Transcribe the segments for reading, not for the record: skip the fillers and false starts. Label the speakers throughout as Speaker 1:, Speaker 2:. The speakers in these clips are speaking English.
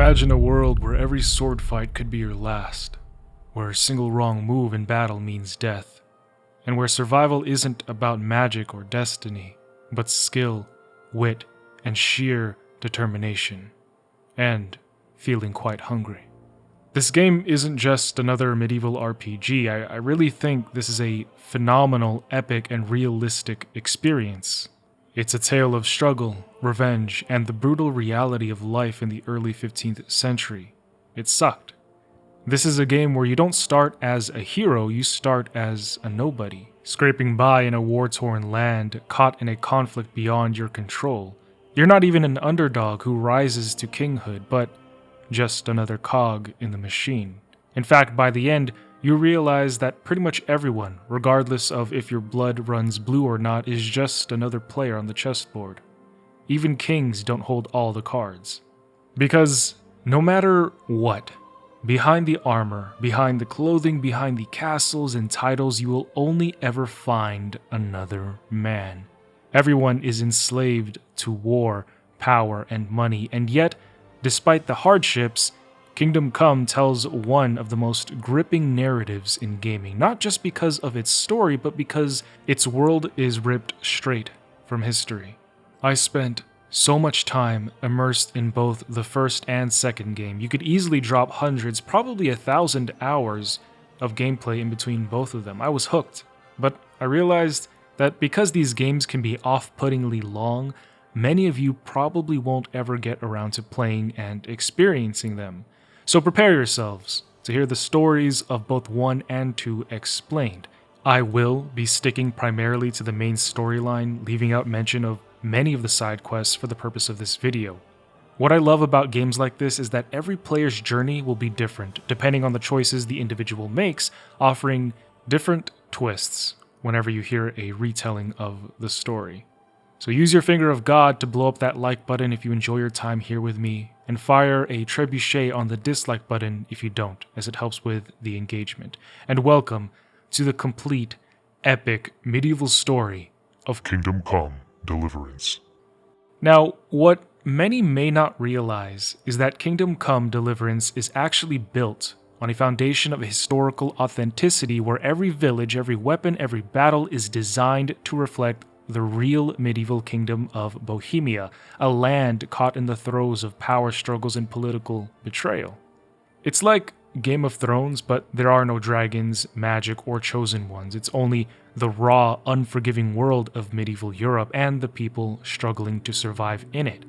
Speaker 1: Imagine a world where every sword fight could be your last, where a single wrong move in battle means death, and where survival isn't about magic or destiny, but skill, wit, and sheer determination, and feeling quite hungry. This game isn't just another medieval RPG. I really think this is a phenomenal, epic, and realistic experience. It's a tale of struggle, revenge, and the brutal reality of life in the early 15th century. It sucked. This is a game where you don't start as a hero, you start as a nobody, scraping by in a war-torn land, caught in a conflict beyond your control. You're not even an underdog who rises to kinghood, but just another cog in the machine. In fact, by the end, you realize that pretty much everyone, regardless of if your blood runs blue or not, is just another player on the chessboard. Even kings don't hold all the cards. Because no matter what, behind the armor, behind the clothing, behind the castles and titles, you will only ever find another man. Everyone is enslaved to war, power, and money, and yet, despite the hardships, Kingdom Come tells one of the most gripping narratives in gaming, not just because of its story, but because its world is ripped straight from history. I spent so much time immersed in both the first and second game. You could easily drop hundreds, probably 1,000 hours of gameplay in between both of them. I was hooked, but I realized that because these games can be off-puttingly long, many of you probably won't ever get around to playing and experiencing them. So prepare yourselves to hear the stories of both 1 and 2 explained. I will be sticking primarily to the main storyline, leaving out mention of many of the side quests for the purpose of this video. What I love about games like this is that every player's journey will be different, depending on the choices the individual makes, offering different twists whenever you hear a retelling of the story. So use your finger of God to blow up that like button if you enjoy your time here with me, and fire a trebuchet on the dislike button if you don't, as it helps with the engagement. And welcome to the complete, epic, medieval story of
Speaker 2: Kingdom Come: Deliverance.
Speaker 1: Now, what many may not realize is that Kingdom Come: Deliverance is actually built on a foundation of historical authenticity where every village, every weapon, every battle is designed to reflect the real medieval kingdom of Bohemia, a land caught in the throes of power struggles and political betrayal. It's like Game of Thrones, but there are no dragons, magic, or chosen ones. It's only the raw, unforgiving world of medieval Europe and the people struggling to survive in it.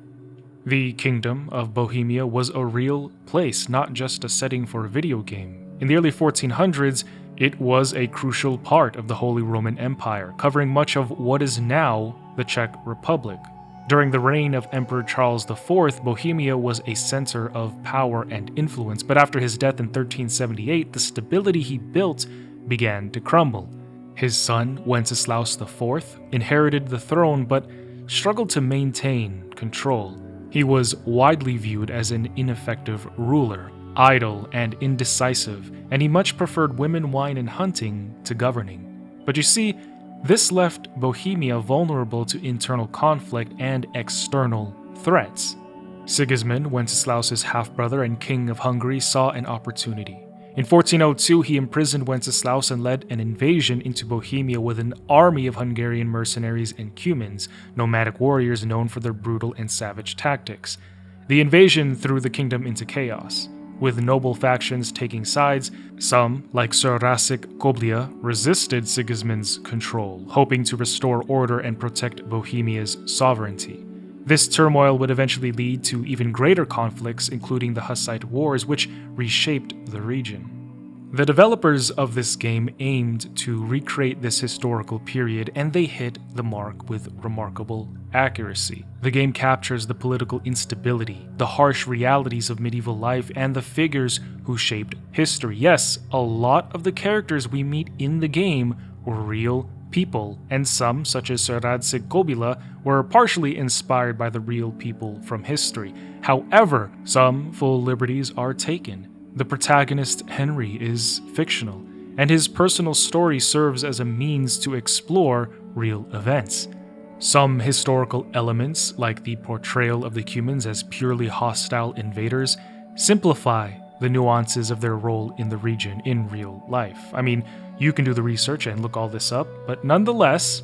Speaker 1: The Kingdom of Bohemia was a real place, not just a setting for a video game. In the early 1400s, it was a crucial part of the Holy Roman Empire, covering much of what is now the Czech Republic. During the reign of Emperor Charles IV, Bohemia was a center of power and influence, but after his death in 1378, the stability he built began to crumble. His son, Wenceslaus IV, inherited the throne but struggled to maintain control. He was widely viewed as an ineffective ruler, idle and indecisive, and he much preferred women, wine, and hunting to governing. But you see, this left Bohemia vulnerable to internal conflict and external threats. Sigismund, Wenceslaus's half-brother and king of Hungary, saw an opportunity. In 1402, he imprisoned Wenceslaus and led an invasion into Bohemia with an army of Hungarian mercenaries and Cumans, nomadic warriors known for their brutal and savage tactics. The invasion threw the kingdom into chaos, with noble factions taking sides. Some, like Sir Racek Koblia, resisted Sigismund's control, hoping to restore order and protect Bohemia's sovereignty. This turmoil would eventually lead to even greater conflicts, including the Hussite Wars, which reshaped the region. The developers of this game aimed to recreate this historical period, and they hit the mark with remarkable accuracy. The game captures the political instability, the harsh realities of medieval life, and the figures who shaped history. Yes, a lot of the characters we meet in the game were real people, and some, such as Sir Racek Kobila, were partially inspired by the real people from history. However, some full liberties are taken. The protagonist, Henry, is fictional, and his personal story serves as a means to explore real events. Some historical elements, like the portrayal of the Cumans as purely hostile invaders, simplify the nuances of their role in the region in real life. I mean, you can do the research and look all this up, but nonetheless,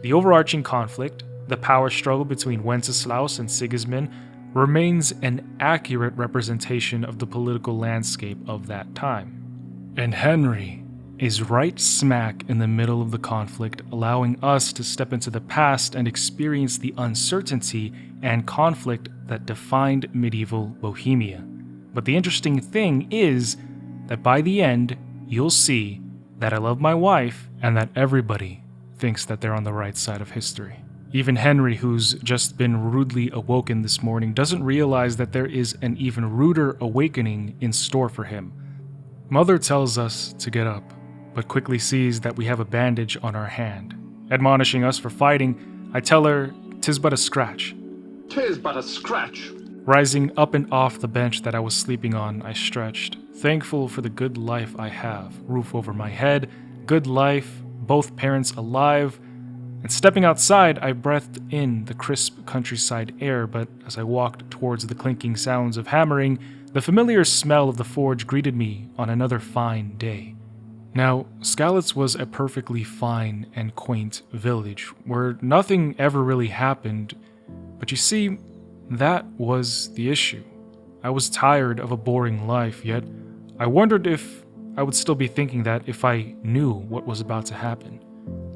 Speaker 1: the overarching conflict, the power struggle between Wenceslaus and Sigismund, remains an accurate representation of the political landscape of that time. And Henry is right smack in the middle of the conflict, allowing us to step into the past and experience the uncertainty and conflict that defined medieval Bohemia. But the interesting thing is that by the end, you'll see that I love my wife and that everybody thinks that they're on the right side of history. Even Henry, who's just been rudely awoken this morning, doesn't realize that there is an even ruder awakening in store for him. Mother tells us to get up, but quickly sees that we have a bandage on our hand. Admonishing us for fighting, I tell her 'tis but a scratch.
Speaker 3: 'Tis but a scratch.
Speaker 1: Rising up and off the bench that I was sleeping on, I stretched, thankful for the good life I have. Roof over my head, good life, both parents alive. And stepping outside, I breathed in the crisp countryside air, but as I walked towards the clinking sounds of hammering, the familiar smell of the forge greeted me on another fine day. Now, Skalitz was a perfectly fine and quaint village, where nothing ever really happened, but you see, that was the issue. I was tired of a boring life, yet I wondered if I would still be thinking that if I knew what was about to happen.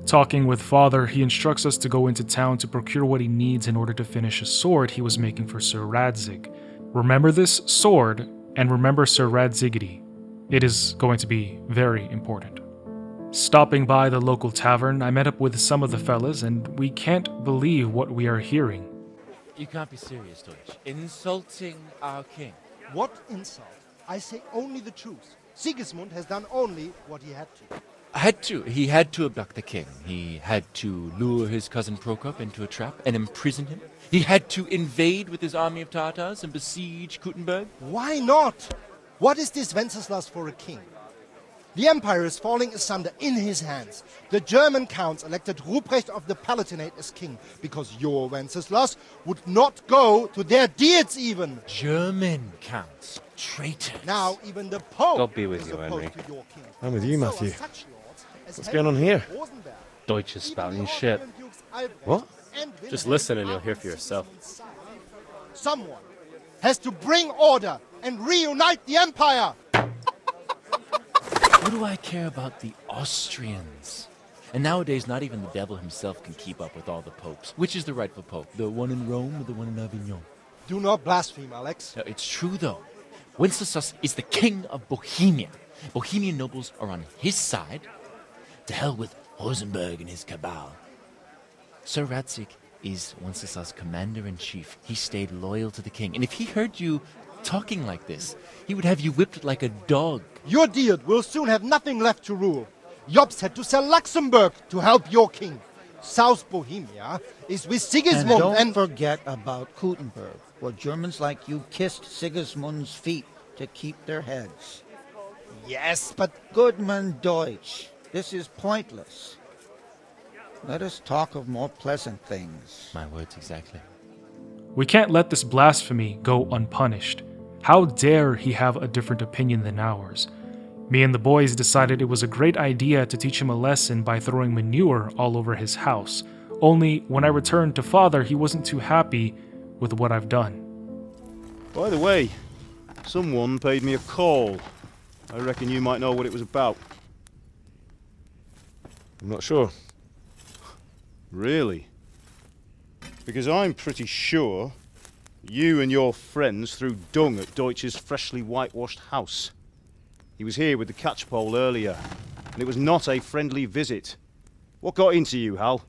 Speaker 1: Talking with Father, he instructs us to go into town to procure what he needs in order to finish a sword he was making for Sir Radzig. Remember this sword, and remember Sir Radzigity. It is going to be very important. Stopping by the local tavern, I met up with some of the fellas, and we can't believe what we are hearing.
Speaker 4: You can't be serious, Deutsch. Insulting our king.
Speaker 5: What insult? I say only the truth. Sigismund has done only what he had to.
Speaker 4: He had to abduct the king. He had to lure his cousin Prokop into a trap and imprison him. He had to invade with his army of Tatars and besiege Kuttenberg.
Speaker 5: Why not? What is this Wenceslas for a king? The empire is falling asunder in his hands. The German counts elected Ruprecht of the Palatinate as king because your Wenceslas would not go to their deeds even.
Speaker 4: German counts. Traitors.
Speaker 5: Now even the Pope
Speaker 6: God be with
Speaker 5: is
Speaker 6: you,
Speaker 5: opposed
Speaker 6: Henry.
Speaker 5: to your king.
Speaker 6: I'm with you,
Speaker 5: So are
Speaker 6: Matthew.
Speaker 5: such lords as
Speaker 6: What's
Speaker 5: Henry
Speaker 6: going on here?
Speaker 5: of Rosenberg.
Speaker 6: Deutsch is
Speaker 5: Even
Speaker 6: spouting
Speaker 5: the
Speaker 6: shit.
Speaker 5: Austrian Dukes Albrecht
Speaker 6: What?
Speaker 5: and
Speaker 6: Just
Speaker 5: Wilhelm
Speaker 6: listen and you'll
Speaker 5: are
Speaker 6: hear
Speaker 5: on
Speaker 6: for yourself.
Speaker 5: Sigismund's side. Someone has to bring order and reunite the empire.
Speaker 4: What do I care about the Austrians? And nowadays, not even the devil himself can keep up with all the popes. Which is the rightful pope? The one in Rome or the one in Avignon?
Speaker 5: Do not blaspheme, Alex.
Speaker 4: No, it's true, though. Wenceslas is the king of Bohemia. Bohemian nobles are on his side. To hell with Rosenberg and his cabal. Sir Radzig is Wenceslas' commander-in-chief. He stayed loyal to the king. And if he heard you talking like this, he would have you whipped like a dog.
Speaker 5: Your Diet will soon have nothing left to rule. Jobst had to sell Luxembourg to help your king. South Bohemia is with
Speaker 7: And
Speaker 5: Sigismund
Speaker 7: don't forget about Kuttenberg, where Germans like you kissed Sigismund's feet to keep their heads.
Speaker 5: Yes, but
Speaker 7: Goodman Deutsch, this is pointless. Let us talk of more pleasant things.
Speaker 4: My words exactly.
Speaker 1: We can't let this blasphemy go unpunished. How dare he have a different opinion than ours? Me and the boys decided it was a great idea to teach him a lesson by throwing manure all over his house. Only when I returned to Father, he wasn't too happy with what I've done.
Speaker 8: By the way, someone paid me a call. I reckon you might know what it was about.
Speaker 6: I'm not sure.
Speaker 8: Really? Because I'm pretty sure you and your friends threw dung at Deutsch's freshly whitewashed house. He was here with the catchpole earlier, and it was not a friendly visit. What got into you, Hal?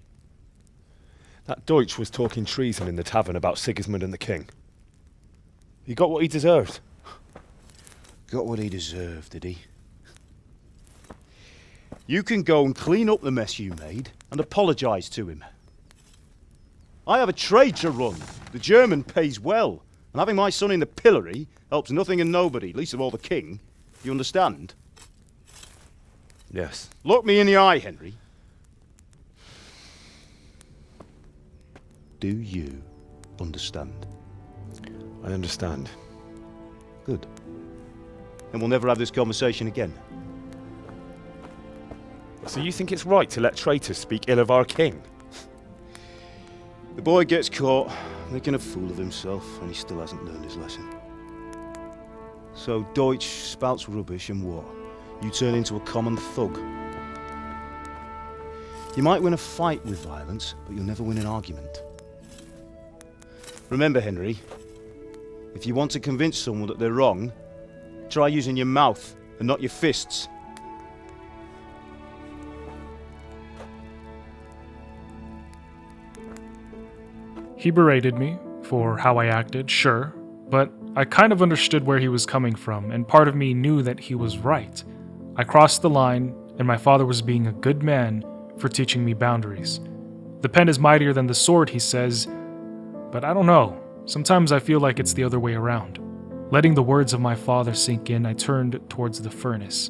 Speaker 6: That Deutsch was talking treason in the tavern about Sigismund and the king. He got what he deserved.
Speaker 8: Got what he deserved, did he? You can go and clean up the mess you made and apologise to him. I have a trade to run. The German pays well, and having my son in the pillory helps nothing and nobody, least of all the king. You understand?
Speaker 6: Yes.
Speaker 8: Look me in the eye, Henry. Do you understand?
Speaker 6: I understand.
Speaker 8: Good. Then we'll never have this conversation again.
Speaker 6: So you think it's right to let traitors speak ill of our king?
Speaker 8: The boy gets caught, making a fool of himself, and he still hasn't learned his lesson. So Deutsch spouts rubbish, and what? You turn into a common thug. You might win a fight with violence, but you'll never win an argument. Remember, Henry, if you want to convince someone that they're wrong, try using your mouth and not your fists.
Speaker 1: He berated me for how I acted, sure, but I kind of understood where he was coming from, and part of me knew that he was right. I crossed the line, and my father was being a good man for teaching me boundaries. The pen is mightier than the sword, he says, but I don't know. Sometimes I feel like it's the other way around. Letting the words of my father sink in, I turned towards the furnace.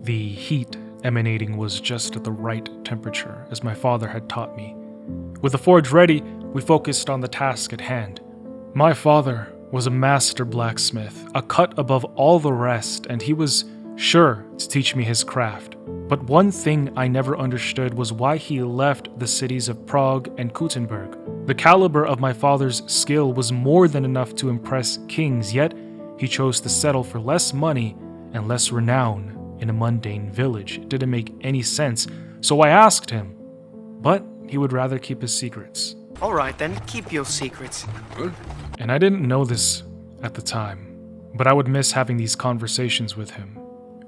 Speaker 1: The heat emanating was just at the right temperature, as my father had taught me. With the forge ready, we focused on the task at hand. My father was a master blacksmith, a cut above all the rest, and he was sure to teach me his craft. But one thing I never understood was why he left the cities of Prague and Kuttenberg. The caliber of my father's skill was more than enough to impress kings, yet he chose to settle for less money and less renown in a mundane village. It didn't make any sense, so I asked him, but he would rather keep his secrets.
Speaker 9: All right then, keep your secrets.
Speaker 1: And I didn't know this at the time, but I would miss having these conversations with him.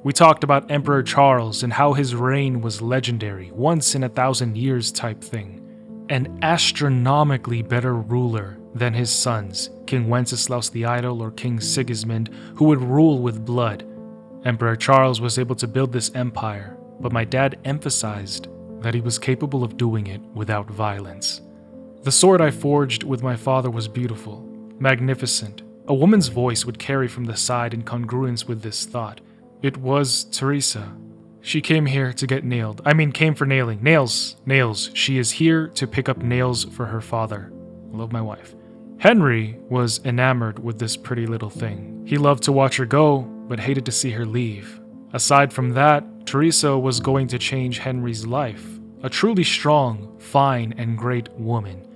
Speaker 1: We talked about Emperor Charles and how his reign was legendary, once in 1,000 years type thing. An astronomically better ruler than his sons, King Wenceslaus the Idle or King Sigismund, who would rule with blood. Emperor Charles was able to build this empire, but my dad emphasized that he was capable of doing it without violence. The sword I forged with my father was beautiful, magnificent. A woman's voice would carry from the side in congruence with this thought. It was Teresa. She came here to get nailed. Came for nailing. Nails. She is here to pick up nails for her father. I love my wife. Henry was enamored with this pretty little thing. He loved to watch her go, but hated to see her leave. Aside from that, Teresa was going to change Henry's life. A truly strong, fine, and great woman.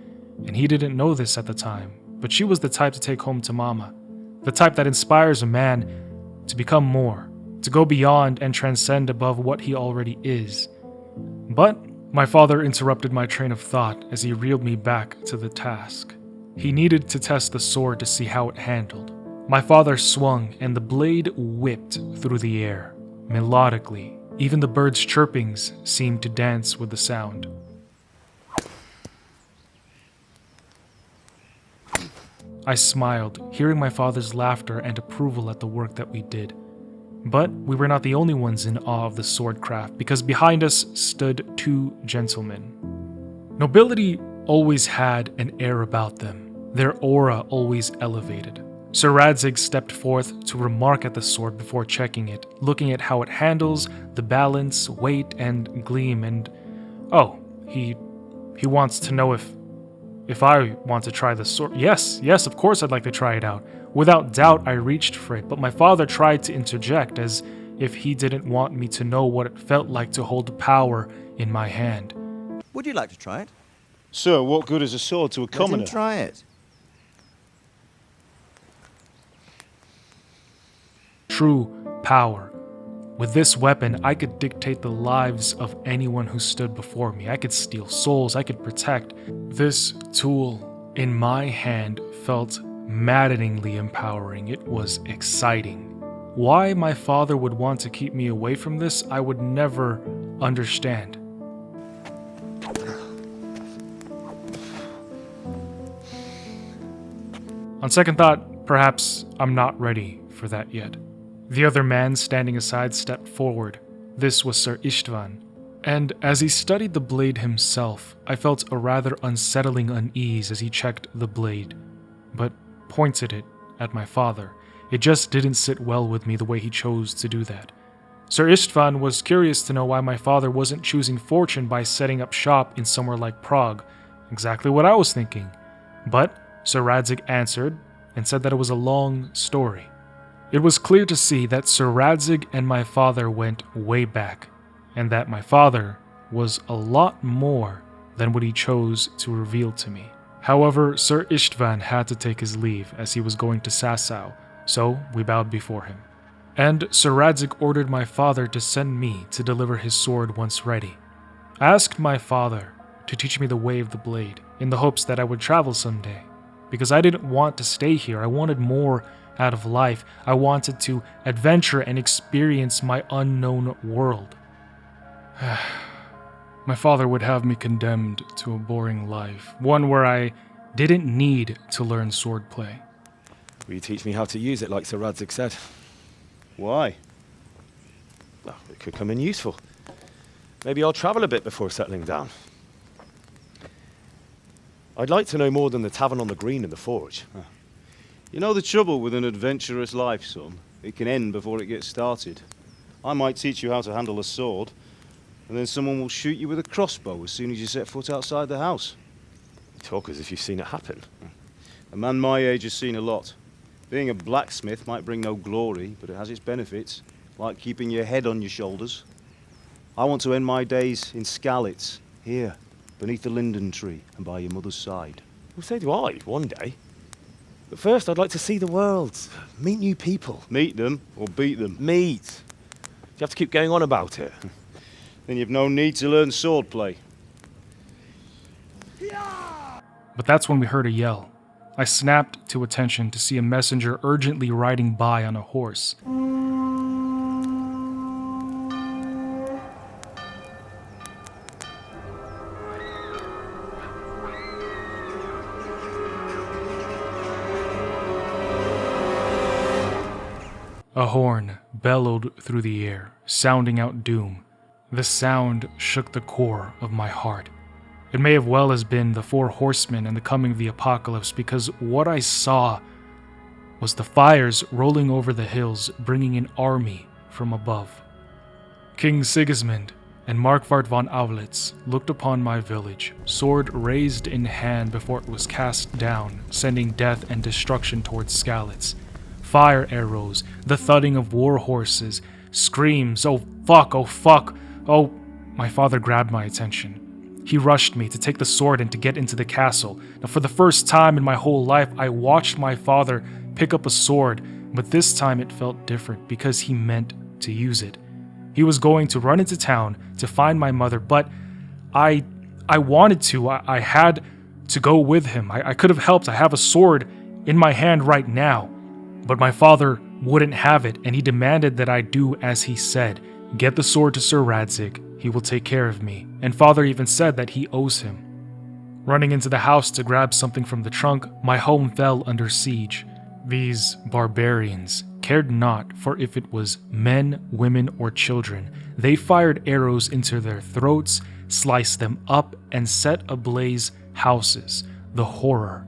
Speaker 1: And he didn't know this at the time, but she was the type to take home to mama. The type that inspires a man to become more, to go beyond and transcend above what he already is. But my father interrupted my train of thought as he reeled me back to the task. He needed to test the sword to see how it handled. My father swung, and the blade whipped through the air, melodically. Even the birds' chirpings seemed to dance with the sound. I smiled, hearing my father's laughter and approval at the work that we did. But we were not the only ones in awe of the swordcraft, because behind us stood two gentlemen. Nobility always had an air about them. Their aura always elevated. Sir Radzig stepped forth to remark at the sword before checking it, looking at how it handles, the balance, weight, and gleam, and he wants to know if I want to try the sword. Yes, of course I'd like to try it out. Without doubt, I reached for it, but my father tried to interject as if he didn't want me to know what it felt like to hold power in my hand.
Speaker 10: Would you like to try it?
Speaker 8: Sir, what good is a sword to a commoner?
Speaker 10: Let him try it.
Speaker 1: True power. With this weapon, I could dictate the lives of anyone who stood before me. I could steal souls, I could protect. This tool in my hand felt maddeningly empowering. It was exciting. Why my father would want to keep me away from this, I would never understand. On second thought, perhaps I'm not ready for that yet. The other man standing aside stepped forward. This was Sir Istvan. And as he studied the blade himself, I felt a rather unsettling unease as he checked the blade, but pointed it at my father. It just didn't sit well with me the way he chose to do that. Sir Istvan was curious to know why my father wasn't choosing fortune by setting up shop in somewhere like Prague. Exactly what I was thinking. But Sir Radzig answered and said that it was a long story. It was clear to see that Sir Radzig and my father went way back, and that my father was a lot more than what he chose to reveal to me. However, Sir Istvan had to take his leave as he was going to Sasau, so we bowed before him. And Sir Radzig ordered my father to send me to deliver his sword once ready. I asked my father to teach me the way of the blade, in the hopes that I would travel someday, because I didn't want to stay here. I wanted more out of life. I wanted to adventure and experience my unknown world. My father would have me condemned to a boring life, one where I didn't need to learn swordplay.
Speaker 6: Will you teach me how to use it like Sir Radzig said?
Speaker 8: Why?
Speaker 6: Well, it could come in useful. Maybe I'll travel a bit before settling down. I'd like to know more than the tavern on the green and the forge.
Speaker 8: You know the trouble with an adventurous life, son? It can end before it gets started. I might teach you how to handle a sword, and then someone will shoot you with a crossbow as soon as you set foot outside the house.
Speaker 6: You talk as if you've seen it happen.
Speaker 8: A man my age has seen a lot. Being a blacksmith might bring no glory, but it has its benefits, like keeping your head on your shoulders. I want to end my days in Skalitz, here, beneath the linden tree and by your mother's side.
Speaker 6: Well, so do I, one day. But first, I'd like to see the world, meet new people.
Speaker 8: Meet them or beat them?
Speaker 6: Meet. Do you have to keep going on about it?
Speaker 8: Then you've no need to learn swordplay.
Speaker 1: But that's when we heard a yell. I snapped to attention to see a messenger urgently riding by on a horse. A horn bellowed through the air, sounding out doom. The sound shook the core of my heart. It may have well as been the 4 horsemen and the coming of the apocalypse, because what I saw was the fires rolling over the hills, bringing an army from above. King Sigismund and Markvart von Aulitz looked upon my village, sword raised in hand before it was cast down, sending death and destruction towards Skalitz. Fire arrows, the thudding of war horses, screams, oh fuck, oh, my father grabbed my attention. He rushed me to take the sword and to get into the castle. Now, for the first time in my whole life, I watched my father pick up a sword, but this time it felt different because he meant to use it. He was going to run into town to find my mother, but I wanted to. I had to go with him. I could have helped. I have a sword in my hand right now. But my father wouldn't have it, and he demanded that I do as he said. Get the sword to Sir Radzig. He will take care of me. And father even said that he owes him. Running into the house to grab something from the trunk, my home fell under siege. These barbarians cared not for if it was men, women, or children. They fired arrows into their throats, sliced them up, and set ablaze houses. The horror.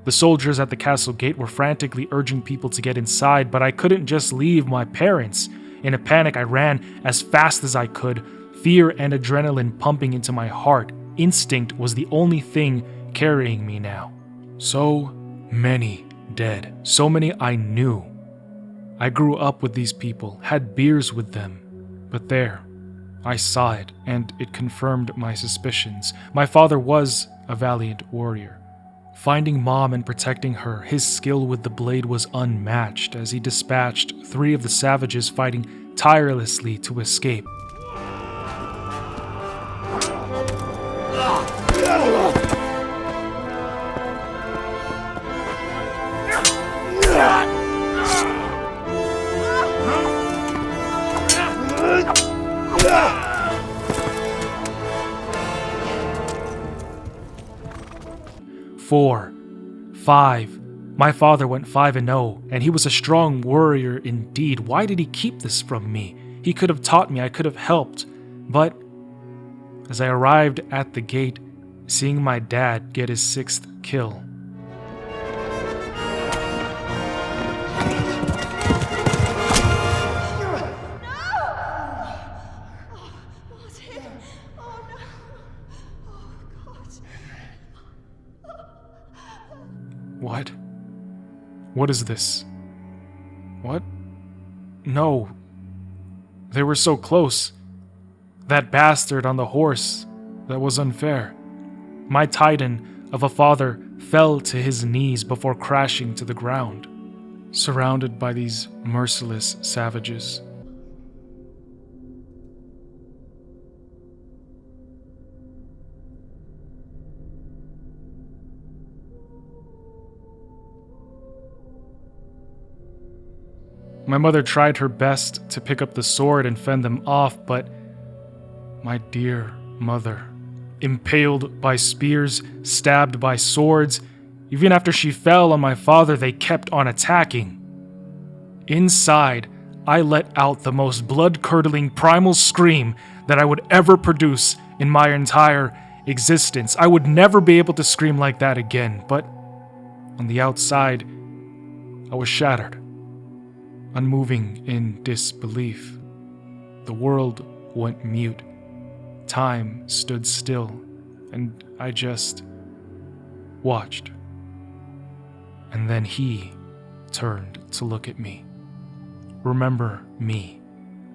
Speaker 1: The soldiers at the castle gate were frantically urging people to get inside, but I couldn't just leave my parents. In a panic, I ran as fast as I could, fear and adrenaline pumping into my heart. Instinct was the only thing carrying me now. So many dead. So many I knew. I grew up with these people, had beers with them. But there, I saw it, and it confirmed my suspicions. My father was a valiant warrior. Finding Mom and protecting her, his skill with the blade was unmatched as he dispatched 3 of the savages fighting tirelessly to escape. Four, 5. My father went 5-0, and he was a strong warrior indeed. Why did he keep this from me? He could have taught me, I could have helped. But as I arrived at the gate, seeing my dad get his 6th kill. What? What is this? What? No. They were so close. That bastard on the horse, that was unfair. My titan of a father fell to his knees before crashing to the ground, surrounded by these merciless savages. My mother tried her best to pick up the sword and fend them off, but my dear mother, impaled by spears, stabbed by swords, even after she fell on my father, they kept on attacking. Inside, I let out the most blood-curdling primal scream that I would ever produce in my entire existence. I would never be able to scream like that again, but on the outside, I was shattered, unmoving in disbelief. The world went mute. Time stood still, and I just watched. And then he turned to look at me. Remember me.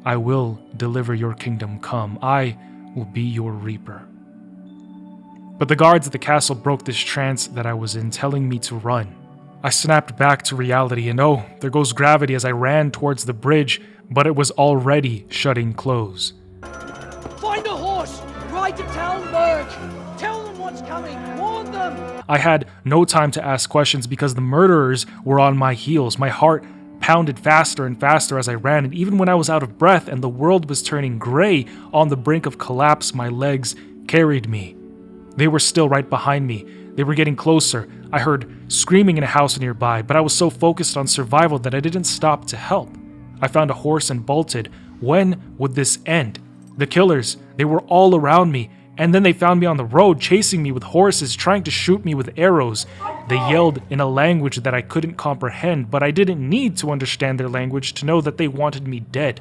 Speaker 1: I will deliver your kingdom come. I will be your reaper. But the guards at the castle broke this trance that I was in, telling me to run. I snapped back to reality, and oh, there goes gravity as I ran towards the bridge, but it was already shutting close.
Speaker 10: Find a horse! Ride to Talmberg! Tell them what's coming! Warn them!
Speaker 1: I had no time to ask questions because the murderers were on my heels. My heart pounded faster and faster as I ran, and even when I was out of breath and the world was turning gray on the brink of collapse, my legs carried me. They were still right behind me. They were getting closer. I heard screaming in a house nearby, but I was so focused on survival that I didn't stop to help. I found a horse and bolted. When would this end? The killers, they were all around me, and then they found me on the road, chasing me with horses, trying to shoot me with arrows. They yelled in a language that I couldn't comprehend, but I didn't need to understand their language to know that they wanted me dead.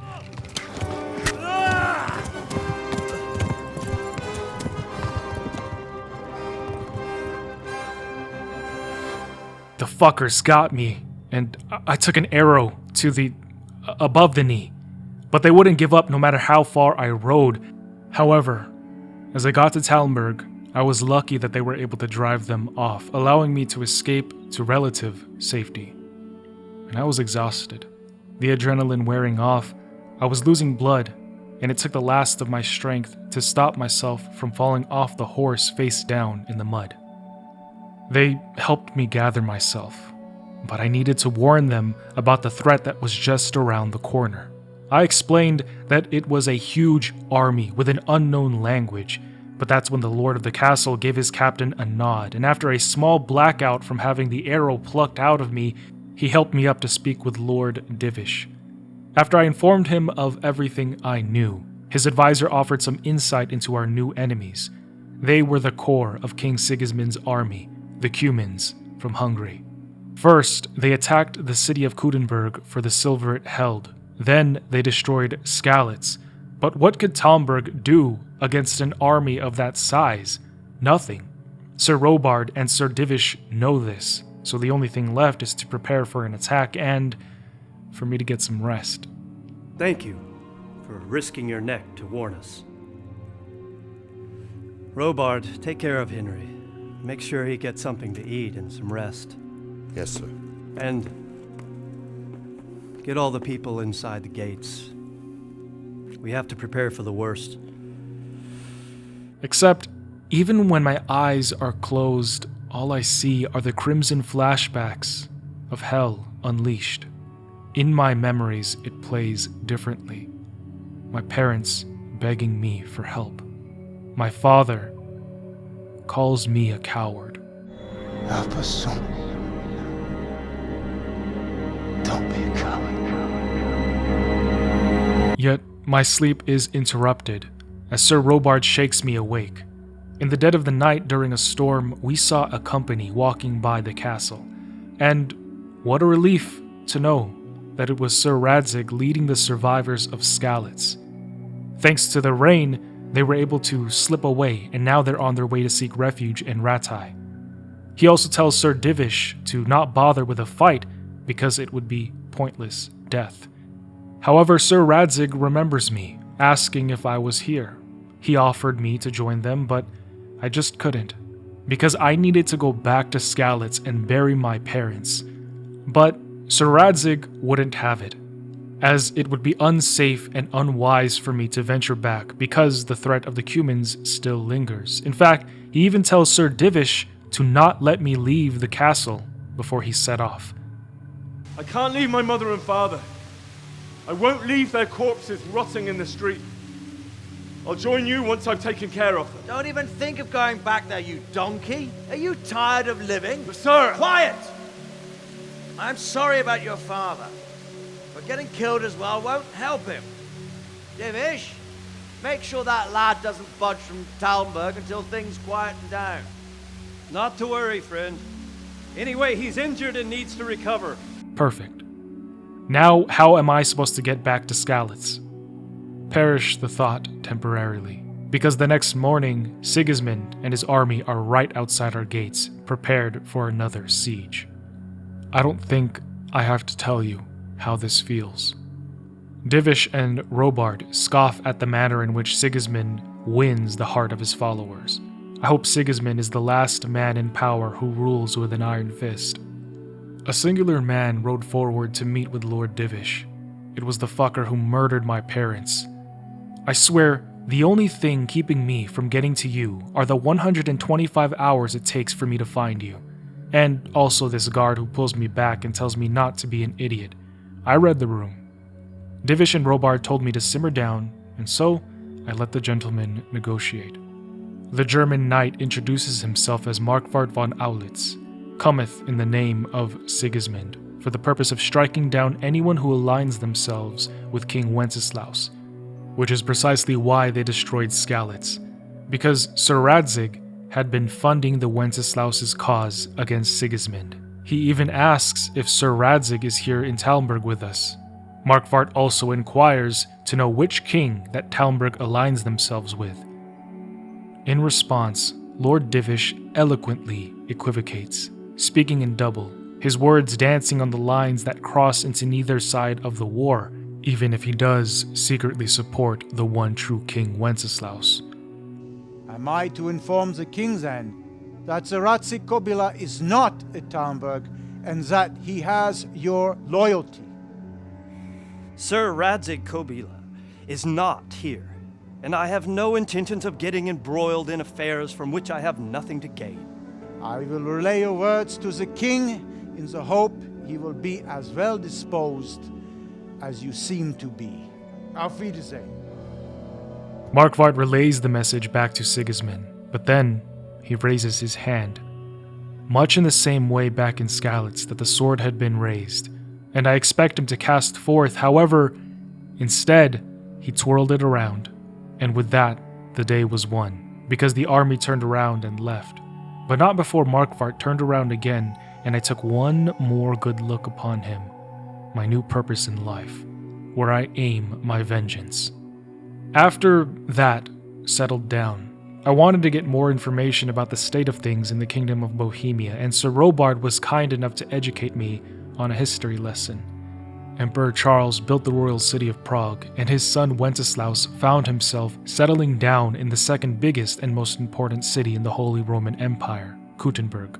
Speaker 1: The fuckers got me, and I took an arrow to the above the knee, but they wouldn't give up no matter how far I rode. However, as I got to Talmberg, I was lucky that they were able to drive them off, allowing me to escape to relative safety. And I was exhausted. The adrenaline wearing off, I was losing blood, and it took the last of my strength to stop myself from falling off the horse face down in the mud. They helped me gather myself, but I needed to warn them about the threat that was just around the corner. I explained that it was a huge army with an unknown language, but that's when the lord of the castle gave his captain a nod, and after a small blackout from having the arrow plucked out of me, he helped me up to speak with Lord Divish. After I informed him of everything I knew, his advisor offered some insight into our new enemies. They were the core of King Sigismund's army, the Cumans from Hungary. First, they attacked the city of Kudenberg for the silver it held. Then they destroyed Skalitz. But what could Talmberg do against an army of that size? Nothing. Sir Robard and Sir Divish know this, so the only thing left is to prepare for an attack and for me to get some rest.
Speaker 11: Thank you for risking your neck to warn us. Robard, take care of Henry. Make sure he gets something to eat and some rest.
Speaker 6: Yes, sir.
Speaker 11: And get all the people inside the gates. We have to prepare for the worst.
Speaker 1: Except, even when my eyes are closed, all I see are the crimson flashbacks of hell unleashed. In my memories, it plays differently. My parents begging me for help. My father calls me a coward.
Speaker 7: Help us, son. Don't be a coward.
Speaker 1: Yet, my sleep is interrupted as Sir Robard shakes me awake. In the dead of the night during a storm, we saw a company walking by the castle. And what a relief to know that it was Sir Radzig leading the survivors of Skalitz. Thanks to the rain, they were able to slip away, and now they're on their way to seek refuge in Ratai. He also tells Sir Divish to not bother with a fight because it would be pointless death. However, Sir Radzig remembers me, asking if I was here. He offered me to join them, but I just couldn't, because I needed to go back to Skalitz and bury my parents. But Sir Radzig wouldn't have it, as it would be unsafe and unwise for me to venture back because the threat of the Cumans still lingers. In fact, he even tells Sir Divish to not let me leave the castle before he set off.
Speaker 6: I can't leave my mother and father. I won't leave their corpses rotting in the street. I'll join you once I've taken care of them.
Speaker 10: Don't even think of going back there, you donkey. Are you tired of living?
Speaker 6: But sir!
Speaker 10: Quiet! I'm sorry about your father, but getting killed as well won't help him. Divish, make sure that lad doesn't budge from Talmberg until things quieten down.
Speaker 11: Not to worry, friend. Anyway, he's injured and needs to recover.
Speaker 1: Perfect. Now, how am I supposed to get back to Skalitz? Perish the thought temporarily, because the next morning, Sigismund and his army are right outside our gates, prepared for another siege. I don't think I have to tell you how this feels. Divish and Robard scoff at the manner in which Sigismund wins the heart of his followers. I hope Sigismund is the last man in power who rules with an iron fist. A singular man rode forward to meet with Lord Divish. It was the fucker who murdered my parents. I swear, the only thing keeping me from getting to you are the 125 hours it takes for me to find you. And also this guard who pulls me back and tells me not to be an idiot. I read the room. Divish and Robard told me to simmer down, and so I let the gentleman negotiate. The German knight introduces himself as Markvart von Aulitz, cometh in the name of Sigismund, for the purpose of striking down anyone who aligns themselves with King Wenceslaus, which is precisely why they destroyed Skalitz, because Sir Radzig had been funding the Wenceslaus' cause against Sigismund. He even asks if Sir Radzig is here in Talmberg with us. Markvart also inquires to know which king that Talmberg aligns themselves with. In response, Lord Divish eloquently equivocates, speaking in double, his words dancing on the lines that cross into neither side of the war, even if he does secretly support the one true King Wenceslaus.
Speaker 12: Am I to inform the king then that Sir Radzig Kobyla is not at Talmberg and that he has your loyalty?
Speaker 11: Sir Radzig Kobyla is not here, and I have no intentions of getting embroiled in affairs from which I have nothing to gain.
Speaker 12: I will relay your words to the king in the hope he will be as well disposed as you seem to be. Auf Wiedersehen.
Speaker 1: Markvart relays the message back to Sigismund, but then he raises his hand, much in the same way back in Skalitz that the sword had been raised, and I expect him to cast forth. However, instead, he twirled it around, and with that, the day was won, because the army turned around and left. But not before Markvart turned around again, and I took one more good look upon him, my new purpose in life, where I aim my vengeance. After that settled down, I wanted to get more information about the state of things in the Kingdom of Bohemia, and Sir Robard was kind enough to educate me on a history lesson. Emperor Charles built the royal city of Prague, and his son Wenceslaus found himself settling down in the second biggest and most important city in the Holy Roman Empire, Kuttenberg.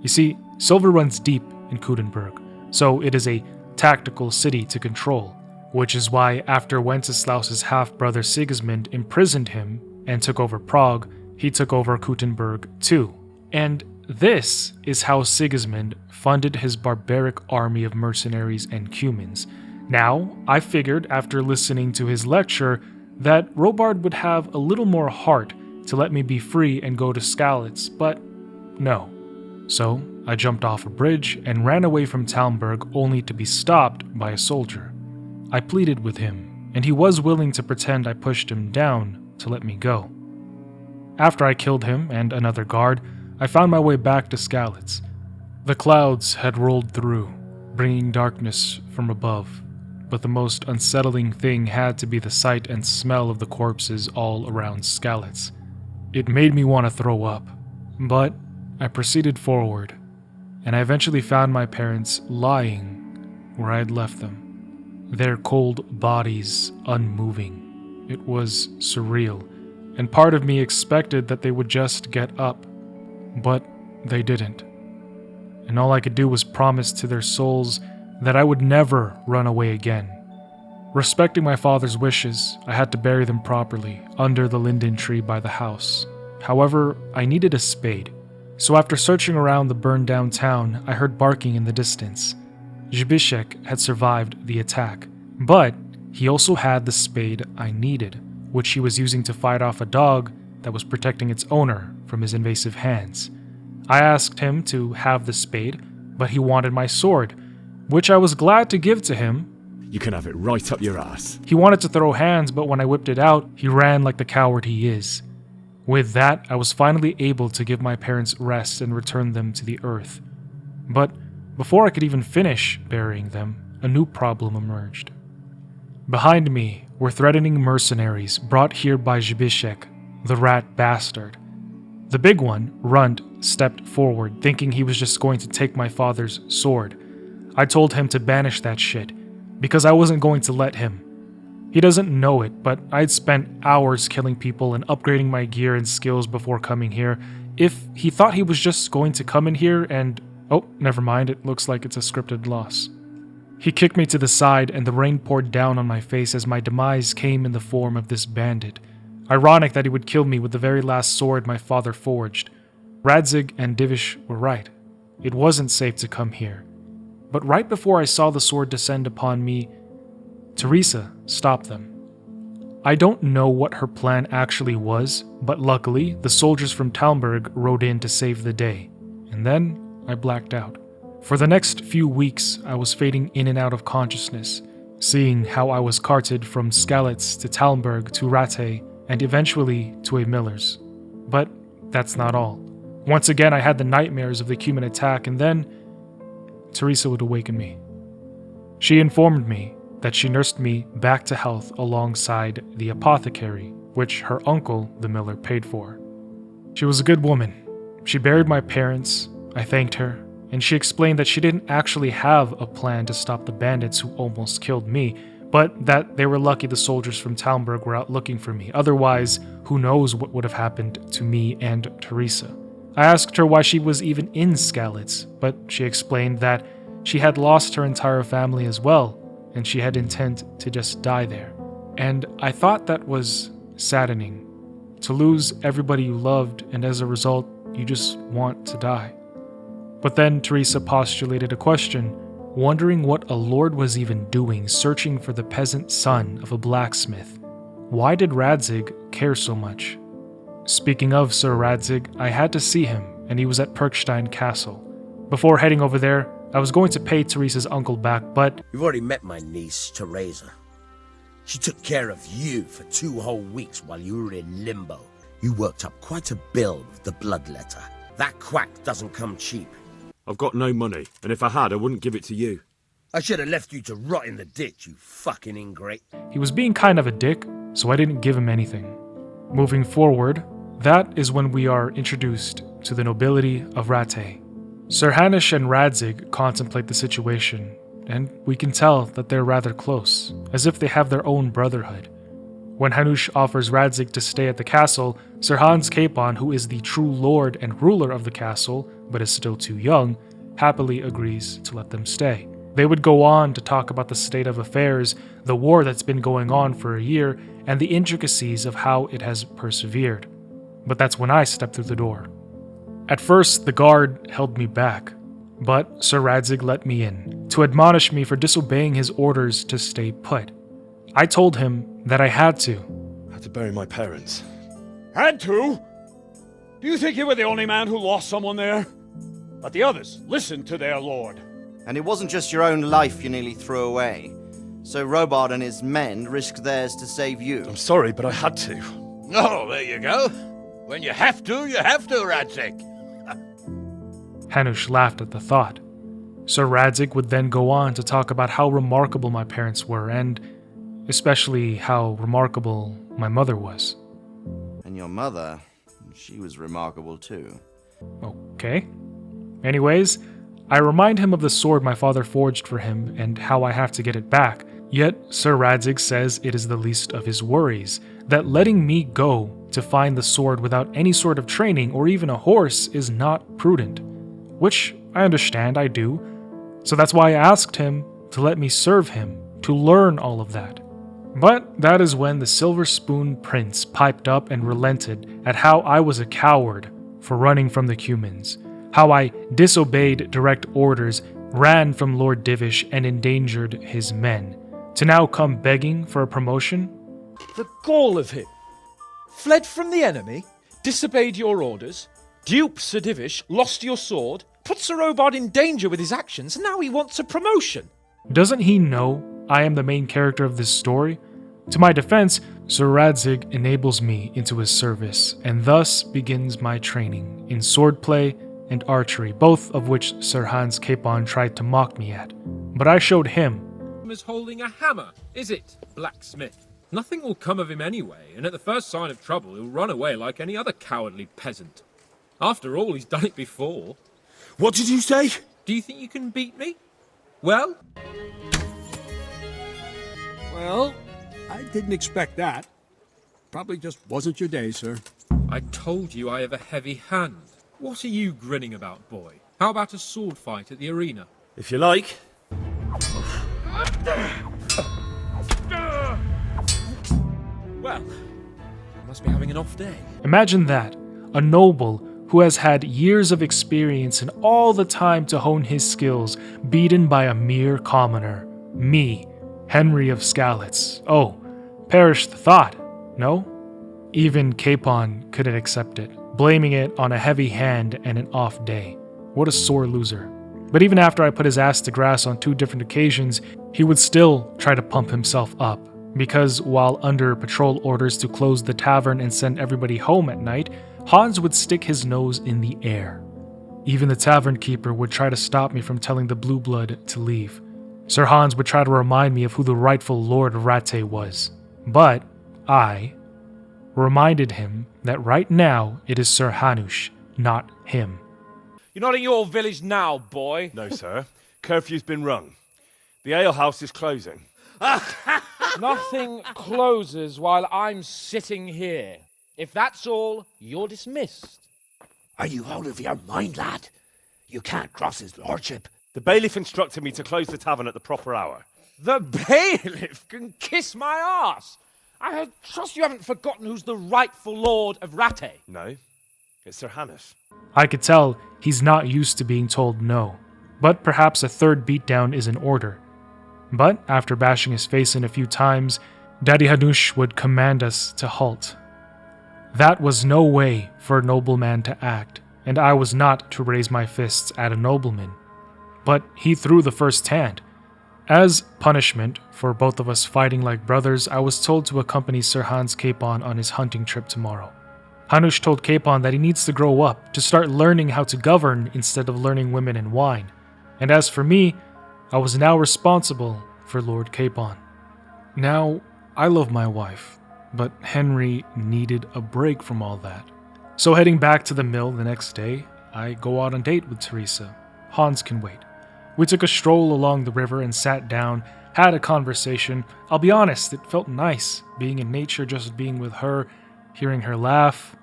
Speaker 1: You see, silver runs deep in Kuttenberg, so it is a tactical city to control, which is why after Wenceslaus's half-brother Sigismund imprisoned him and took over Prague, he took over Kuttenberg too. And this is how Sigismund funded his barbaric army of mercenaries and Cumans. Now, I figured after listening to his lecture that Robard would have a little more heart to let me be free and go to Skalitz, but no. So, I jumped off a bridge and ran away from Talmberg only to be stopped by a soldier. I pleaded with him, and he was willing to pretend I pushed him down to let me go. After I killed him and another guard, I found my way back to Skalitz. The clouds had rolled through, bringing darkness from above, but the most unsettling thing had to be the sight and smell of the corpses all around Skalitz. It made me want to throw up, but I proceeded forward, and I eventually found my parents lying where I had left them. their cold bodies unmoving. It was surreal, and part of me expected that they would just get up, but they didn't. And all I could do was promise to their souls that I would never run away again. Respecting my father's wishes, I had to bury them properly under the linden tree by the house. However, I needed a spade, so after searching around the burned-down town, I heard barking in the distance. Zbyszek had survived the attack, but he also had the spade I needed, which he was using to fight off a dog that was protecting its owner from his invasive hands. I asked him to have the spade, but he wanted my sword, which I was glad to give to him.
Speaker 13: You can have it right up your ass.
Speaker 1: He wanted to throw hands, but when I whipped it out, he ran like the coward he is. With that, I was finally able to give my parents rest and return them to the earth. But before I could even finish burying them, a new problem emerged. Behind me were threatening mercenaries brought here by Zbyszek, the rat bastard. The big one, Runt, stepped forward, thinking he was just going to take my father's sword. I told him to banish that shit, because I wasn't going to let him. He doesn't know it, but I'd spent hours killing people and upgrading my gear and skills before coming here. If he thought he was just going to come in here and... Oh, never mind, it looks like it's a scripted loss. He kicked me to the side and the rain poured down on my face as my demise came in the form of this bandit. Ironic that he would kill me with the very last sword my father forged. Radzig and Divish were right. It wasn't safe to come here. But right before I saw the sword descend upon me, Teresa stopped them. I don't know what her plan actually was, but luckily the soldiers from Talmberg rode in to save the day. And then I blacked out. For the next few weeks, I was fading in and out of consciousness, seeing how I was carted from Skalitz to Talmberg to Rate and eventually to a miller's. But that's not all. Once again, I had the nightmares of the Cuman attack, and then Teresa would awaken me. She informed me that she nursed me back to health alongside the apothecary, which her uncle, the miller, paid for. She was a good woman. She buried my parents, I thanked her, and she explained that she didn't actually have a plan to stop the bandits who almost killed me, but that they were lucky the soldiers from Talmberg were out looking for me. Otherwise, who knows what would have happened to me and Teresa. I asked her why she was even in Skalitz, but she explained that she had lost her entire family as well, and she had intent to just die there. And I thought that was saddening, to lose everybody you loved, and as a result, you just want to die. But then Teresa postulated a question, wondering what a lord was even doing searching for the peasant son of a blacksmith. Why did Radzig care so much? Speaking of Sir Radzig, I had to see him, and he was at Pirkstein Castle. Before heading over there, I was going to pay Teresa's uncle back, but...
Speaker 14: You've already met my niece, Teresa. She took care of you for 2 whole weeks while you were in limbo. You worked up quite a bill with the bloodletter. That quack doesn't come cheap.
Speaker 13: I've got no money, and if I had, I wouldn't give it to you.
Speaker 14: I should have left you to rot in the ditch, you fucking ingrate.
Speaker 1: He was being kind of a dick, so I didn't give him anything. Moving forward, that is when we are introduced to the nobility of Rate. Sir Hanush and Radzig contemplate the situation, and we can tell that they're rather close, as if they have their own brotherhood. When Hanush offers Radzig to stay at the castle, Sir Hans Capon, who is the true lord and ruler of the castle, but is still too young, happily agrees to let them stay. They would go on to talk about the state of affairs, the war that's been going on for a year, and the intricacies of how it has persevered. But that's when I stepped through the door. At first, the guard held me back, but Sir Radzig let me in, to admonish me for disobeying his orders to stay put. I told him that I had to.
Speaker 13: I had to bury my parents.
Speaker 15: Had to? Do you think you were the only man who lost someone there? But the others listened to their lord.
Speaker 16: And it wasn't just your own life you nearly threw away. So Robard and his men risked theirs to save you.
Speaker 13: I'm sorry, but I had to.
Speaker 14: Oh, there you go. When you have to, Radzig.
Speaker 1: Hanush laughed at the thought. Sir Radzig would then go on to talk about how remarkable my parents were, and especially how remarkable my mother was.
Speaker 16: And your mother, she was remarkable too.
Speaker 1: Okay. Anyways, I remind him of the sword my father forged for him and how I have to get it back, Yet Sir Radzig says it is the least of his worries, that letting me go to find the sword without any sort of training or even a horse is not prudent. Which I understand, I do. So that's why I asked him to let me serve him, to learn all of that. But that is when the Silver Spoon Prince piped up and relented at how I was a coward for running from the Cumans, how I disobeyed direct orders, ran from Lord Divish and endangered his men, to now come begging for a promotion?
Speaker 17: The gall of him! Fled from the enemy, disobeyed your orders, duped Sir Divish, lost your sword, put Sir Robard in danger with his actions, and now he wants a promotion.
Speaker 1: Doesn't he know I am the main character of this story? To my defense, Sir Radzig enables me into his service, and thus begins my training in swordplay and archery, both of which Sir Hans Capon tried to mock me at. But I showed him.
Speaker 18: Is holding a hammer, is it, blacksmith? Nothing will come of him anyway, and at the first sign of trouble he'll run away like any other cowardly peasant. After all, he's done it before.
Speaker 13: What did you say?
Speaker 18: Do you think you can beat me? Well?
Speaker 15: Well, I didn't expect that. Probably just wasn't your day, sir.
Speaker 18: I told you I have a heavy hand. What are you grinning about, boy? How about a sword fight at the arena?
Speaker 13: If you like.
Speaker 18: Well, I must be having an off day.
Speaker 1: Imagine that, a noble who has had years of experience and all the time to hone his skills, beaten by a mere commoner. Me, Henry of Skalitz. Oh, perish the thought, no? Even Capon couldn't accept it, blaming it on a heavy hand and an off day. What a sore loser. But even after I put his ass to grass on 2 different occasions, he would still try to pump himself up, because while under patrol orders to close the tavern and send everybody home at night, Hans would stick his nose in the air. Even the tavern keeper would try to stop me from telling the blue blood to leave. Sir Hans would try to remind me of who the rightful Lord Rate was. But I reminded him that right now it is Sir Hanush, not him.
Speaker 15: You're not in your village now, boy.
Speaker 13: No, sir. Curfew's been rung. The alehouse is closing.
Speaker 17: Nothing closes while I'm sitting here. If that's all, you're dismissed.
Speaker 14: Are you out of your mind, lad? You can't cross his lordship.
Speaker 13: The bailiff instructed me to close the tavern at the proper hour.
Speaker 17: The bailiff can kiss my arse. I trust you haven't forgotten who's the rightful lord of Rate.
Speaker 13: No, it's Sir Hannes.
Speaker 1: I could tell he's not used to being told no, but perhaps a 3rd beatdown is in order. But after bashing his face in a few times, Daddy Hanush would command us to halt. That was no way for a nobleman to act, and I was not to raise my fists at a nobleman. But he threw the first hand. As punishment for both of us fighting like brothers, I was told to accompany Sir Hans Capon on his hunting trip tomorrow. Hanush told Capon that he needs to grow up, to start learning how to govern instead of learning women and wine. And as for me, I was now responsible for Lord Capon. Now, I love my wife, but Henry needed a break from all that. So heading back to the mill the next day, I go out on date with Teresa. Hans can wait. We took a stroll along the river and sat down, had a conversation. I'll be honest, it felt nice, being in nature, just being with her, hearing her laugh.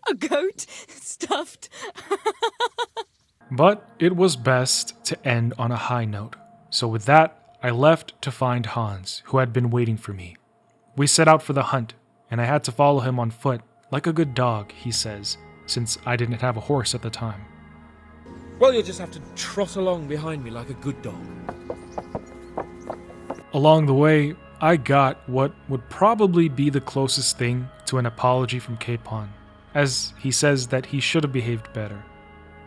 Speaker 19: A goat stuffed.
Speaker 1: But it was best to end on a high note. So with that, I left to find Hans, who had been waiting for me. We set out for the hunt, and I had to follow him on foot, like a good dog, he says, since I didn't have a horse at the time.
Speaker 18: Well, you'll just have to trot along behind me like a good dog.
Speaker 1: Along the way, I got what would probably be the closest thing to an apology from Capon, as he says that he should have behaved better.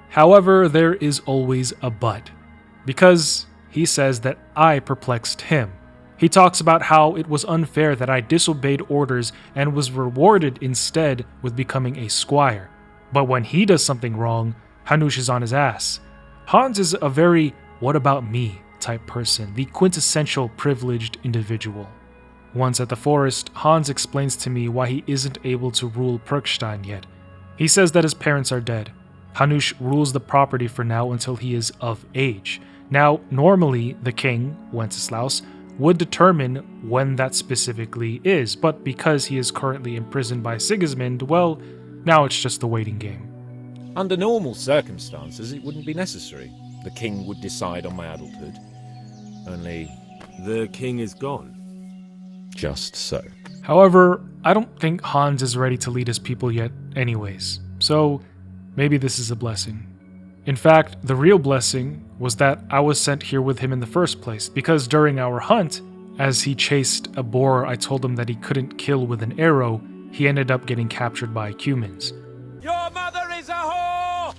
Speaker 1: However, there is always a but, because he says that I perplexed him. He talks about how it was unfair that I disobeyed orders and was rewarded instead with becoming a squire. But when he does something wrong, Hanush is on his ass. Hans is a very what about me type person, the quintessential privileged individual. Once at the forest, Hans explains to me why he isn't able to rule Pirkstein yet. He says that his parents are dead. Hanush rules the property for now until he is of age. Now, normally, the king, Wenceslaus, would determine when that specifically is, but because he is currently imprisoned by Sigismund, well, now it's just a waiting game.
Speaker 17: Under normal circumstances, it wouldn't be necessary. The king would decide on my adulthood. Only...
Speaker 13: The king is gone.
Speaker 17: Just so.
Speaker 1: However, I don't think Hans is ready to lead his people yet anyways, so maybe this is a blessing. In fact, the real blessing was that I was sent here with him in the first place, because during our hunt, as he chased a boar I told him that he couldn't kill with an arrow, he ended up getting captured by Cumans.
Speaker 17: Your mother is a whore!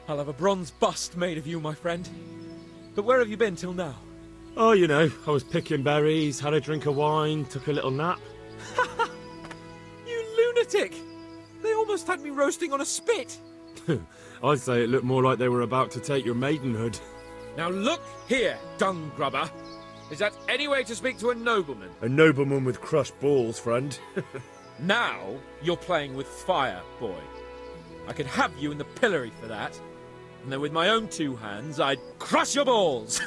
Speaker 20: I'll have a bronze bust made of you, my friend. But where have you been till now?
Speaker 13: Oh, you know, I was picking berries, had a drink of wine, took a little nap.
Speaker 20: You lunatic! They almost had me roasting on a spit!
Speaker 13: I'd say it looked more like they were about to take your maidenhood.
Speaker 18: Now look here, dung grubber. Is that any way to speak to a nobleman?
Speaker 13: A nobleman with crushed balls, friend.
Speaker 18: Now you're playing with fire, boy. I could have you in the pillory for that. And then with my own two hands, I'd crush your balls!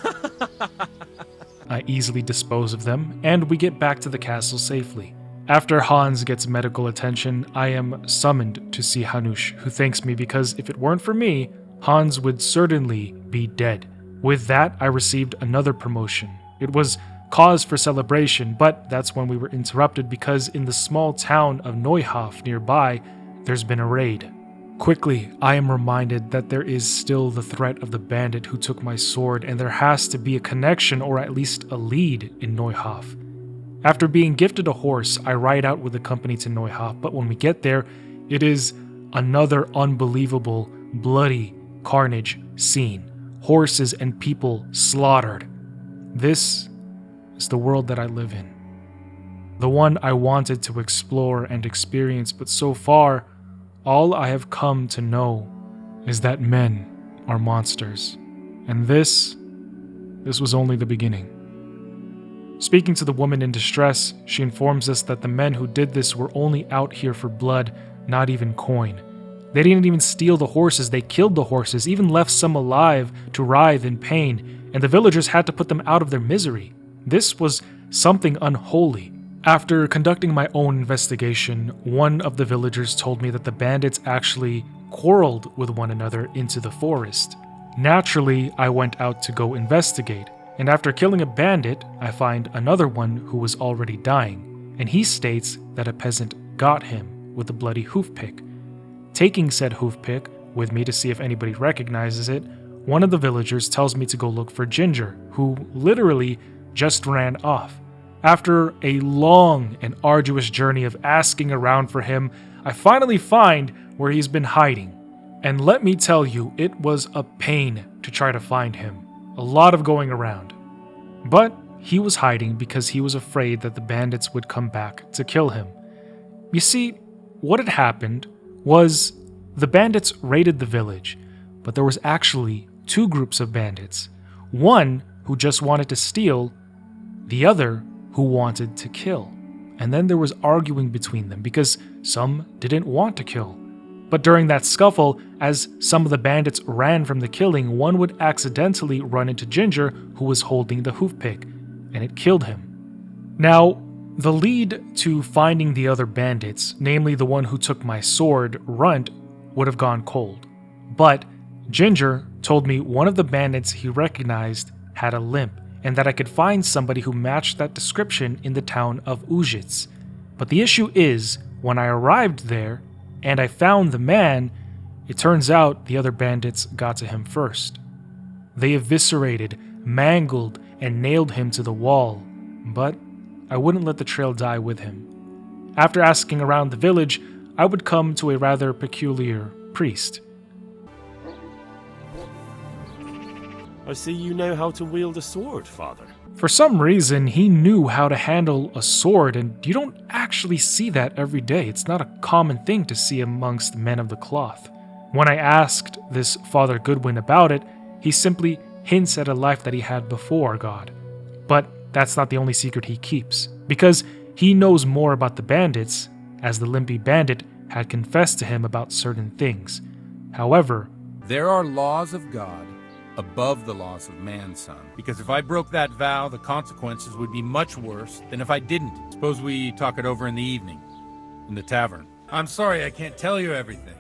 Speaker 1: I easily dispose of them, and we get back to the castle safely. After Hans gets medical attention, I am summoned to see Hanush, who thanks me because if it weren't for me, Hans would certainly be dead. With that, I received another promotion. It was cause for celebration, but that's when we were interrupted because in the small town of Neuhof nearby, there's been a raid. Quickly, I am reminded that there is still the threat of the bandit who took my sword, and there has to be a connection or at least a lead in Neuhof. After being gifted a horse, I ride out with the company to Neuhof, but when we get there, it is another unbelievable, bloody carnage scene. Horses and people slaughtered. This is the world that I live in. The one I wanted to explore and experience, but so far, all I have come to know is that men are monsters, and this was only the beginning. Speaking to the woman in distress, she informs us that the men who did this were only out here for blood, not even coin. They didn't even steal the horses, they killed the horses, even left some alive to writhe in pain, and the villagers had to put them out of their misery. This was something unholy. After conducting my own investigation, one of the villagers told me that the bandits actually quarreled with one another into the forest. Naturally, I went out to go investigate, and after killing a bandit, I find another one who was already dying, and he states that a peasant got him with a bloody hoofpick. Taking said hoofpick with me to see if anybody recognizes it, one of the villagers tells me to go look for Ginger, who literally just ran off. After a long and arduous journey of asking around for him, I finally find where he's been hiding. And let me tell you, it was a pain to try to find him. A lot of going around. But he was hiding because he was afraid that the bandits would come back to kill him. You see, what had happened was the bandits raided the village, but there was actually two groups of bandits. One who just wanted to steal, the other who wanted to kill. And then there was arguing between them because some didn't want to kill. But during that scuffle, as some of the bandits ran from the killing, one would accidentally run into Ginger, who was holding the hoofpick, and it killed him. Now, the lead to finding the other bandits, namely the one who took my sword, Runt, would have gone cold. But Ginger told me one of the bandits he recognized had a limp, and that I could find somebody who matched that description in the town of Ujits. But the issue is, when I arrived there, and I found the man, it turns out the other bandits got to him first. They eviscerated, mangled, and nailed him to the wall, but I wouldn't let the trail die with him. After asking around the village, I would come to a rather peculiar priest.
Speaker 13: I see you know how to wield a sword, Father.
Speaker 1: For some reason, he knew how to handle a sword, and you don't actually see that every day. It's not a common thing to see amongst men of the cloth. When I asked this Father Godwin about it, he simply hints at a life that he had before God. But that's not the only secret he keeps, because he knows more about the bandits, as the Limpy Bandit had confessed to him about certain things. However,
Speaker 21: there are laws of God above the laws of man, son. Because if I broke that vow, the consequences would be much worse than if I didn't. Suppose we talk it over in the evening, in the tavern. I'm sorry I can't tell you everything,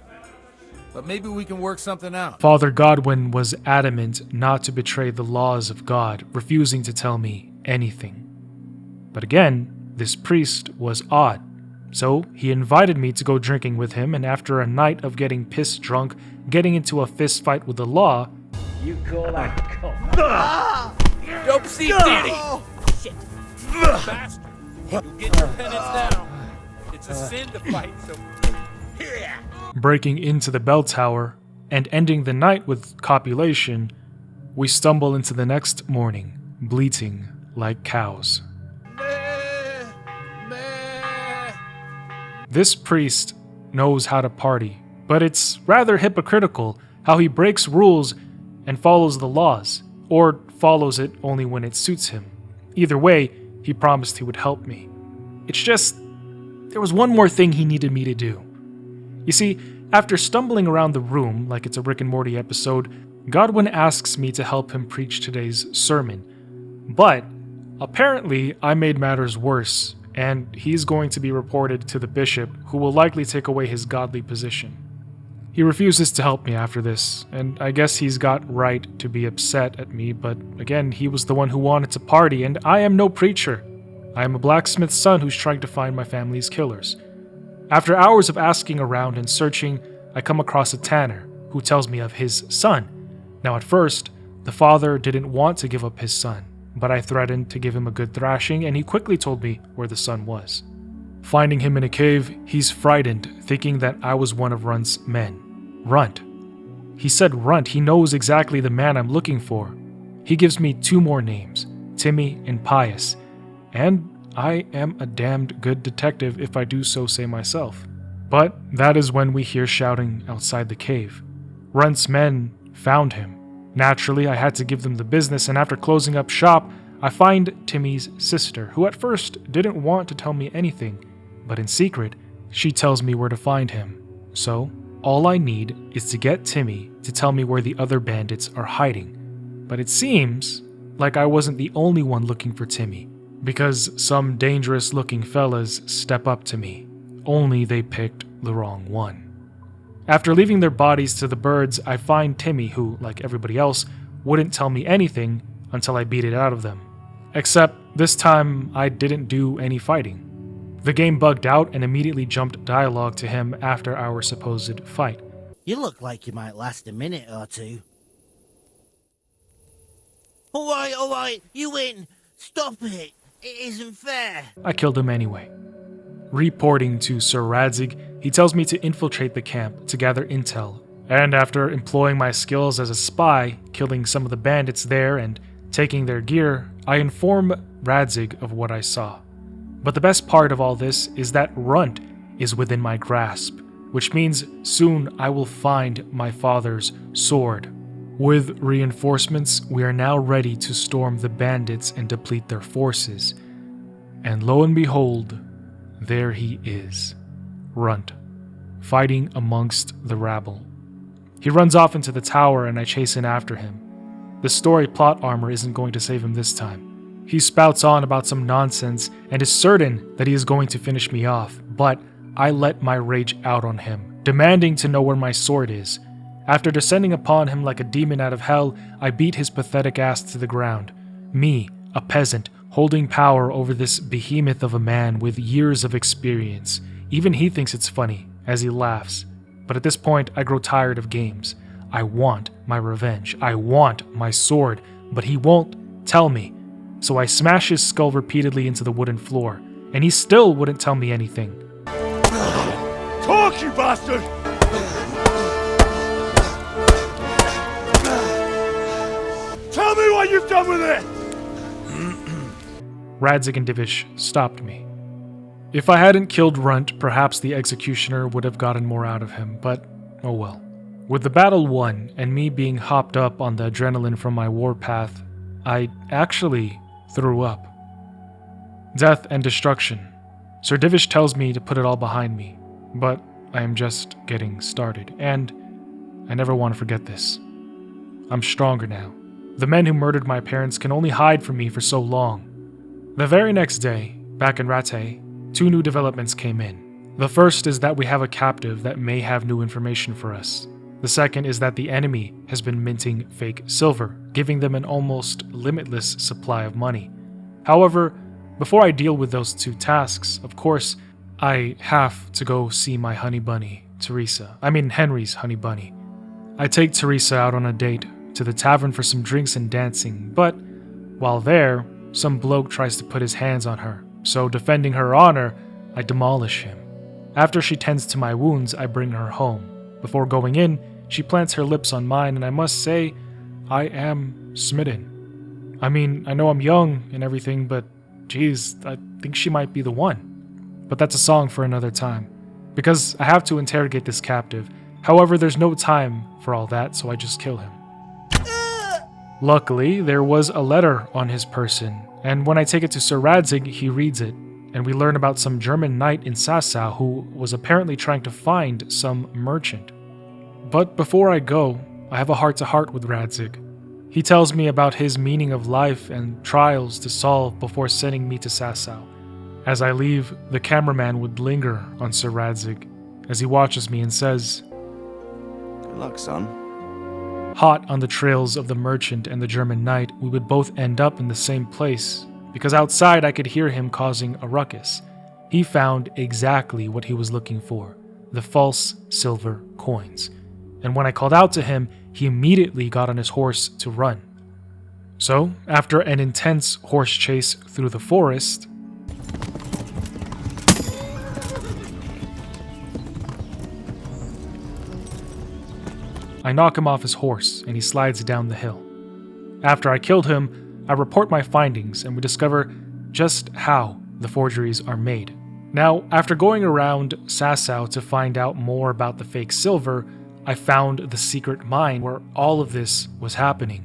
Speaker 21: but maybe we can work something out.
Speaker 1: Father Godwin was adamant not to betray the laws of God, refusing to tell me anything. But again, this priest was odd. So he invited me to go drinking with him, and after a night of getting pissed drunk, getting into a fist fight with the law,
Speaker 10: You call that cock?
Speaker 18: Jobst did Shit. Bastard. You'll get your penance now. It's a sin to fight, so...
Speaker 1: breaking into the bell tower and ending the night with copulation, we stumble into the next morning, bleating like cows. This priest knows how to party, but it's rather hypocritical how he breaks rules and follows the laws, or follows it only when it suits him. Either way, he promised he would help me. It's just, there was one more thing he needed me to do. You see, after stumbling around the room like it's a Rick and Morty episode, Godwin asks me to help him preach today's sermon. But apparently, I made matters worse, and he's going to be reported to the bishop, who will likely take away his godly position. He refuses to help me after this, and I guess he's got right to be upset at me, but again, he was the one who wanted to party, and I am no preacher. I am a blacksmith's son who's trying to find my family's killers. After hours of asking around and searching, I come across a tanner, who tells me of his son. Now at first, the father didn't want to give up his son, but I threatened to give him a good thrashing, and he quickly told me where the son was. Finding him in a cave, he's frightened, thinking that I was one of Runt's men. Runt. He said Runt. He knows exactly the man I'm looking for. He gives me 2 more names, Timmy and Pius, and I am a damned good detective if I do so say myself. But that is when we hear shouting outside the cave. Runt's men found him. Naturally, I had to give them the business, and after closing up shop, I find Timmy's sister, who at first didn't want to tell me anything, but in secret, she tells me where to find him. So, all I need is to get Timmy to tell me where the other bandits are hiding. But it seems like I wasn't the only one looking for Timmy, because some dangerous-looking fellas step up to me, only they picked the wrong one. After leaving their bodies to the birds, I find Timmy, who, like everybody else, wouldn't tell me anything until I beat it out of them. Except this time, I didn't do any fighting. The game bugged out and immediately jumped dialogue to him after our supposed fight.
Speaker 22: You look like you might last a minute or two. All right, you win. Stop it. It isn't fair.
Speaker 1: I killed him anyway. Reporting to Sir Radzig, he tells me to infiltrate the camp to gather intel, and after employing my skills as a spy, killing some of the bandits there and taking their gear, I inform Radzig of what I saw. But the best part of all this is that Runt is within my grasp, which means soon I will find my father's sword. With reinforcements, we are now ready to storm the bandits and deplete their forces. And lo and behold, there he is, Runt, fighting amongst the rabble. He runs off into the tower and I chase in after him. The story plot armor isn't going to save him this time. He spouts on about some nonsense and is certain that he is going to finish me off, but I let my rage out on him, demanding to know where my sword is. After descending upon him like a demon out of hell, I beat his pathetic ass to the ground. Me, a peasant, holding power over this behemoth of a man with years of experience. Even he thinks it's funny, as he laughs. But at this point, I grow tired of games. I want my revenge. I want my sword, but he won't tell me. So I smash his skull repeatedly into the wooden floor, and he still wouldn't tell me anything.
Speaker 6: Talk, you bastard! what you've done with it!
Speaker 1: Radzig and Divish stopped me. If I hadn't killed Runt, perhaps the executioner would have gotten more out of him, but oh well. With the battle won, and me being hopped up on the adrenaline from my warpath, I actually threw up. Death and destruction. Sir Divish tells me to put it all behind me, but I am just getting started, and I never want to forget this. I'm stronger now. The men who murdered my parents can only hide from me for so long. The very next day, back in Rattay, 2 new developments came in. The first is that we have a captive that may have new information for us. The second is that the enemy has been minting fake silver, giving them an almost limitless supply of money. However, before I deal with those 2 tasks, of course, I have to go see my honey bunny, Henry's honey bunny. I take Teresa out on a date to the tavern for some drinks and dancing, but while there, some bloke tries to put his hands on her, so defending her honor, I demolish him. After she tends to my wounds, I bring her home. Before going in, she plants her lips on mine, and I must say, I am smitten. I mean, I know I'm young and everything, but geez, I think she might be the one. But that's a song for another time, because I have to interrogate this captive. However, there's no time for all that, so I just kill him. Luckily, there was a letter on his person, and when I take it to Sir Radzig, he reads it, and we learn about some German knight in Sassau who was apparently trying to find some merchant. But before I go, I have a heart-to-heart with Radzig. He tells me about his meaning of life and trials to solve before sending me to Sassau. As I leave, the cameraman would linger on Sir Radzig as he watches me and says,
Speaker 16: "Good luck, son."
Speaker 1: Hot on the trails of the merchant and the German knight, we would both end up in the same place, because outside I could hear him causing a ruckus. He found exactly what he was looking for, the false silver coins. And when I called out to him, he immediately got on his horse to run. So, after an intense horse chase through the forest, I knock him off his horse and he slides down the hill. After I killed him, I report my findings and we discover just how the forgeries are made. Now, after going around Sassau to find out more about the fake silver, I found the secret mine where all of this was happening.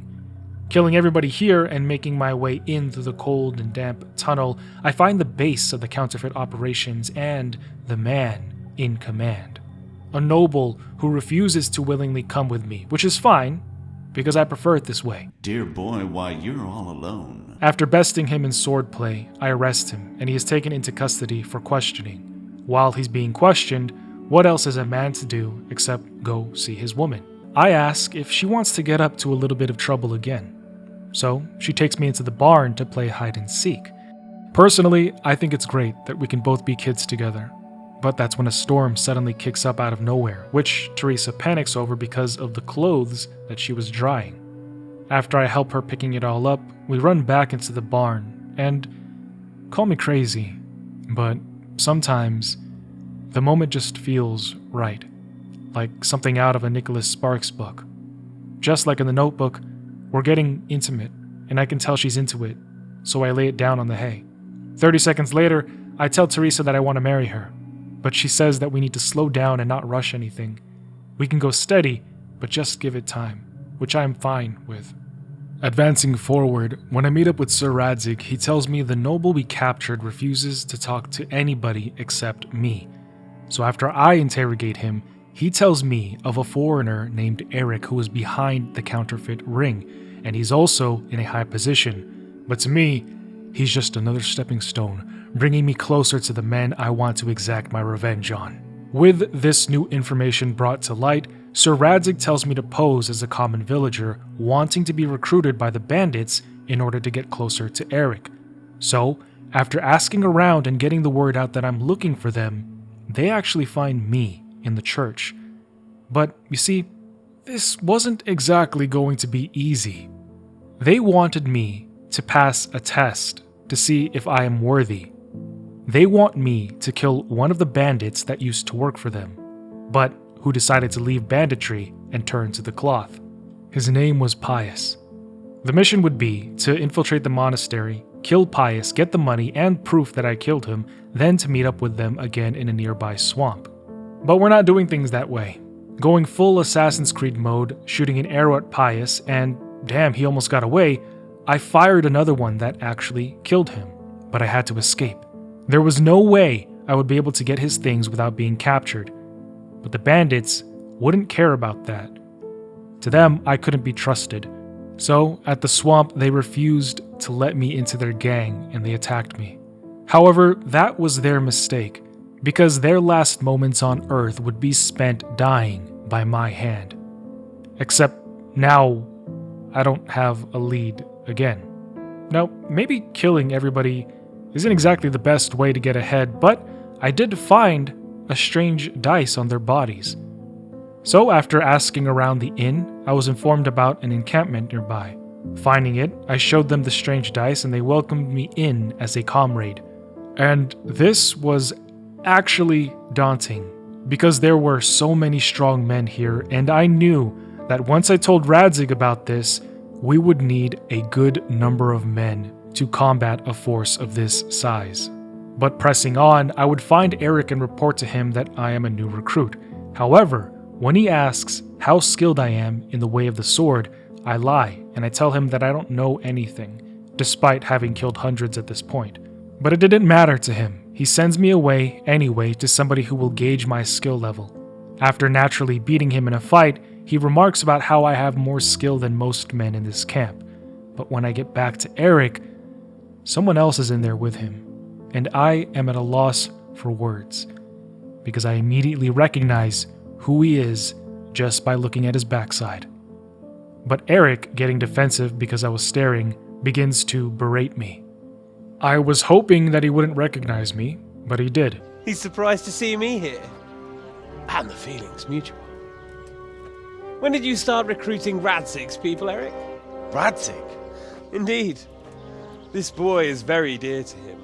Speaker 1: Killing everybody here and making my way in through the cold and damp tunnel, I find the base of the counterfeit operations and the man in command. A noble who refuses to willingly come with me, which is fine, because I prefer it this way.
Speaker 2: Dear boy, why you're all alone.
Speaker 1: After besting him in swordplay, I arrest him, and he is taken into custody for questioning. While he's being questioned, what else is a man to do except go see his woman? I ask if she wants to get up to a little bit of trouble again. So she takes me into the barn to play hide and seek. Personally, I think it's great that we can both be kids together. But that's when a storm suddenly kicks up out of nowhere, which Teresa panics over because of the clothes that she was drying. After I help her picking it all up, we run back into the barn, and call me crazy, but sometimes the moment just feels right, like something out of a Nicholas Sparks book. Just like in The Notebook, we're getting intimate, and I can tell she's into it, so I lay it down on the hay. 30 seconds later, I tell Teresa that I want to marry her. But she says that we need to slow down and not rush anything. We can go steady, but just give it time, which I am fine with. Advancing forward, when I meet up with Sir Radzig, he tells me the noble we captured refuses to talk to anybody except me. So after I interrogate him, he tells me of a foreigner named Erik who is behind the counterfeit ring, and he's also in a high position. But to me, he's just another stepping stone, bringing me closer to the men I want to exact my revenge on. With this new information brought to light, Sir Radzig tells me to pose as a common villager, wanting to be recruited by the bandits in order to get closer to Erik. So, after asking around and getting the word out that I'm looking for them, they actually find me in the church. But, you see, this wasn't exactly going to be easy. They wanted me to pass a test to see if I am worthy. They want me to kill one of the bandits that used to work for them, but who decided to leave banditry and turn to the cloth. His name was Pius. The mission would be to infiltrate the monastery, kill Pius, get the money and proof that I killed him, then to meet up with them again in a nearby swamp. But we're not doing things that way. Going full Assassin's Creed mode, shooting an arrow at Pius, and damn, he almost got away, I fired another one that actually killed him, but I had to escape. There was no way I would be able to get his things without being captured, but the bandits wouldn't care about that. To them, I couldn't be trusted. So, at the swamp, they refused to let me into their gang and they attacked me. However, that was their mistake, because their last moments on Earth would be spent dying by my hand. Except now, I don't have a lead again. Now, maybe killing everybody isn't exactly the best way to get ahead, but I did find a strange dice on their bodies. So after asking around the inn, I was informed about an encampment nearby. Finding it, I showed them the strange dice and they welcomed me in as a comrade. And this was actually daunting, because there were so many strong men here, and I knew that once I told Radzig about this, we would need a good number of men to combat a force of this size. But pressing on, I would find Erik and report to him that I am a new recruit. However, when he asks how skilled I am in the way of the sword, I lie and I tell him that I don't know anything, despite having killed hundreds at this point. But it didn't matter to him. He sends me away anyway to somebody who will gauge my skill level. After naturally beating him in a fight, he remarks about how I have more skill than most men in this camp. But when I get back to Erik, someone else is in there with him, and I am at a loss for words, because I immediately recognize who he is just by looking at his backside. But Erik, getting defensive because I was staring, begins to berate me. I was hoping that he wouldn't recognize me, but he did.
Speaker 3: He's surprised to see me here. And the feeling's mutual. When did you start recruiting Radzig's people, Erik?
Speaker 15: Radzig?
Speaker 3: Indeed. This boy is very dear to him.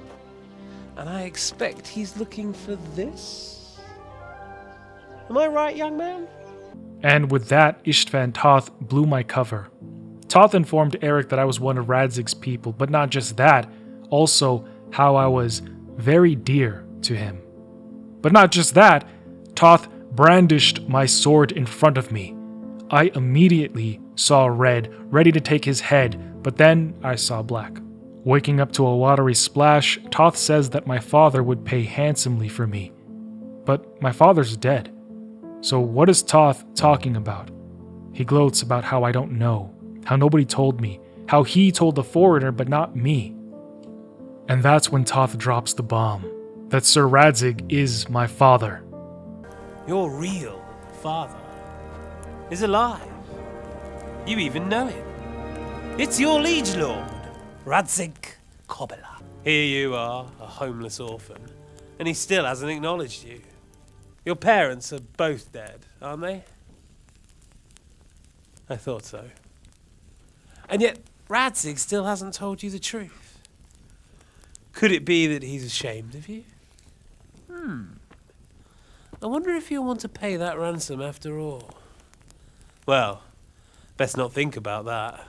Speaker 3: And I expect he's looking for this? Am I right, young man?
Speaker 1: And with that, Istvan Toth blew my cover. Toth informed Erik that I was one of Radzig's people, but not just that, also how I was very dear to him. But not just that, Toth brandished my sword in front of me. I immediately saw red, ready to take his head, but then I saw black. Waking up to a watery splash, Toth says that my father would pay handsomely for me. But my father's dead. So what is Toth talking about? He gloats about how I don't know, how nobody told me, how he told the foreigner but not me. And that's when Toth drops the bomb, that Sir Radzig is my father.
Speaker 3: Your real father is alive. You even know him. It's your liege lord, Radzig Kobyla. Here you are, a homeless orphan, and he still hasn't acknowledged you. Your parents are both dead, aren't they? I thought so. And yet, Radzig still hasn't told you the truth. Could it be that he's ashamed of you? I wonder if you'll want to pay that ransom after all. Well, best not think about that.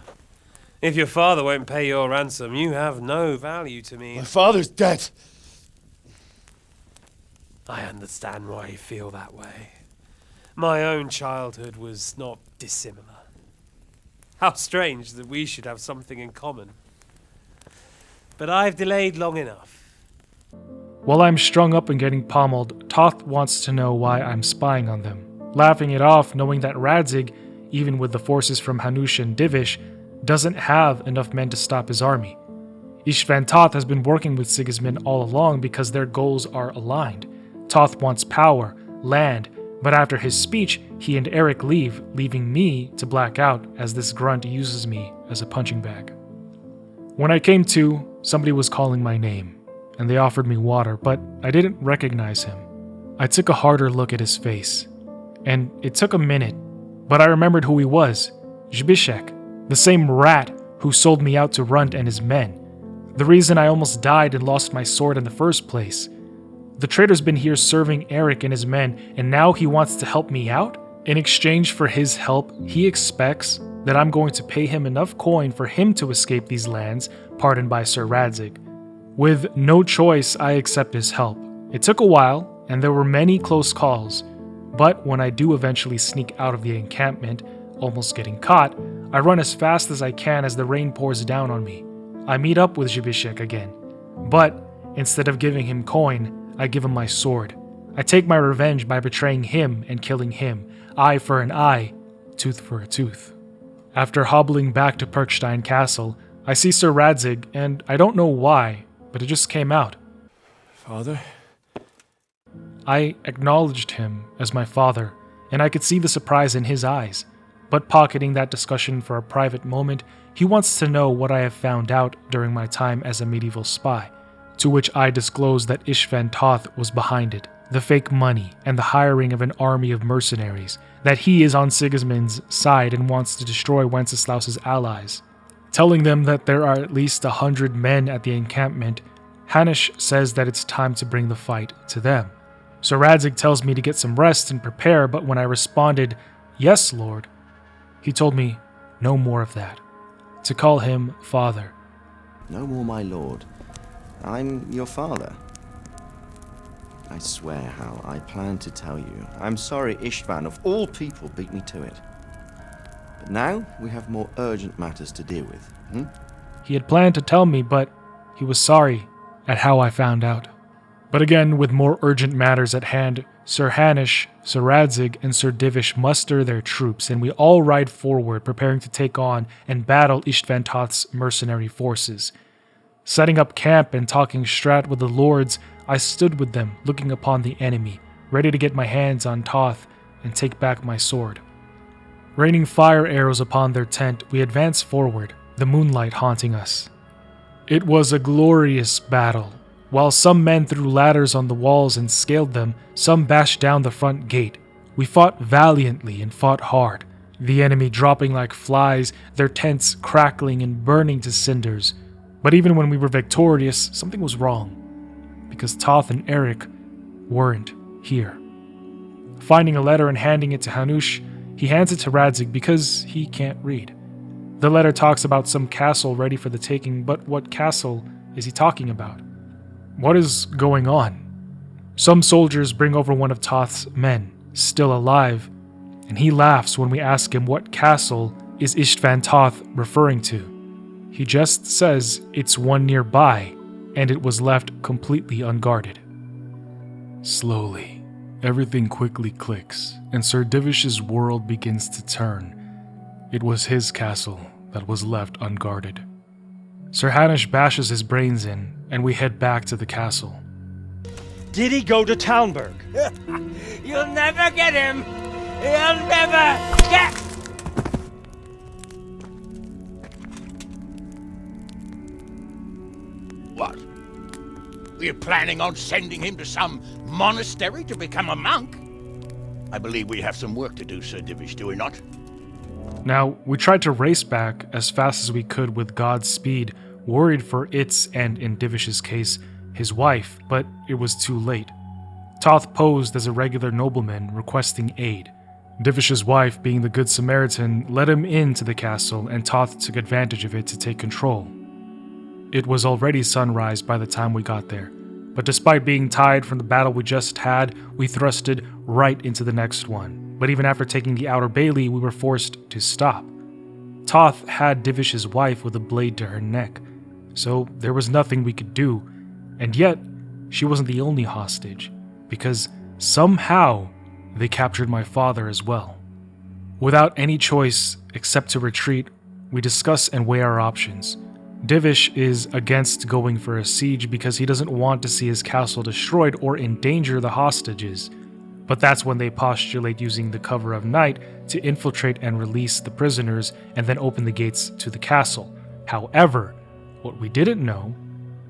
Speaker 3: If your father won't pay your ransom, you have no value to me.
Speaker 15: My father's dead.
Speaker 3: I understand why you feel that way. My own childhood was not dissimilar. How strange that we should have something in common. But I've delayed long enough.
Speaker 1: While I'm strung up and getting pommeled, Toth wants to know why I'm spying on them, laughing it off knowing that Radzig, even with the forces from Hanush and Divish, doesn't have enough men to stop his army. Istvan Toth has been working with Sigismund all along because their goals are aligned. Toth wants power, land, but after his speech, he and Erik leave, leaving me to black out as this grunt uses me as a punching bag. When I came to, somebody was calling my name, and they offered me water, but I didn't recognize him. I took a harder look at his face, and it took a minute, but I remembered who he was, Zbyszek, the same rat who sold me out to Runt and his men. The reason I almost died and lost my sword in the first place. The traitor's been here serving Erik and his men, and now he wants to help me out? In exchange for his help, he expects that I'm going to pay him enough coin for him to escape these lands, pardoned by Sir Radzig. With no choice, I accept his help. It took a while, and there were many close calls, but when I do eventually sneak out of the encampment, almost getting caught, I run as fast as I can as the rain pours down on me. I meet up with Zbyszek again, but instead of giving him coin, I give him my sword. I take my revenge by betraying him and killing him, eye for an eye, tooth for a tooth. After hobbling back to Pirkstein Castle, I see Sir Radzig, and I don't know why, but it just came out.
Speaker 6: Father?
Speaker 1: I acknowledged him as my father, and I could see the surprise in his eyes. But pocketing that discussion for a private moment, he wants to know what I have found out during my time as a medieval spy, to which I disclosed that Istvan Toth was behind it, the fake money and the hiring of an army of mercenaries, that he is on Sigismund's side and wants to destroy Wenceslaus's allies. Telling them that there are at least 100 men at the encampment, Hanish says that it's time to bring the fight to them. Sir Radzig tells me to get some rest and prepare, but when I responded, "Yes, Lord," he told me no more of that, to call him father.
Speaker 16: No more, my lord. I'm your father. I swear, Hal, I plan to tell you. I'm sorry Istvan, of all people, beat me to it. But now we have more urgent matters to deal with,
Speaker 1: He had planned to tell me, but he was sorry at how I found out. But again, with more urgent matters at hand, Sir Hanish, Sir Radzig, and Sir Divish muster their troops, and we all ride forward, preparing to take on and battle Istvan Toth's mercenary forces. Setting up camp and talking strat with the lords, I stood with them, looking upon the enemy, ready to get my hands on Toth and take back my sword. Raining fire arrows upon their tent, we advanced forward, the moonlight haunting us. It was a glorious battle. While some men threw ladders on the walls and scaled them, some bashed down the front gate. We fought valiantly and fought hard, the enemy dropping like flies, their tents crackling and burning to cinders. But even when we were victorious, something was wrong, because Toth and Erik weren't here. Finding a letter and handing it to Hanush, he hands it to Radzig because he can't read. The letter talks about some castle ready for the taking, but what castle is he talking about? What is going on? Some soldiers bring over one of Toth's men, still alive, and he laughs when we ask him what castle is Istvan Toth referring to. He just says it's one nearby, and it was left completely unguarded. Slowly, everything quickly clicks, and Sir Divish's world begins to turn. It was his castle that was left unguarded. Sir Hanish bashes his brains in, and we head back to the castle.
Speaker 11: Did he go to Talmberg?
Speaker 10: You'll never get him! You'll never get...
Speaker 22: What? Were you planning on sending him to some monastery to become a monk? I believe we have some work to do, Sir Divish, do we not?
Speaker 1: Now, we tried to race back as fast as we could with God's speed, worried for its, and in Divish's case, his wife, but it was too late. Toth posed as a regular nobleman requesting aid. Divish's wife, being the Good Samaritan, led him into the castle, and Toth took advantage of it to take control. It was already sunrise by the time we got there, but despite being tired from the battle we just had, we thrusted right into the next one. But even after taking the outer bailey, we were forced to stop. Toth had Divish's wife with a blade to her neck, so there was nothing we could do, and yet she wasn't the only hostage, because somehow they captured my father as well. Without any choice except to retreat, we discuss and weigh our options. Divish is against going for a siege because he doesn't want to see his castle destroyed or endanger the hostages. But that's when they postulate using the cover of night to infiltrate and release the prisoners and then open the gates to the castle. However, what we didn't know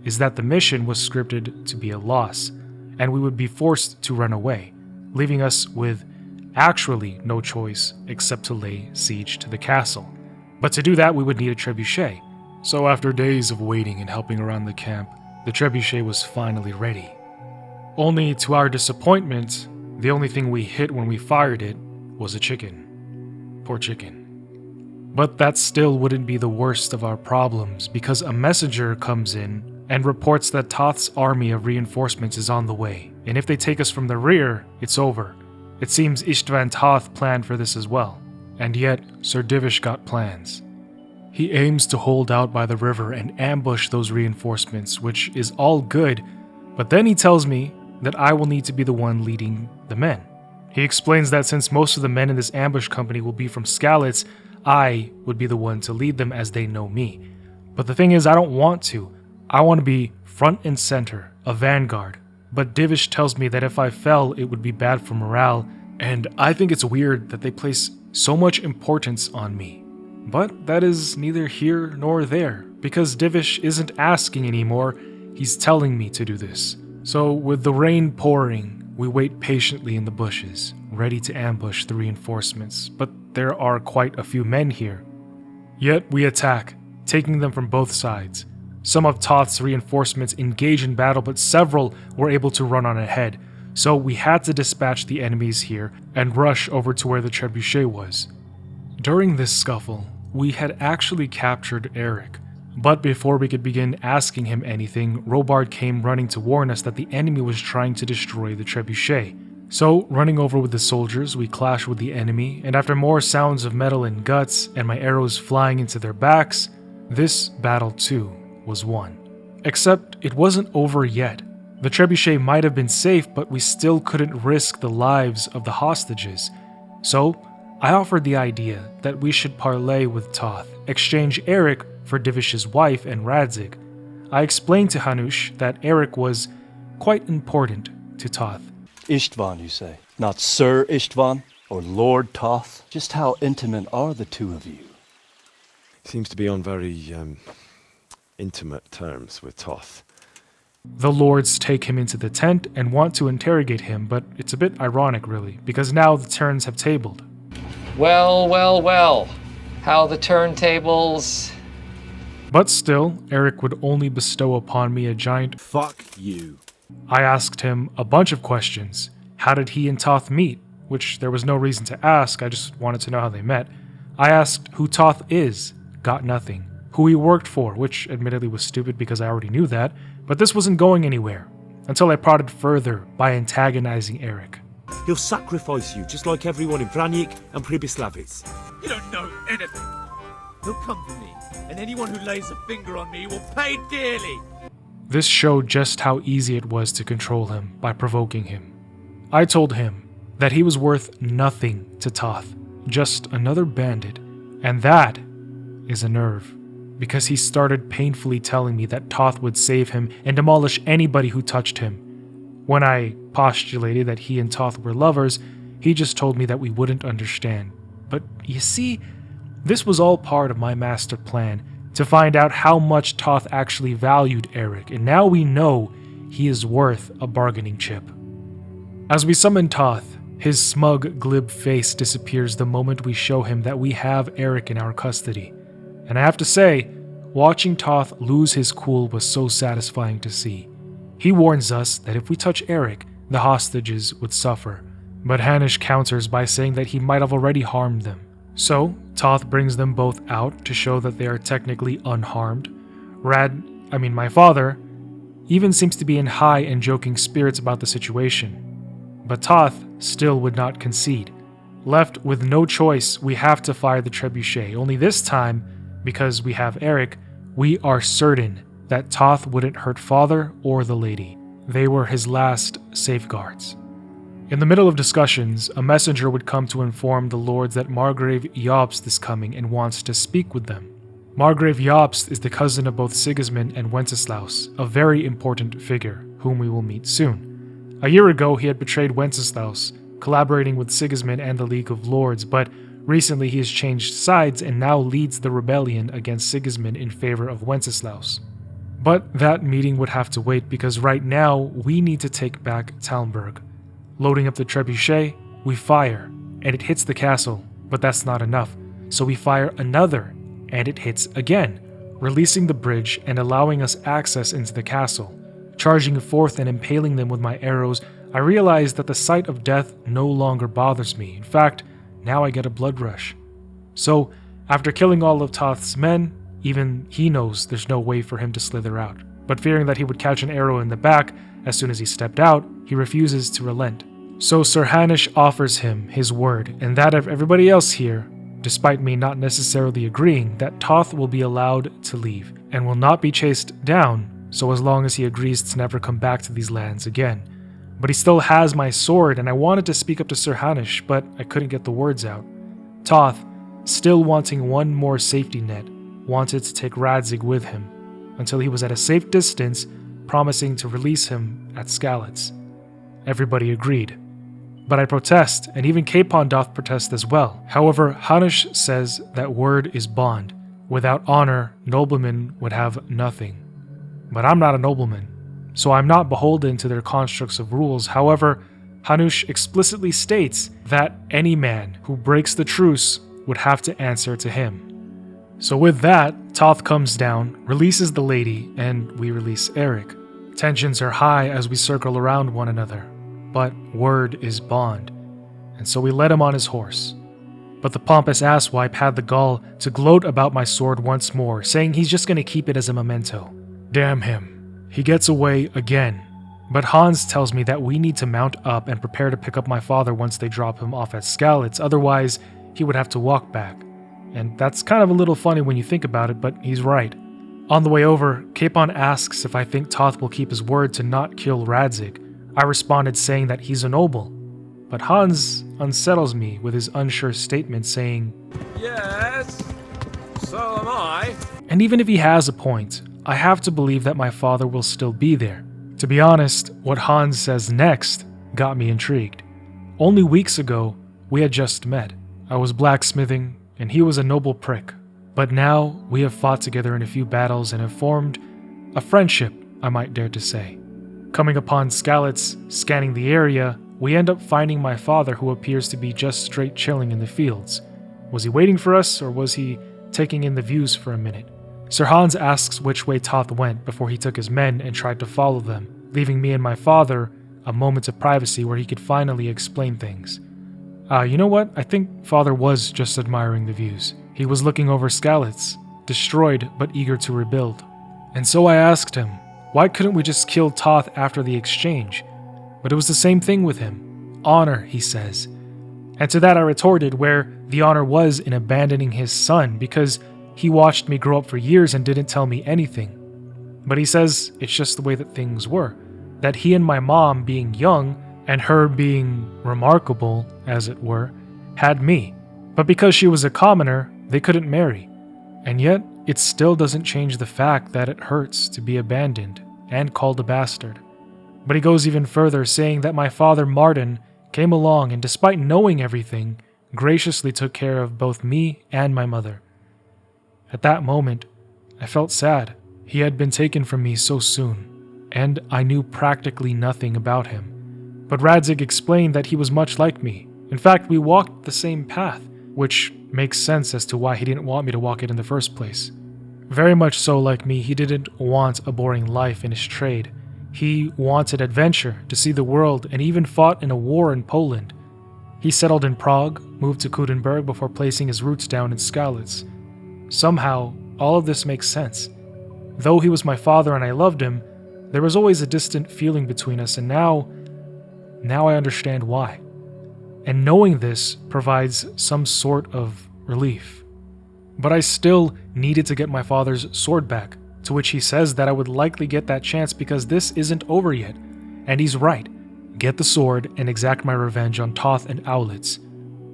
Speaker 1: is that the mission was scripted to be a loss, and we would be forced to run away, leaving us with actually no choice except to lay siege to the castle. But to do that, we would need a trebuchet. So after days of waiting and helping around the camp, the trebuchet was finally ready. Only to our disappointment, the only thing we hit when we fired it was a chicken. Poor chicken. But that still wouldn't be the worst of our problems, because a messenger comes in and reports that Toth's army of reinforcements is on the way, and if they take us from the rear, it's over. It seems Istvan Toth planned for this as well, and yet Sir Divish got plans. He aims to hold out by the river and ambush those reinforcements, which is all good, but then he tells me that I will need to be the one leading the men. He explains that since most of the men in this ambush company will be from Skalitz, I would be the one to lead them as they know me. But the thing is, I don't want to. I want to be front and center, a vanguard. But Divish tells me that if I fell, it would be bad for morale, and I think it's weird that they place so much importance on me. But that is neither here nor there, because Divish isn't asking anymore, he's telling me to do this. So with the rain pouring, we wait patiently in the bushes, ready to ambush the reinforcements, but there are quite a few men here. Yet we attack, taking them from both sides. Some of Toth's reinforcements engage in battle, but several were able to run on ahead, so we had to dispatch the enemies here and rush over to where the trebuchet was. During this scuffle, we had actually captured Erik, but before we could begin asking him anything, Robard came running to warn us that the enemy was trying to destroy the trebuchet. So, running over with the soldiers, we clashed with the enemy, and after more sounds of metal and guts and my arrows flying into their backs, this battle too was won. Except it wasn't over yet. The trebuchet might have been safe, but we still couldn't risk the lives of the hostages. So, I offered the idea that we should parlay with Toth, exchange Erik for Divish's wife and Radzig. I explained to Hanush that Erik was quite important to Toth.
Speaker 11: Istvan, you say? Not Sir Istvan or Lord Toth? Just how intimate are the two of you?
Speaker 4: Seems to be on very, intimate terms with Toth.
Speaker 1: The lords take him into the tent and want to interrogate him, but it's a bit ironic really, because now the turns have tabled.
Speaker 5: Well. How the turntables...
Speaker 1: But still, Erik would only bestow upon me a giant
Speaker 4: "fuck you."
Speaker 1: I asked him a bunch of questions. How did he and Toth meet? Which there was no reason to ask, I just wanted to know how they met. I asked who Toth is, got nothing. Who he worked for, which admittedly was stupid because I already knew that, but this wasn't going anywhere, until I prodded further by antagonizing Erik.
Speaker 13: He'll sacrifice you, just like everyone in Vranyk and Pribyslavitz.
Speaker 20: You don't know anything. He'll come for me, and anyone who lays a finger on me will pay dearly.
Speaker 1: This showed just how easy it was to control him by provoking him. I told him that he was worth nothing to Toth, just another bandit, and that is a nerve, because he started painfully telling me that Toth would save him and demolish anybody who touched him. When I postulated that he and Toth were lovers, he just told me that we wouldn't understand. But you see, this was all part of my master plan, to find out how much Toth actually valued Erik, and now we know he is worth a bargaining chip. As we summon Toth, his smug, glib face disappears the moment we show him that we have Erik in our custody. And I have to say, watching Toth lose his cool was so satisfying to see. He warns us that if we touch Erik, the hostages would suffer, but Hanush counters by saying that he might have already harmed them. So, Toth brings them both out to show that they are technically unharmed. My father, even seems to be in high and joking spirits about the situation. But Toth still would not concede. Left with no choice, we have to fire the trebuchet, only this time, because we have Erik, we are certain that Toth wouldn't hurt father or the lady. They were his last safeguards. In the middle of discussions, a messenger would come to inform the lords that Margrave Jobst is coming and wants to speak with them. Margrave Jobst is the cousin of both Sigismund and Wenceslaus, a very important figure, whom we will meet soon. A year ago, he had betrayed Wenceslaus, collaborating with Sigismund and the League of Lords, but recently he has changed sides and now leads the rebellion against Sigismund in favor of Wenceslaus. But that meeting would have to wait because right now we need to take back Talmberg. Loading up the trebuchet, we fire, and it hits the castle, but that's not enough, so we fire another, and it hits again, releasing the bridge and allowing us access into the castle. Charging forth and impaling them with my arrows, I realize that the sight of death no longer bothers me. In fact, now I get a blood rush. So, After killing all of Toth's men, even he knows there's no way for him to slither out. But fearing that he would catch an arrow in the back as soon as he stepped out, he refuses to relent. So Sir Hanush offers him his word and that of everybody else here, despite me not necessarily agreeing, that Toth will be allowed to leave and will not be chased down so as long as he agrees to never come back to these lands again. But he still has my sword, and I wanted to speak up to Sir Hanush, but I couldn't get the words out. Toth, still wanting one more safety net, wanted to take Radzig with him, until he was at a safe distance, promising to release him at Skalitz. Everybody agreed. But I protest, and even Capon doth protest as well. However, Hanush says that word is bond. Without honor, noblemen would have nothing. But I'm not a nobleman, so I'm not beholden to their constructs of rules. However, Hanush explicitly states that any man who breaks the truce would have to answer to him. So with that, Toth comes down, releases the lady, and we release Erik. Tensions are high as we circle around one another, but word is bond, and so we let him on his horse. But the pompous asswipe had the gall to gloat about my sword once more, saying he's just going to keep it as a memento. Damn him. He gets away again. But Hans tells me that we need to mount up and prepare to pick up my father once they drop him off at Skalitz, otherwise he would have to walk back. And that's kind of a little funny when you think about it, but he's right. On the way over, Capon asks if I think Toth will keep his word to not kill Radzig. I responded saying that he's a noble. But Hans unsettles me with his unsure statement saying,
Speaker 18: Yes, so am I.
Speaker 1: And even if he has a point, I have to believe that my father will still be there. To be honest, what Hans says next got me intrigued. Only weeks ago, we had just met. I was blacksmithing, and he was a noble prick. But now, we have fought together in a few battles and have formed a friendship, I might dare to say. Coming upon Skalitz, scanning the area, we end up finding my father, who appears to be just straight chilling in the fields. Was he waiting for us, or was he taking in the views for a minute? Sir Hans asks which way Toth went before he took his men and tried to follow them, leaving me and my father a moment of privacy where he could finally explain things. You know what? I think father was just admiring the views. He was looking over Skalitz, destroyed but eager to rebuild. And so I asked him, why couldn't we just kill Toth after the exchange? But it was the same thing with him. Honor, he says. And to that I retorted where the honor was in abandoning his son, because he watched me grow up for years and didn't tell me anything. But he says it's just the way that things were. That he and my mom, being young, and her being remarkable, as it were, had me. But because she was a commoner, they couldn't marry. And yet, it still doesn't change the fact that it hurts to be abandoned and called a bastard. But he goes even further, saying that my father, Martin, came along and despite knowing everything, graciously took care of both me and my mother. At that moment, I felt sad. He had been taken from me so soon, and I knew practically nothing about him. But Radzig explained that he was much like me. In fact, we walked the same path, which makes sense as to why he didn't want me to walk it in the first place. Very much so like me, he didn't want a boring life in his trade. He wanted adventure, to see the world, and even fought in a war in Poland. He settled in Prague, moved to Kudenberg before placing his roots down in Skalitz. Somehow, all of this makes sense. Though he was my father and I loved him, there was always a distant feeling between us, and now I understand why. And knowing this provides some sort of relief. But I still needed to get my father's sword back, to which he says that I would likely get that chance because this isn't over yet. And he's right. Get the sword and exact my revenge on Toth and Owlitz.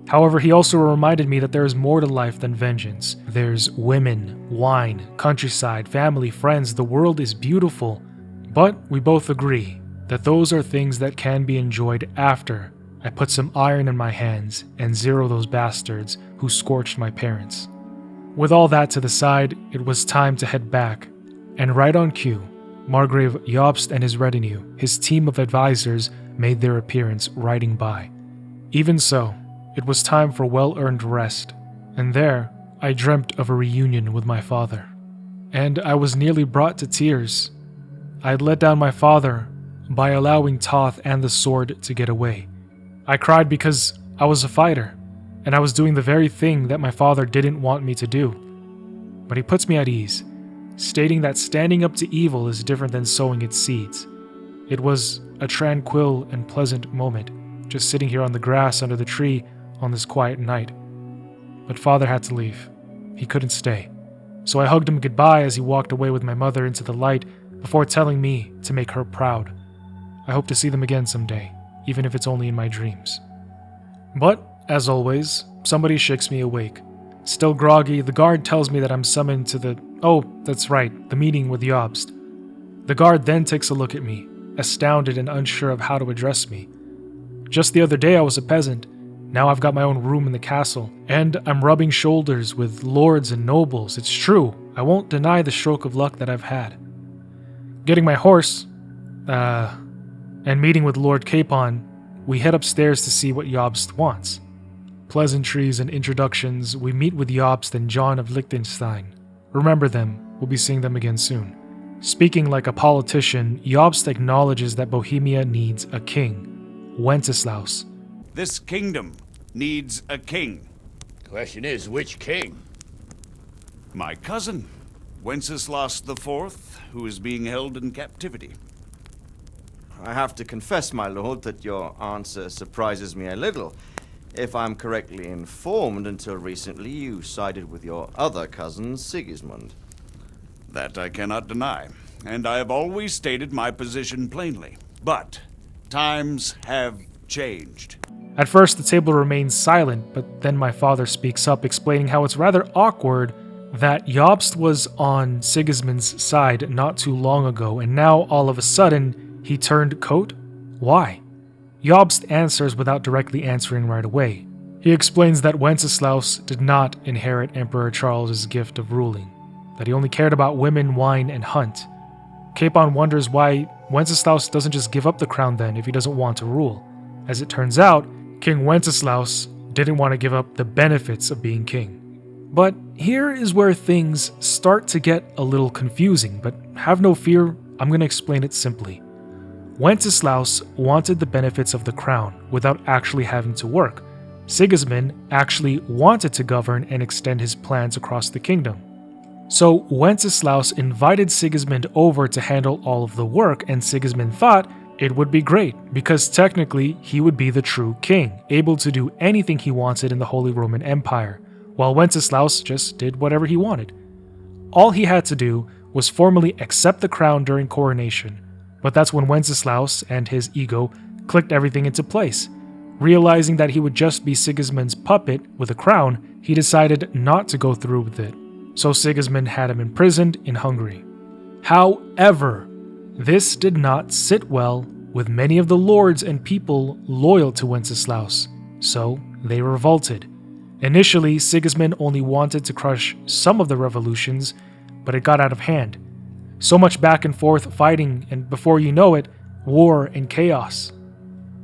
Speaker 1: However, he also reminded me that there is more to life than vengeance. There's women, wine, countryside, family, friends. The world is beautiful. But we both agree that those are things that can be enjoyed after I put some iron in my hands and zero those bastards who scorched my parents. With all that to the side, it was time to head back. And right on cue, Margrave Jobst and his retinue, his team of advisors, made their appearance riding by. Even so, it was time for well-earned rest, and there I dreamt of a reunion with my father. And I was nearly brought to tears. I had let down my father by allowing Toth and the sword to get away. I cried because I was a fighter, and I was doing the very thing that my father didn't want me to do. But he puts me at ease, stating that standing up to evil is different than sowing its seeds. It was a tranquil and pleasant moment, just sitting here on the grass under the tree on this quiet night. But father had to leave. He couldn't stay. So I hugged him goodbye as he walked away with my mother into the light before telling me to make her proud. I hope to see them again someday, even if it's only in my dreams. But, as always, somebody shakes me awake. Still groggy, the guard tells me that I'm summoned to the... Oh, that's right, the meeting with Jobst. The guard then takes a look at me, astounded and unsure of how to address me. Just the other day I was a peasant. Now I've got my own room in the castle, and I'm rubbing shoulders with lords and nobles. It's true, I won't deny the stroke of luck that I've had. Getting my horse, and meeting with Lord Capon, we head upstairs to see what Jobst wants. Pleasantries and introductions, we meet with Jobst and John of Liechtenstein. Remember them, we'll be seeing them again soon. Speaking like a politician, Jobst acknowledges that Bohemia needs a king, Wenceslaus.
Speaker 22: This kingdom needs a king.
Speaker 15: Question is, which king?
Speaker 22: My cousin, Wenceslaus IV, who is being held in captivity.
Speaker 16: I have to confess, my lord, that your answer surprises me a little. If I'm correctly informed, until recently you sided with your other cousin, Sigismund.
Speaker 22: That I cannot deny, and I have always stated my position plainly. But times have changed.
Speaker 1: At first, the table remains silent, but then my father speaks up, explaining how it's rather awkward that Jobst was on Sigismund's side not too long ago, and now all of a sudden he turned coat? Why? Jobst answers without directly answering right away. He explains that Wenceslaus did not inherit Emperor Charles's gift of ruling, that he only cared about women, wine, and hunt. Capon wonders why Wenceslaus doesn't just give up the crown then if he doesn't want to rule. As it turns out, King Wenceslaus didn't want to give up the benefits of being king. But here is where things start to get a little confusing, but have no fear, I'm going to explain it simply. Wenceslaus wanted the benefits of the crown without actually having to work. Sigismund actually wanted to govern and extend his plans across the kingdom. So Wenceslaus invited Sigismund over to handle all of the work, and Sigismund thought it would be great, because technically he would be the true king, able to do anything he wanted in the Holy Roman Empire, while Wenceslaus just did whatever he wanted. All he had to do was formally accept the crown during coronation, but that's when Wenceslaus and his ego clicked everything into place. Realizing that he would just be Sigismund's puppet with a crown, he decided not to go through with it. So Sigismund had him imprisoned in Hungary. However, this did not sit well with many of the lords and people loyal to Wenceslaus, so they revolted. Initially, Sigismund only wanted to crush some of the revolutions, but it got out of hand. So much back and forth fighting, and before you know it, war and chaos.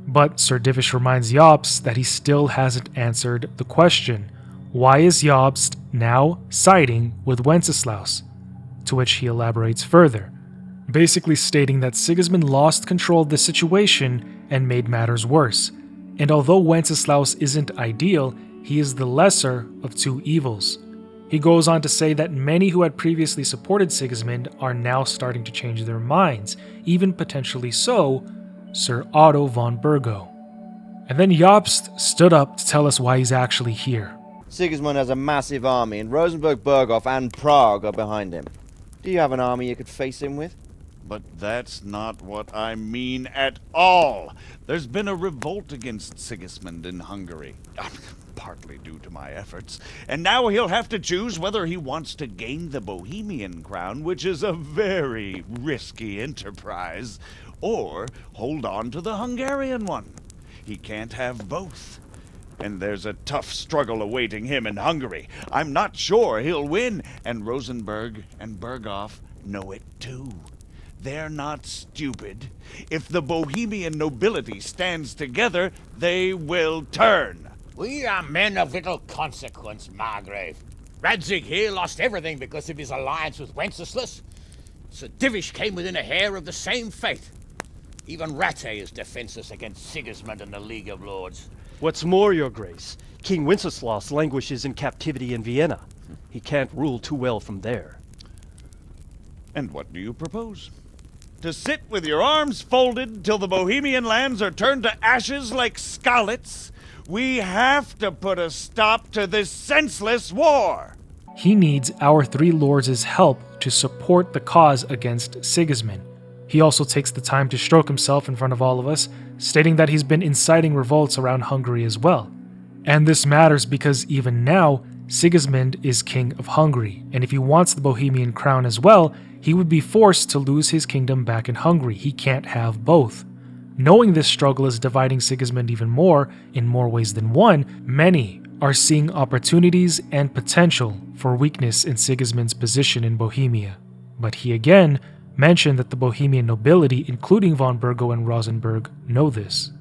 Speaker 1: But Sir Divish reminds Jobst that he still hasn't answered the question, why is Jobst now siding with Wenceslaus? To which he elaborates further, basically stating that Sigismund lost control of the situation and made matters worse. And although Wenceslaus isn't ideal, he is the lesser of two evils. He goes on to say that many who had previously supported Sigismund are now starting to change their minds, even potentially so, Sir Otto von Bergow. And then Jobst stood up to tell us why he's actually here.
Speaker 16: Sigismund has a massive army, and Rosenberg, Bergow, and Prague are behind him. Do you have an army you could face him with?
Speaker 22: But that's not what I mean at all. There's been a revolt against Sigismund in Hungary, partly due to my efforts, and now he'll have to choose whether he wants to gain the Bohemian crown, which is a very risky enterprise, or hold on to the Hungarian one. He can't have both. And there's a tough struggle awaiting him in Hungary. I'm not sure he'll win, and Rosenberg and Bergow know it too. They're not stupid. If the Bohemian nobility stands together, they will turn.
Speaker 15: We are men of little consequence, Margrave. Radzig here lost everything because of his alliance with Wenceslaus. Sir Divish came within a hair of the same fate.
Speaker 8: Even Rattay is defenseless against Sigismund and the League of Lords.
Speaker 11: What's more, Your Grace, King Wenceslaus languishes in captivity in Vienna. He can't rule too well from there.
Speaker 22: And what do you propose? To sit with your arms folded till the Bohemian lands are turned to ashes like Skalitz? We have to put a stop to this senseless war!
Speaker 1: He needs our three lords' help to support the cause against Sigismund. He also takes the time to stroke himself in front of all of us, stating that he's been inciting revolts around Hungary as well. And this matters because even now, Sigismund is king of Hungary, and if he wants the Bohemian crown as well, he would be forced to lose his kingdom back in Hungary. He can't have both. Knowing this struggle is dividing Sigismund even more, in more ways than one, many are seeing opportunities and potential for weakness in Sigismund's position in Bohemia. But he again mentioned that the Bohemian nobility, including von Bergow and Rosenberg, know this.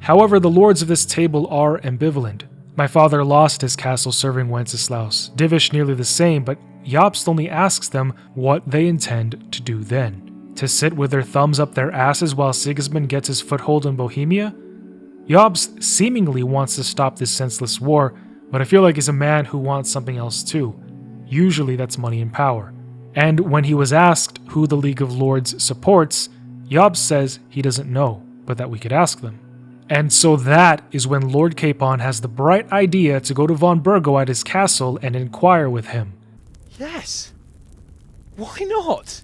Speaker 1: However, the lords of this table are ambivalent. My father lost his castle serving Wenceslaus, Divish nearly the same, but Jobst only asks them what they intend to do then. To sit with their thumbs up their asses while Sigismund gets his foothold in Bohemia? Jobst seemingly wants to stop this senseless war, but I feel like he's a man who wants something else too. Usually that's money and power. And when he was asked who the League of Lords supports, Jobst says he doesn't know, but that we could ask them. And so that is when Lord Capon has the bright idea to go to von Bergow at his castle and inquire with him.
Speaker 17: Yes. Why not?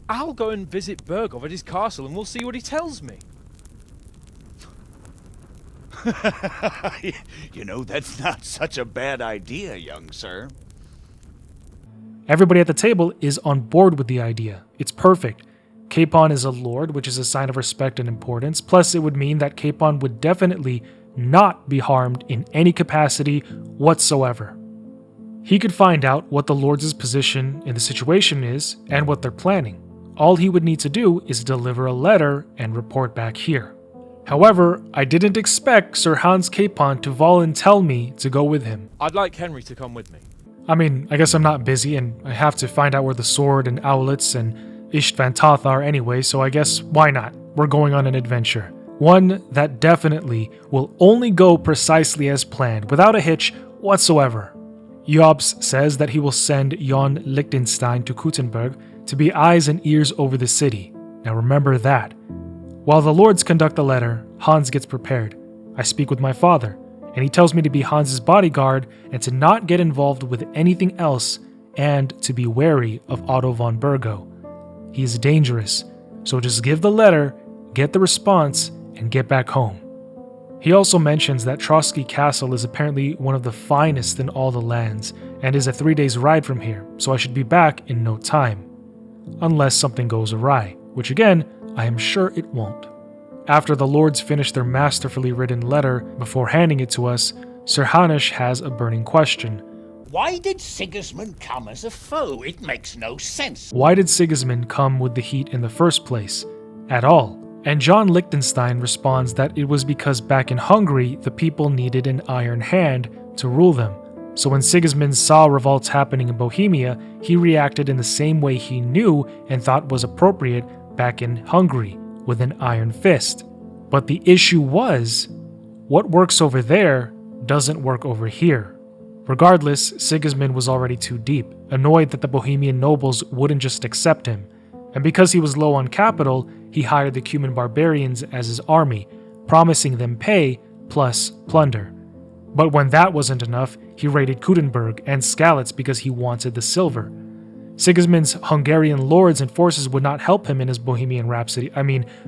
Speaker 17: I'll go and visit Bergow at his castle and we'll see what he tells me.
Speaker 22: You know, that's not such a bad idea, young sir.
Speaker 1: Everybody at the table is on board with the idea. It's perfect. Capon is a lord, which is a sign of respect and importance, plus it would mean that Capon would definitely not be harmed in any capacity whatsoever. He could find out what the lords' position in the situation is and what they're planning. All he would need to do is deliver a letter and report back here. However, I didn't expect Sir Hans Capon to volunteer me to go with him.
Speaker 17: I'd like Henry to come with me.
Speaker 1: I mean, I guess I'm not busy and I have to find out where the sword and Owlitz and Istvan Toth are anyway, so I guess why not? We're going on an adventure. One that definitely will only go precisely as planned, without a hitch whatsoever. Jobst says that he will send Jon Lichtenstein to Kuttenberg to be eyes and ears over the city. Now remember that. While the lords conduct the letter, Hans gets prepared. I speak with my father, and he tells me to be Hans's bodyguard and to not get involved with anything else and to be wary of Otto von Bergow. He is dangerous, so just give the letter, get the response, and get back home. He also mentions that Trotsky Castle is apparently one of the finest in all the lands and is a 3 days ride from here, so I should be back in no time. Unless something goes awry, which again, I am sure it won't. After the lords finish their masterfully written letter before handing it to us, Sir Hanush has a burning question.
Speaker 8: Why did Sigismund come as a foe? It makes no sense.
Speaker 1: Why did Sigismund come with the heat in the first place? At all? And Jon Lichtenstein responds that it was because back in Hungary, the people needed an iron hand to rule them. So when Sigismund saw revolts happening in Bohemia, he reacted in the same way he knew and thought was appropriate back in Hungary, with an iron fist. But the issue was, what works over there doesn't work over here. Regardless, Sigismund was already too deep, annoyed that the Bohemian nobles wouldn't just accept him. And because he was low on capital, he hired the Cuman barbarians as his army, promising them pay plus plunder. But when that wasn't enough, he raided Kuttenberg and Skalitz because he wanted the silver. Sigismund's Hungarian lords and forces would not help him in his Bohemian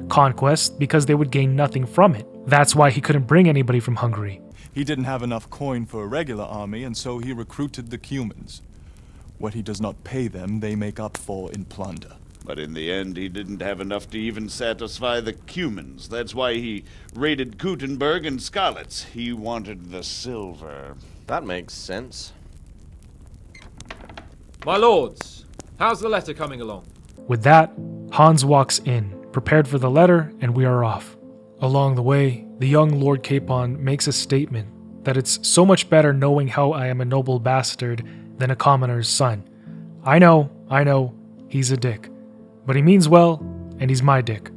Speaker 1: conquest because they would gain nothing from it. That's why he couldn't bring anybody from Hungary.
Speaker 9: He didn't have enough coin for a regular army, and so he recruited the Cumans. What he does not pay them, they make up for in plunder.
Speaker 22: But in the end, he didn't have enough to even satisfy the Cumans. That's why he raided Kuttenberg and Skalitz. He wanted the silver.
Speaker 16: That makes sense.
Speaker 18: My lords, how's the letter coming along?
Speaker 1: With that, Hans walks in, prepared for the letter, and we are off. Along the way, the young Lord Capon makes a statement that it's so much better knowing how I am a noble bastard than a commoner's son. I know, he's a dick. But he means well, and he's my dick.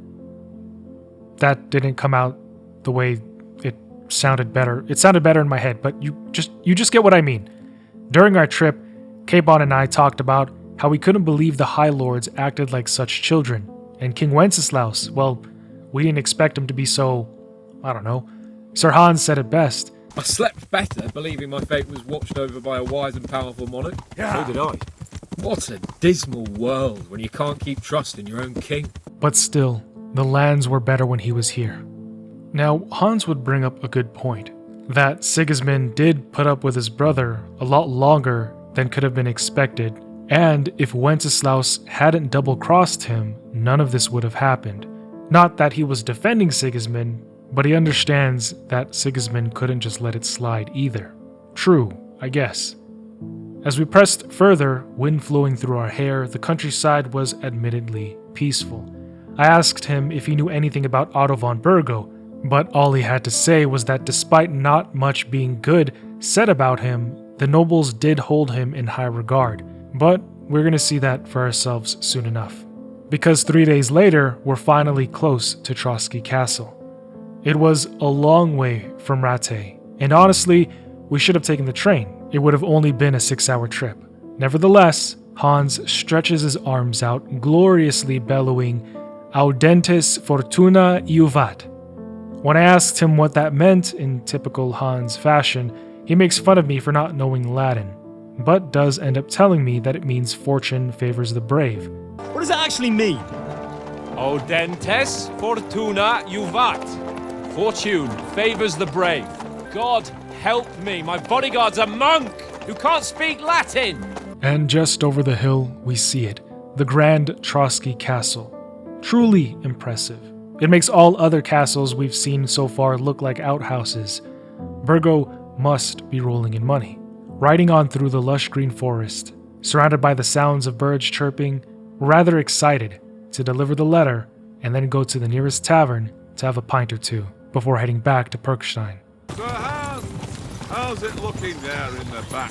Speaker 1: that didn't come out the way it sounded better. It sounded better in my head, but you just get what I mean. During our trip, Capon and I talked about how we couldn't believe the High Lords acted like such children. And King Wenceslaus, well, we didn't expect him to be so, I don't know. Sir Hans said it best.
Speaker 18: I slept better believing my fate was watched over by a wise and powerful monarch.
Speaker 15: Yeah.
Speaker 18: So did I. What a dismal world when you can't keep trust in your own king.
Speaker 1: But still, the lands were better when he was here. Now, Hans would bring up a good point, that Sigismund did put up with his brother a lot longer than could have been expected, and if Wenceslaus hadn't double-crossed him, none of this would have happened. Not that he was defending Sigismund, but he understands that Sigismund couldn't just let it slide either. True, I guess. As we pressed further, wind flowing through our hair, the countryside was admittedly peaceful. I asked him if he knew anything about Otto von Bergow, but all he had to say was that despite not much being good said about him, the nobles did hold him in high regard. But we're going to see that for ourselves soon enough. Because 3 days later, we're finally close to Trotsky Castle. It was a long way from Rate, and honestly, we should have taken the train. It would have only been a 6-hour trip. Nevertheless, Hans stretches his arms out, gloriously bellowing, Audentes Fortuna iuvat. When I asked him what that meant in typical Hans fashion, he makes fun of me for not knowing Latin, but does end up telling me that it means fortune favors the brave.
Speaker 7: What does that actually mean?
Speaker 12: Audentes Fortuna iuvat. Fortune favors the brave. God help me, my bodyguard's a monk who can't speak Latin!
Speaker 1: And just over the hill, we see it, the grand Trotsky Castle. Truly impressive. It makes all other castles we've seen so far look like outhouses. Bergow must be rolling in money. Riding on through the lush green forest, surrounded by the sounds of birds chirping, rather excited to deliver the letter and then go to the nearest tavern to have a pint or two before heading back to Pirkstein.
Speaker 23: Sir Hans, how's it looking there in the back?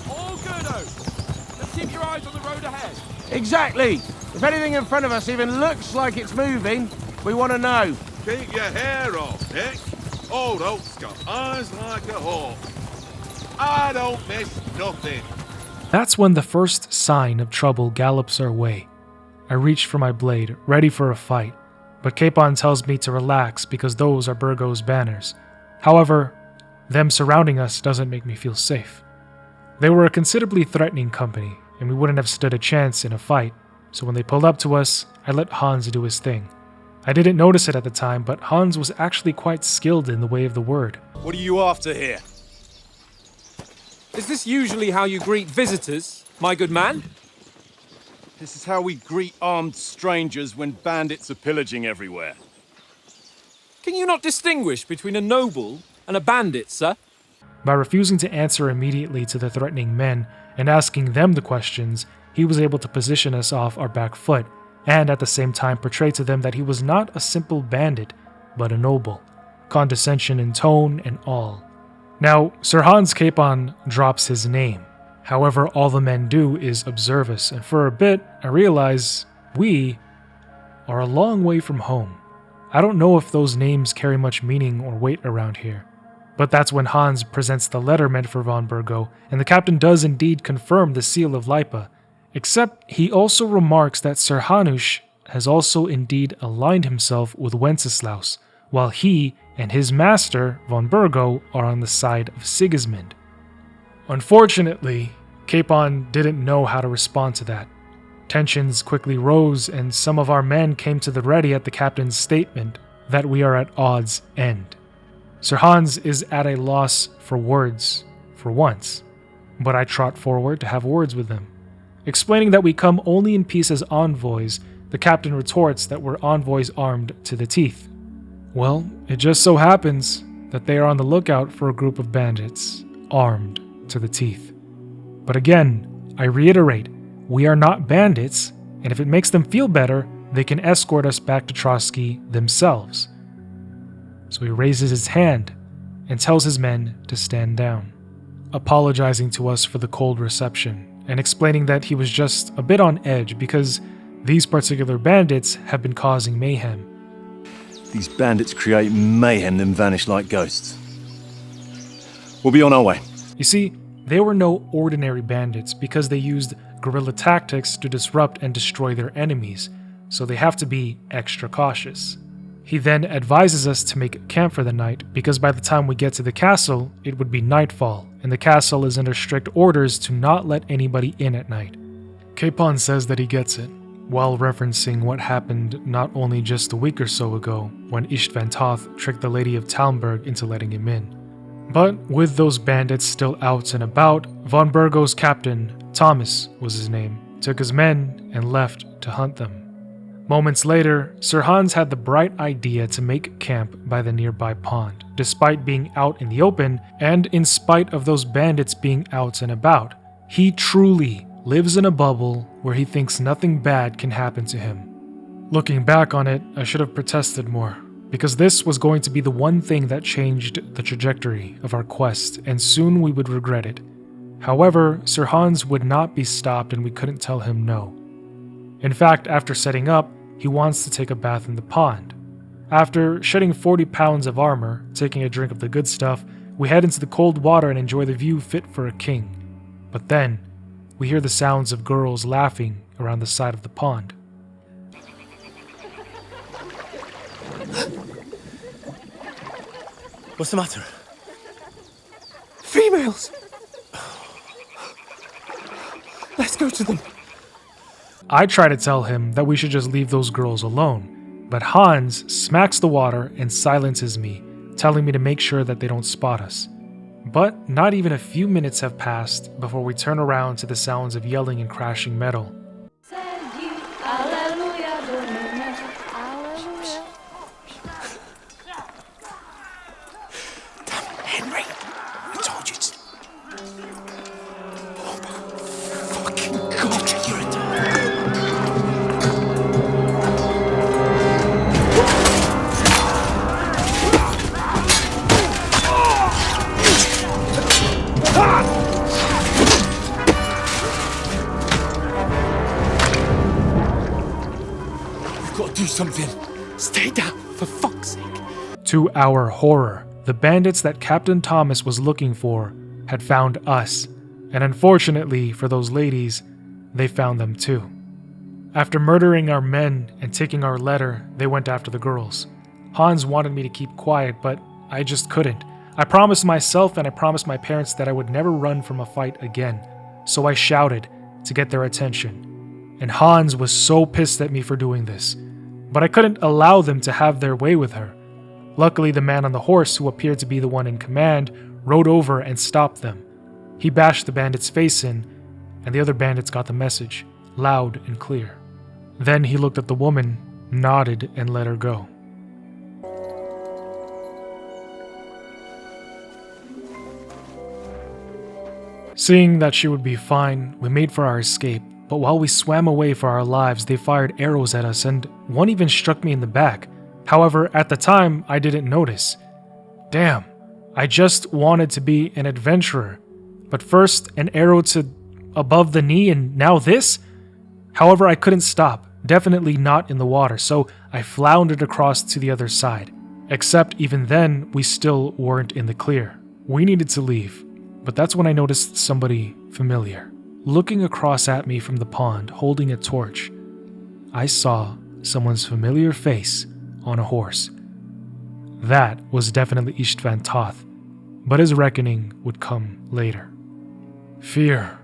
Speaker 20: All good, Otto. Just keep your eyes on the road ahead.
Speaker 10: Exactly. If anything in front of us even looks like it's moving, we want to know.
Speaker 23: Keep your hair off, Nick. Old Oak's got eyes like a hawk. I don't miss nothing.
Speaker 1: That's when the first sign of trouble gallops our way. I reach for my blade, ready for a fight, but Capon tells me to relax because those are Bergow's banners. However, them surrounding us doesn't make me feel safe. They were a considerably threatening company, and we wouldn't have stood a chance in a fight, so when they pulled up to us, I let Hans do his thing. I didn't notice it at the time, but Hans was actually quite skilled in the way of the word.
Speaker 7: What are you after here?
Speaker 12: Is this usually how you greet visitors, my good man?
Speaker 7: This is how we greet armed strangers when bandits are pillaging everywhere.
Speaker 12: Can you not distinguish between a noble and a bandit, sir?
Speaker 1: By refusing to answer immediately to the threatening men and asking them the questions, he was able to position us off our back foot, and at the same time portray to them that he was not a simple bandit, but a noble, condescension in tone and all. Now, Sir Hans Capon drops his name. However, all the men do is observe us, and for a bit, I realize we are a long way from home. I don't know if those names carry much meaning or weight around here. But that's when Hans presents the letter meant for von Bergow, and the captain does indeed confirm the seal of Lipa, except he also remarks that Sir Hanush has also indeed aligned himself with Wenceslaus, while he and his master, von Bergow, are on the side of Sigismund. Unfortunately, Capon didn't know how to respond to that. Tensions quickly rose, and some of our men came to the ready at the captain's statement that we are at odds end. Sir Hans is at a loss for words, for once, but I trot forward to have words with them. Explaining that we come only in peace as envoys, the captain retorts that we're envoys armed to the teeth. Well, it just so happens that they are on the lookout for a group of bandits, armed to the teeth. But again, I reiterate, we are not bandits, and if it makes them feel better, they can escort us back to Trotsky themselves. So he raises his hand and tells his men to stand down, apologizing to us for the cold reception and explaining that he was just a bit on edge because these particular bandits have been causing mayhem.
Speaker 7: These bandits create mayhem, then vanish like ghosts. We'll be on our way.
Speaker 1: You see, they were no ordinary bandits because they used guerrilla tactics to disrupt and destroy their enemies, so they have to be extra cautious. He then advises us to make camp for the night because by the time we get to the castle, it would be nightfall, and the castle is under strict orders to not let anybody in at night. Capon says that he gets it, while referencing what happened not only just a week or so ago when Istvan Toth tricked the Lady of Talmberg into letting him in. But with those bandits still out and about, von Bergow's captain, Thomas was his name, took his men and left to hunt them. Moments later, Sir Hans had the bright idea to make camp by the nearby pond, despite being out in the open and in spite of those bandits being out and about. He truly lives in a bubble where he thinks nothing bad can happen to him. Looking back on it, I should have protested more, because this was going to be the one thing that changed the trajectory of our quest, and soon we would regret it. However, Sir Hans would not be stopped and we couldn't tell him no. In fact, after setting up, he wants to take a bath in the pond. After shedding 40 pounds of armor, taking a drink of the good stuff, we head into the cold water and enjoy the view fit for a king. But then, we hear the sounds of girls laughing around the side of the pond.
Speaker 17: What's the matter? Females! Let's go to them.
Speaker 1: I try to tell him that we should just leave those girls alone, but Hans smacks the water and silences me, telling me to make sure that they don't spot us. But not even a few minutes have passed before we turn around to the sounds of yelling and crashing metal.
Speaker 17: Henry, I told you to... Oh my fucking God, you're a We've got to do something. Stay down, for fuck's sake.
Speaker 1: To our horror, the bandits that Captain Thomas was looking for had found us, and unfortunately for those ladies, they found them too. After murdering our men and taking our letter, they went after the girls. Hans wanted me to keep quiet, but I just couldn't. I promised myself and I promised my parents that I would never run from a fight again, so I shouted to get their attention. And Hans was so pissed at me for doing this, but I couldn't allow them to have their way with her. Luckily, the man on the horse, who appeared to be the one in command, rode over and stopped them. He bashed the bandit's face in, and the other bandits got the message, loud and clear. Then he looked at the woman, nodded, and let her go. Seeing that she would be fine, we made for our escape, but while we swam away for our lives, they fired arrows at us, and one even struck me in the back. However, at the time, I didn't notice. Damn, I just wanted to be an adventurer. But first, an arrow to above the knee, and now this? However, I couldn't stop, definitely not in the water, so I floundered across to the other side. Except even then, we still weren't in the clear. We needed to leave, but that's when I noticed somebody familiar. Looking across at me from the pond, holding a torch, I saw someone's familiar face on a horse. That was definitely Istvan Toth, but his reckoning would come later. Fear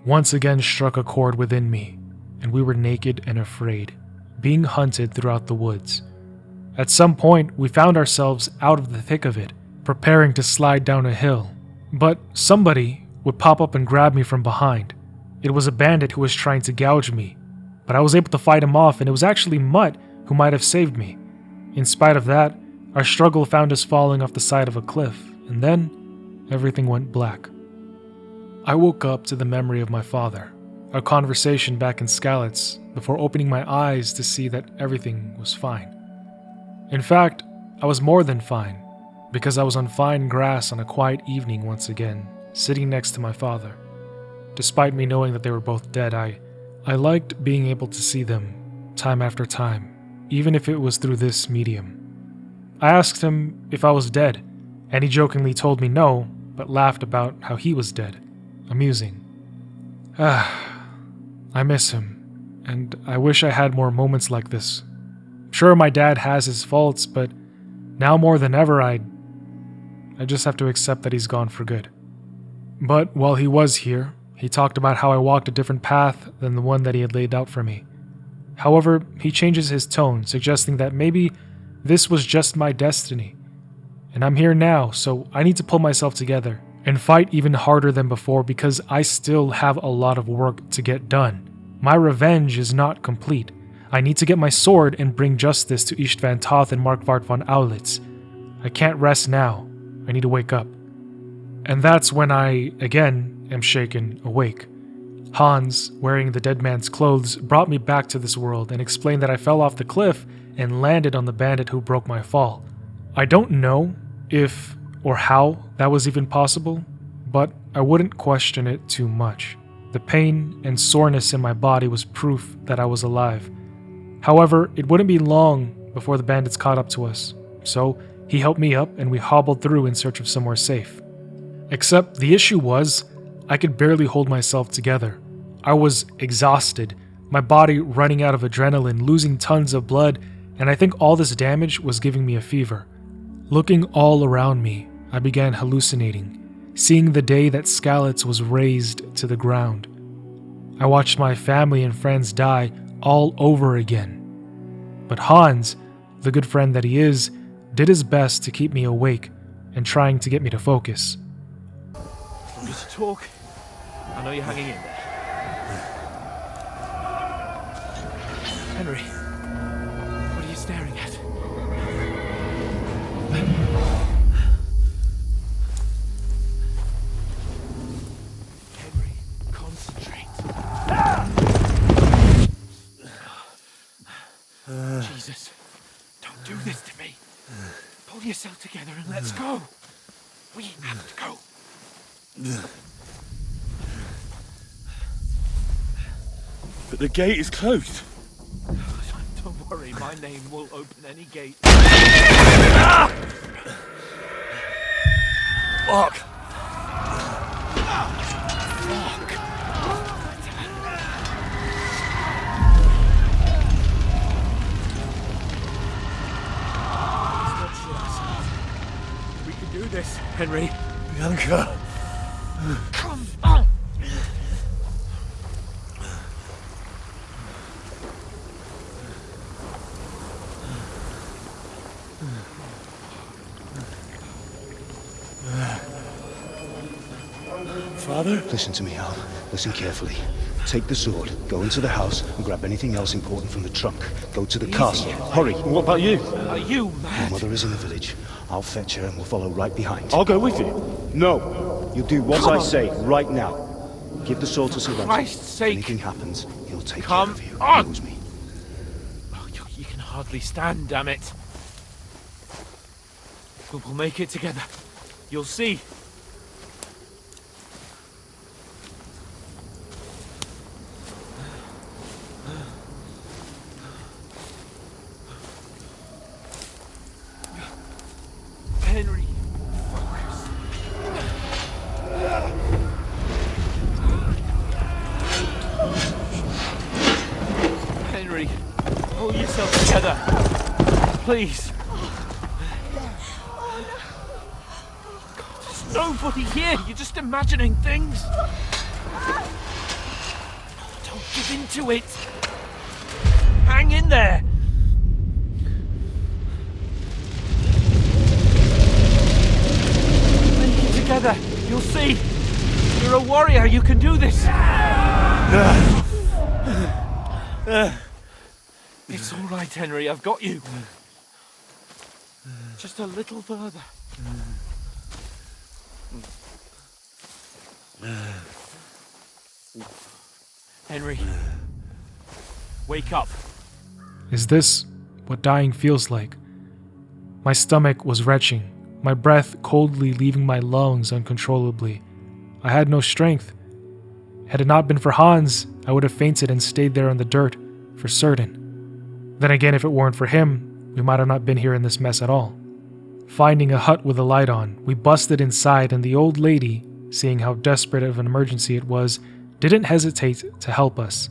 Speaker 1: once again struck a chord within me, and we were naked and afraid, being hunted throughout the woods. At some point, we found ourselves out of the thick of it, preparing to slide down a hill, but somebody would pop up and grab me from behind. It was a bandit who was trying to gouge me, but I was able to fight him off, and it was actually Mutt who might have saved me. In spite of that, our struggle found us falling off the side of a cliff, and then everything went black. I woke up to the memory of my father, our conversation back in Skalitz, before opening my eyes to see that everything was fine. In fact, I was more than fine, because I was on fine grass on a quiet evening once again, sitting next to my father. Despite me knowing that they were both dead, I liked being able to see them time after time, even if it was through this medium. I asked him if I was dead, and he jokingly told me no, but laughed about how he was dead. Amusing. I miss him, and I wish I had more moments like this. Sure, my dad has his faults, but now more than ever, I just have to accept that he's gone for good. But while he was here, he talked about how I walked a different path than the one that he had laid out for me. However, he changes his tone, suggesting that maybe this was just my destiny. And I'm here now, so I need to pull myself together and fight even harder than before because I still have a lot of work to get done. My revenge is not complete. I need to get my sword and bring justice to Istvan Toth and Markvart von Aulitz. I can't rest now. I need to wake up. And that's when I, again, am shaken awake. Hans, wearing the dead man's clothes, brought me back to this world and explained that I fell off the cliff and landed on the bandit who broke my fall. I don't know if or how that was even possible, but I wouldn't question it too much. The pain and soreness in my body was proof that I was alive. However, it wouldn't be long before the bandits caught up to us, so he helped me up and we hobbled through in search of somewhere safe. Except the issue was, I could barely hold myself together. I was exhausted, my body running out of adrenaline, losing tons of blood, and I think all this damage was giving me a fever. Looking all around me, I began hallucinating, seeing the day that Skalitz was razed to the ground. I watched my family and friends die all over again. But Hans, the good friend that he is, did his best to keep me awake and trying to get me to focus.
Speaker 17: Want me to talk? I know you're hanging in there. Henry, what are you staring at? Henry, concentrate. Jesus, don't do this to me. Pull yourself together and let's go. We have to go.
Speaker 6: But the gate is closed.
Speaker 17: Don't worry, my name will open any gate. Fuck! We can do this, Henry.
Speaker 6: Bianca.
Speaker 17: Come on!
Speaker 6: Father?
Speaker 14: Listen to me, Al. Listen carefully. Take the sword, go into the house, and grab anything else important from the trunk. Go to the castle. Hurry.
Speaker 6: What about you?
Speaker 17: Are you mad?
Speaker 14: Your mother is in the village. I'll fetch her and we'll follow right behind.
Speaker 6: I'll go with you.
Speaker 14: No. You do what I say right now. Give the sword to Sir Runt.
Speaker 17: Christ's sake.
Speaker 14: If anything happens, he'll take
Speaker 17: Come
Speaker 14: care of you.
Speaker 17: on.
Speaker 14: He knows me.
Speaker 17: Oh, you can hardly stand, damn it. We'll make it together. You'll see. Henry, focus. Henry, pull yourself together. Please. God, there's nobody here. You're just imagining things. Don't give in to it. Hang in there. Together, you'll see. You're a warrior, you can do this. It's all right, Henry, I've got you. Just a little further. Henry, wake up.
Speaker 1: Is this what dying feels like? My stomach was retching, my breath coldly leaving my lungs uncontrollably. I had no strength. Had it not been for Hans, I would have fainted and stayed there in the dirt, for certain. Then again, if it weren't for him, we might have not been here in this mess at all. Finding a hut with a light on, we busted inside, and the old lady, seeing how desperate of an emergency it was, didn't hesitate to help us.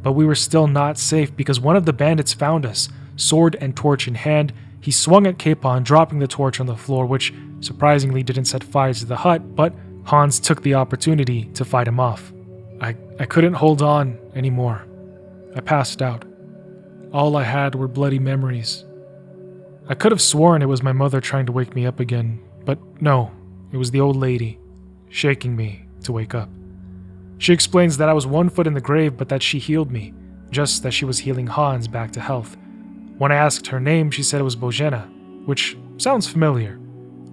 Speaker 1: But we were still not safe because one of the bandits found us, sword and torch in hand. He swung at Capon, dropping the torch on the floor, which surprisingly didn't set fire to the hut, but Hans took the opportunity to fight him off. I couldn't hold on anymore. I passed out. All I had were bloody memories. I could have sworn it was my mother trying to wake me up again, but no, it was the old lady, shaking me to wake up. She explains that I was 1 foot in the grave, but that she healed me, just as she was healing Hans back to health. When I asked her name, she said it was Bozhena, which sounds familiar.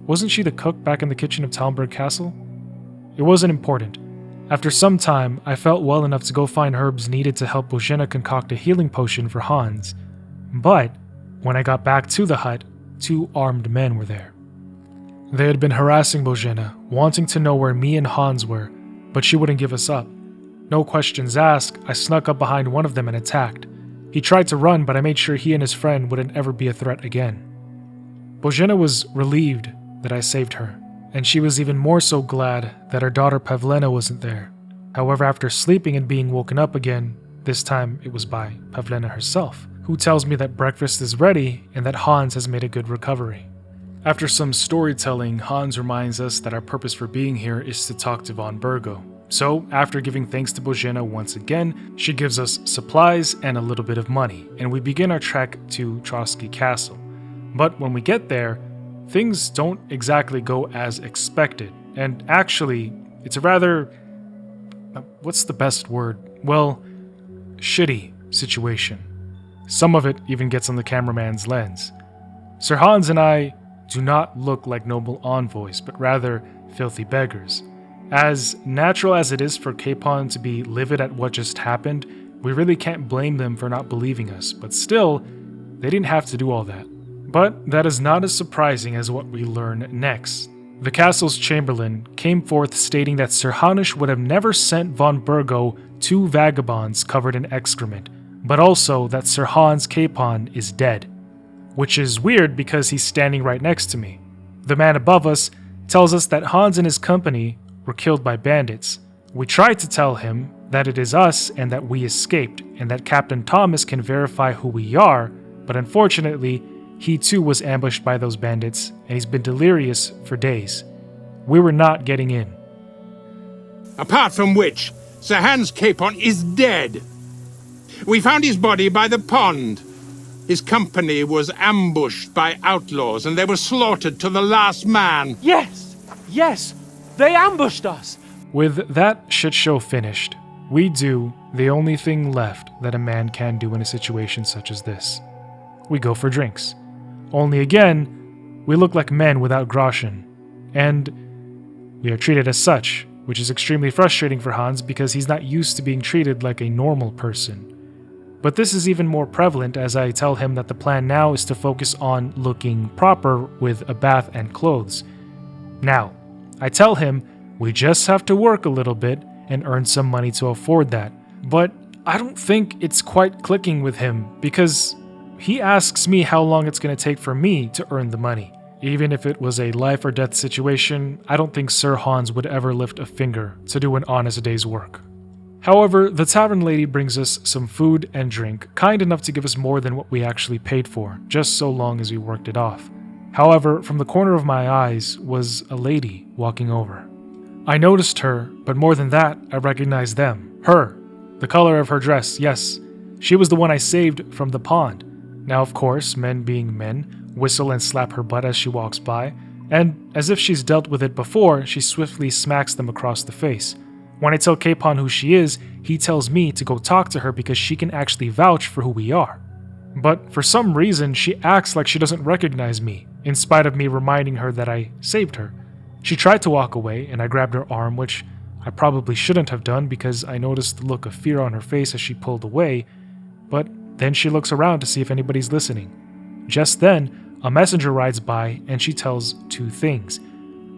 Speaker 1: Wasn't she the cook back in the kitchen of Talmberg Castle? It wasn't important. After some time, I felt well enough to go find herbs needed to help Bozhena concoct a healing potion for Hans. But when I got back to the hut, 2 armed men were there. They had been harassing Bozhena, wanting to know where me and Hans were, but she wouldn't give us up. No questions asked, I snuck up behind one of them and attacked. He tried to run, but I made sure he and his friend wouldn't ever be a threat again. Bozhena was relieved that I saved her, and she was even more so glad that her daughter Pavlena wasn't there. However, after sleeping and being woken up again, this time it was by Pavlena herself, who tells me that breakfast is ready and that Hans has made a good recovery. After some storytelling, Hans reminds us that our purpose for being here is to talk to von Bergow. So, after giving thanks to Bozhena once again, she gives us supplies and a little bit of money, and we begin our trek to Trotsky Castle. But when we get there, things don't exactly go as expected, and actually, it's a rather... what's the best word? Well, shitty situation. Some of it even gets on the cameraman's lens. Sir Hans and I do not look like noble envoys, but rather filthy beggars. As natural as it is for Capon to be livid at what just happened, we really can't blame them for not believing us, but still, they didn't have to do all that. But that is not as surprising as what we learn next. The castle's chamberlain came forth stating that Sir Hanush would have never sent von Bergow 2 vagabonds covered in excrement, but also that Sir Hans Capon is dead. Which is weird because he's standing right next to me. The man above us tells us that Hans and his company were killed by bandits. We tried to tell him that it is us and that we escaped, and that Captain Thomas can verify who we are, but unfortunately, he too was ambushed by those bandits, and he's been delirious for days. We were not getting in.
Speaker 2: Apart from which, Sir Hans Capon is dead. We found his body by the pond. His company was ambushed by outlaws, and they were slaughtered to the last man.
Speaker 17: Yes! Yes! They ambushed us!
Speaker 1: With that shit show finished, we do the only thing left that a man can do in a situation such as this. We go for drinks. Only again, we look like men without groschen. And we are treated as such, which is extremely frustrating for Hans because he's not used to being treated like a normal person. But this is even more prevalent as I tell him that the plan now is to focus on looking proper with a bath and clothes. Now, I tell him we just have to work a little bit and earn some money to afford that. But I don't think it's quite clicking with him because he asks me how long it's going to take for me to earn the money. Even if it was a life or death situation, I don't think Sir Hans would ever lift a finger to do an honest day's work. However, the tavern lady brings us some food and drink, kind enough to give us more than what we actually paid for, just so long as we worked it off. However, from the corner of my eyes was a lady walking over. I noticed her, but more than that, I recognized them. Her. The color of her dress, yes. She was the one I saved from the pond. Now, of course, men being men, whistle and slap her butt as she walks by, and as if she's dealt with it before, she swiftly smacks them across the face. When I tell Capon who she is, he tells me to go talk to her because she can actually vouch for who we are. But for some reason, she acts like she doesn't recognize me, in spite of me reminding her that I saved her. She tried to walk away, and I grabbed her arm, which I probably shouldn't have done because I noticed the look of fear on her face as she pulled away, but then she looks around to see if anybody's listening. Just then, a messenger rides by, and she tells 2 things.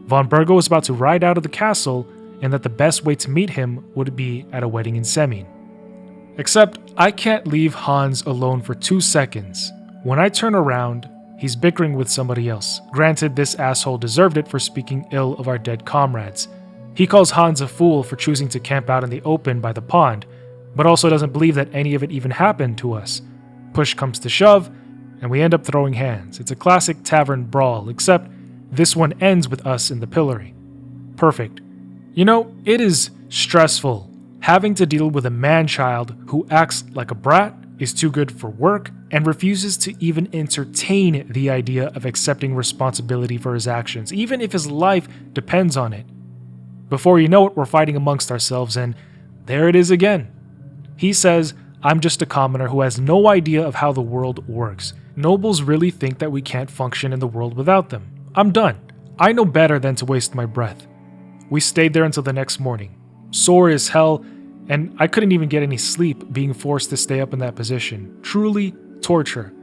Speaker 1: Von Bergow is about to ride out of the castle, and that the best way to meet him would be at a wedding in Semien. Except, I can't leave Hans alone for 2 seconds. When I turn around, he's bickering with somebody else. Granted, this asshole deserved it for speaking ill of our dead comrades. He calls Hans a fool for choosing to camp out in the open by the pond, but also doesn't believe that any of it even happened to us. Push comes to shove, and we end up throwing hands. It's a classic tavern brawl, except this one ends with us in the pillory. Perfect. You know, it is stressful having to deal with a man-child who acts like a brat, is too good for work, and refuses to even entertain the idea of accepting responsibility for his actions, even if his life depends on it. Before you know it, we're fighting amongst ourselves, and there it is again. He says, I'm just a commoner who has no idea of how the world works. Nobles really think that we can't function in the world without them. I'm done. I know better than to waste my breath. We stayed there until the next morning. Sore as hell, and I couldn't even get any sleep being forced to stay up in that position. Truly torture.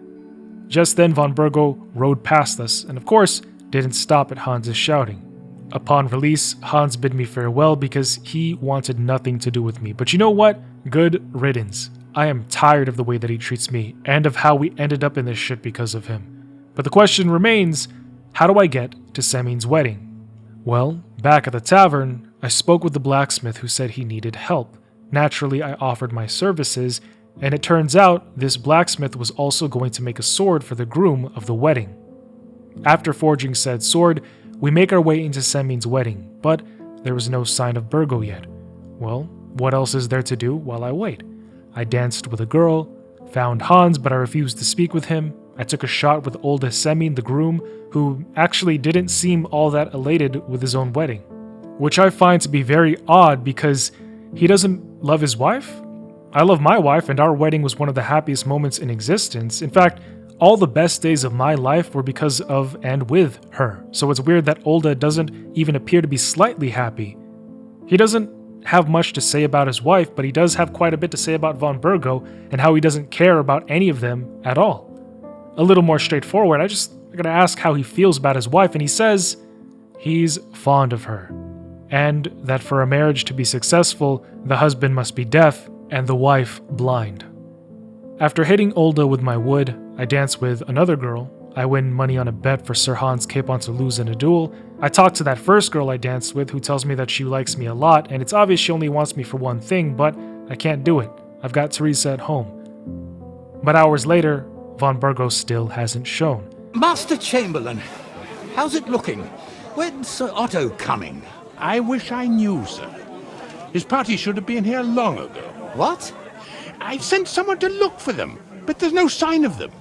Speaker 1: Just then von Bergow rode past us, and of course, didn't stop at Hans's shouting. Upon release, Hans bid me farewell because he wanted nothing to do with me. But you know what? Good riddance. I am tired of the way that he treats me, and of how we ended up in this shit because of him. But the question remains, how do I get to Semin's wedding? Well, back at the tavern, I spoke with the blacksmith who said he needed help. Naturally, I offered my services, and it turns out this blacksmith was also going to make a sword for the groom of the wedding. After forging said sword, we make our way into Semin's wedding, but there was no sign of Bergow yet. Well, what else is there to do while I wait? I danced with a girl, found Hans, but I refused to speak with him. I took a shot with Olda Semin, the groom, who actually didn't seem all that elated with his own wedding, which I find to be very odd because he doesn't love his wife. I love my wife, and our wedding was one of the happiest moments in existence. In fact, all the best days of my life were because of and with her. So it's weird that Olda doesn't even appear to be slightly happy. He doesn't have much to say about his wife, but he does have quite a bit to say about von Bergow and how he doesn't care about any of them at all. A little more straightforward, I gotta ask how he feels about his wife, and he says he's fond of her, and that for a marriage to be successful, the husband must be deaf and the wife blind. After hitting Olda with my wood, I dance with another girl. I win money on a bet for Sir Hans Capon to lose in a duel. I talk to that first girl I danced with who tells me that she likes me a lot, and it's obvious she only wants me for one thing, but I can't do it. I've got Teresa at home. But hours later, von Bergow still hasn't shown.
Speaker 8: Master Chamberlain, how's it looking? When's Sir Otto coming?
Speaker 2: I wish I knew, sir. His party should have been here long ago.
Speaker 8: What?
Speaker 2: I've sent someone to look for them, but there's no sign of them.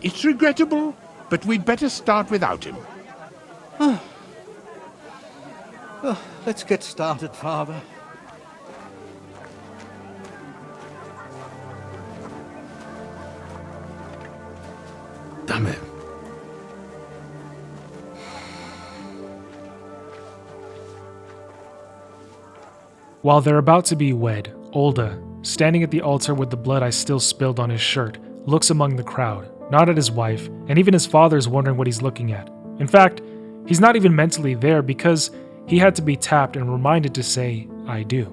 Speaker 2: It's regrettable, but we'd better start without him.
Speaker 8: Let's get started, Father.
Speaker 4: Damn it.
Speaker 1: While they're about to be wed, Olda, standing at the altar with the blood I still spilled on his shirt, looks among the crowd, not at his wife, and even his father's wondering what he's looking at. In fact, he's not even mentally there because he had to be tapped and reminded to say, I do.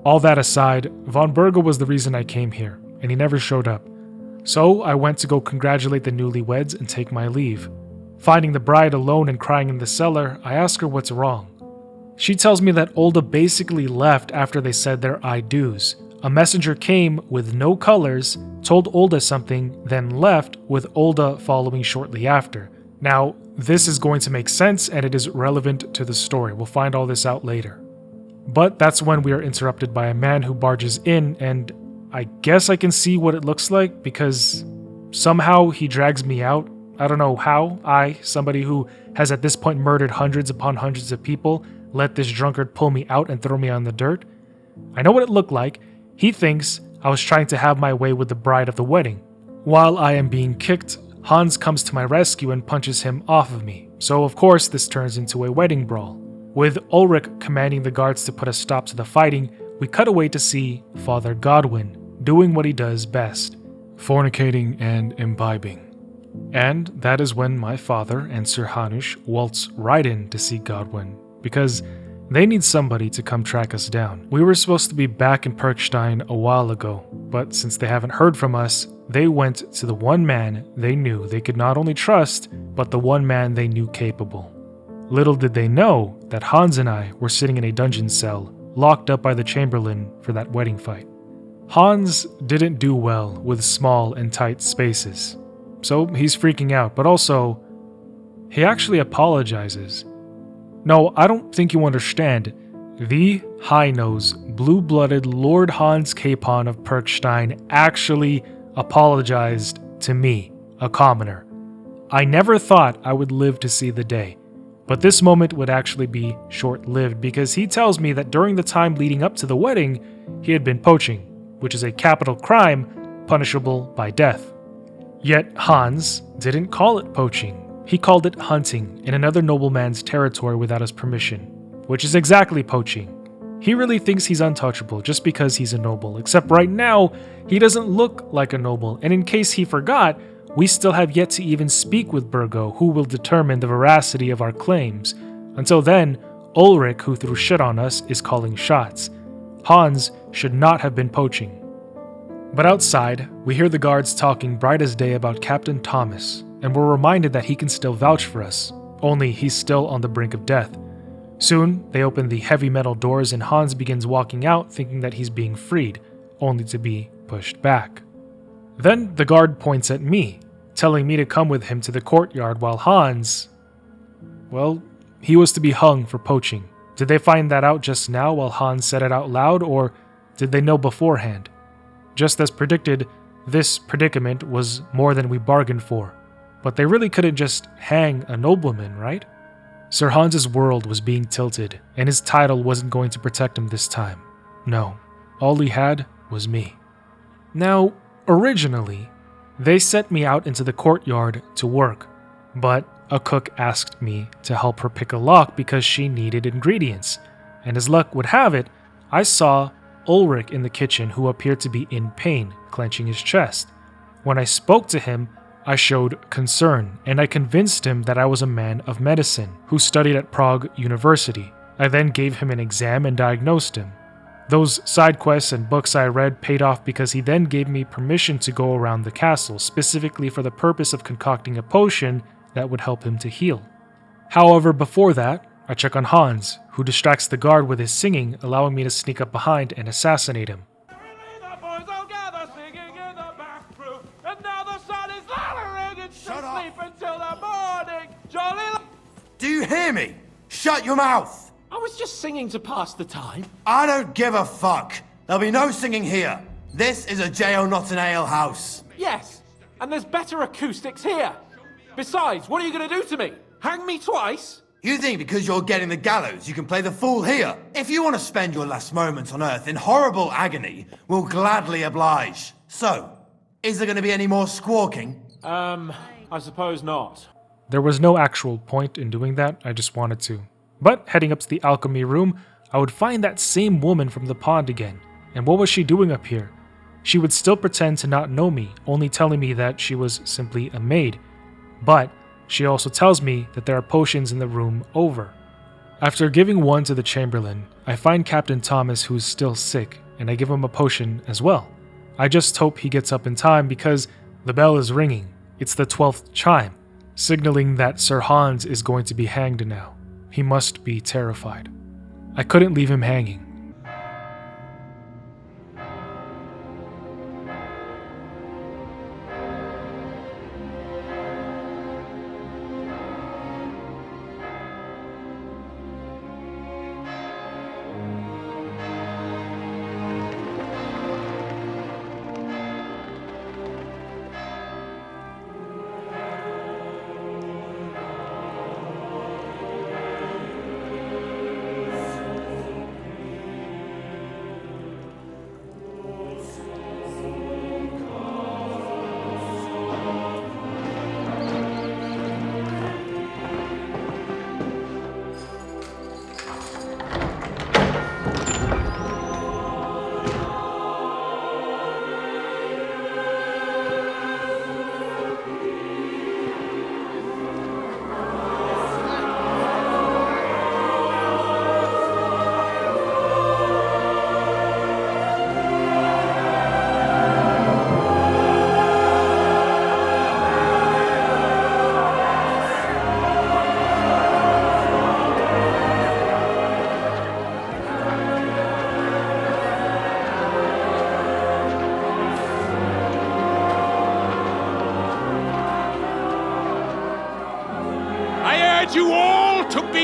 Speaker 1: All that aside, von Bergow was the reason I came here, and he never showed up. So I went to go congratulate the newlyweds and take my leave. Finding the bride alone and crying in the cellar, I ask her what's wrong. She tells me that Olda basically left after they said their I do's. A messenger came with no colors, told Olda something, then left, with Olda following shortly after. Now, this is going to make sense and it is relevant to the story. We'll find all this out later. But that's when we are interrupted by a man who barges in, and I guess I can see what it looks like because somehow he drags me out. I don't know how I, somebody who has at this point murdered hundreds upon hundreds of people, let this drunkard pull me out and throw me on the dirt. I know what it looked like. He thinks I was trying to have my way with the bride of the wedding. While I am being kicked, Hans comes to my rescue and punches him off of me. So of course this turns into a wedding brawl. With Ulrich commanding the guards to put a stop to the fighting, we cut away to see Father Godwin doing what he does best, fornicating and imbibing. And that is when my father and Sir Hanush waltz right in to see Godwin, because they need somebody to come track us down. We were supposed to be back in Pirkstein a while ago, but since they haven't heard from us, they went to the one man they knew they could not only trust, but the one man they knew capable. Little did they know that Hans and I were sitting in a dungeon cell, locked up by the Chamberlain for that wedding fight. Hans didn't do well with small and tight spaces, so he's freaking out, but also, he actually apologizes. No, I don't think you understand. The high-nosed, blue-blooded Lord Hans Capon of Pirkstein actually apologized to me, a commoner. I never thought I would live to see the day, but this moment would actually be short-lived because he tells me that during the time leading up to the wedding, he had been poaching, which is a capital crime punishable by death. Yet Hans didn't call it poaching. He called it hunting in another nobleman's territory without his permission, which is exactly poaching. He really thinks he's untouchable just because he's a noble, except right now, he doesn't look like a noble, and in case he forgot, we still have yet to even speak with Bergow, who will determine the veracity of our claims. Until then, Ulrich, who threw shit on us, is calling shots. Hans should not have been poaching. But outside, we hear the guards talking bright as day about Captain Thomas, and we're reminded that he can still vouch for us, only he's still on the brink of death. Soon, they open the heavy metal doors and Hans begins walking out thinking that he's being freed, only to be pushed back. Then the guard points at me, telling me to come with him to the courtyard while Hans... well, he was to be hung for poaching. Did they find that out just now while Hans said it out loud, or did they know beforehand? Just as predicted, this predicament was more than we bargained for. But they really couldn't just hang a nobleman, right? Sir Hans's world was being tilted, and his title wasn't going to protect him this time. No, all he had was me. Now, originally, they sent me out into the courtyard to work, but a cook asked me to help her pick a lock because she needed ingredients, and as luck would have it, I saw Ulrich in the kitchen who appeared to be in pain, clenching his chest. When I spoke to him, I showed concern, and I convinced him that I was a man of medicine who studied at Prague University. I then gave him an exam and diagnosed him. Those side quests and books I read paid off because he then gave me permission to go around the castle, specifically for the purpose of concocting a potion that would help him to heal. However, before that, I check on Hans, who distracts the guard with his singing, allowing me to sneak up behind and assassinate him.
Speaker 10: Do you hear me? Shut your mouth!
Speaker 17: I was just singing to pass the time.
Speaker 10: I don't give a fuck. There'll be no singing here. This is a jail, not an ale house.
Speaker 17: Yes, and there's better acoustics here. Besides, what are you going to do to me? Hang me twice?
Speaker 10: You think because you're getting the gallows, you can play the fool here? If you want to spend your last moments on Earth in horrible agony, we'll gladly oblige. So, is there going to be any more squawking?
Speaker 17: I suppose not.
Speaker 1: There was no actual point in doing that, I just wanted to. But heading up to the alchemy room, I would find that same woman from the pond again. And what was she doing up here? She would still pretend to not know me, only telling me that she was simply a maid. But she also tells me that there are potions in the room over. After giving one to the Chamberlain, I find Captain Thomas who is still sick, and I give him a potion as well. I just hope he gets up in time because the bell is ringing. It's the 12th chime, signaling that Sir Hans is going to be hanged now. He must be terrified. I couldn't leave him hanging.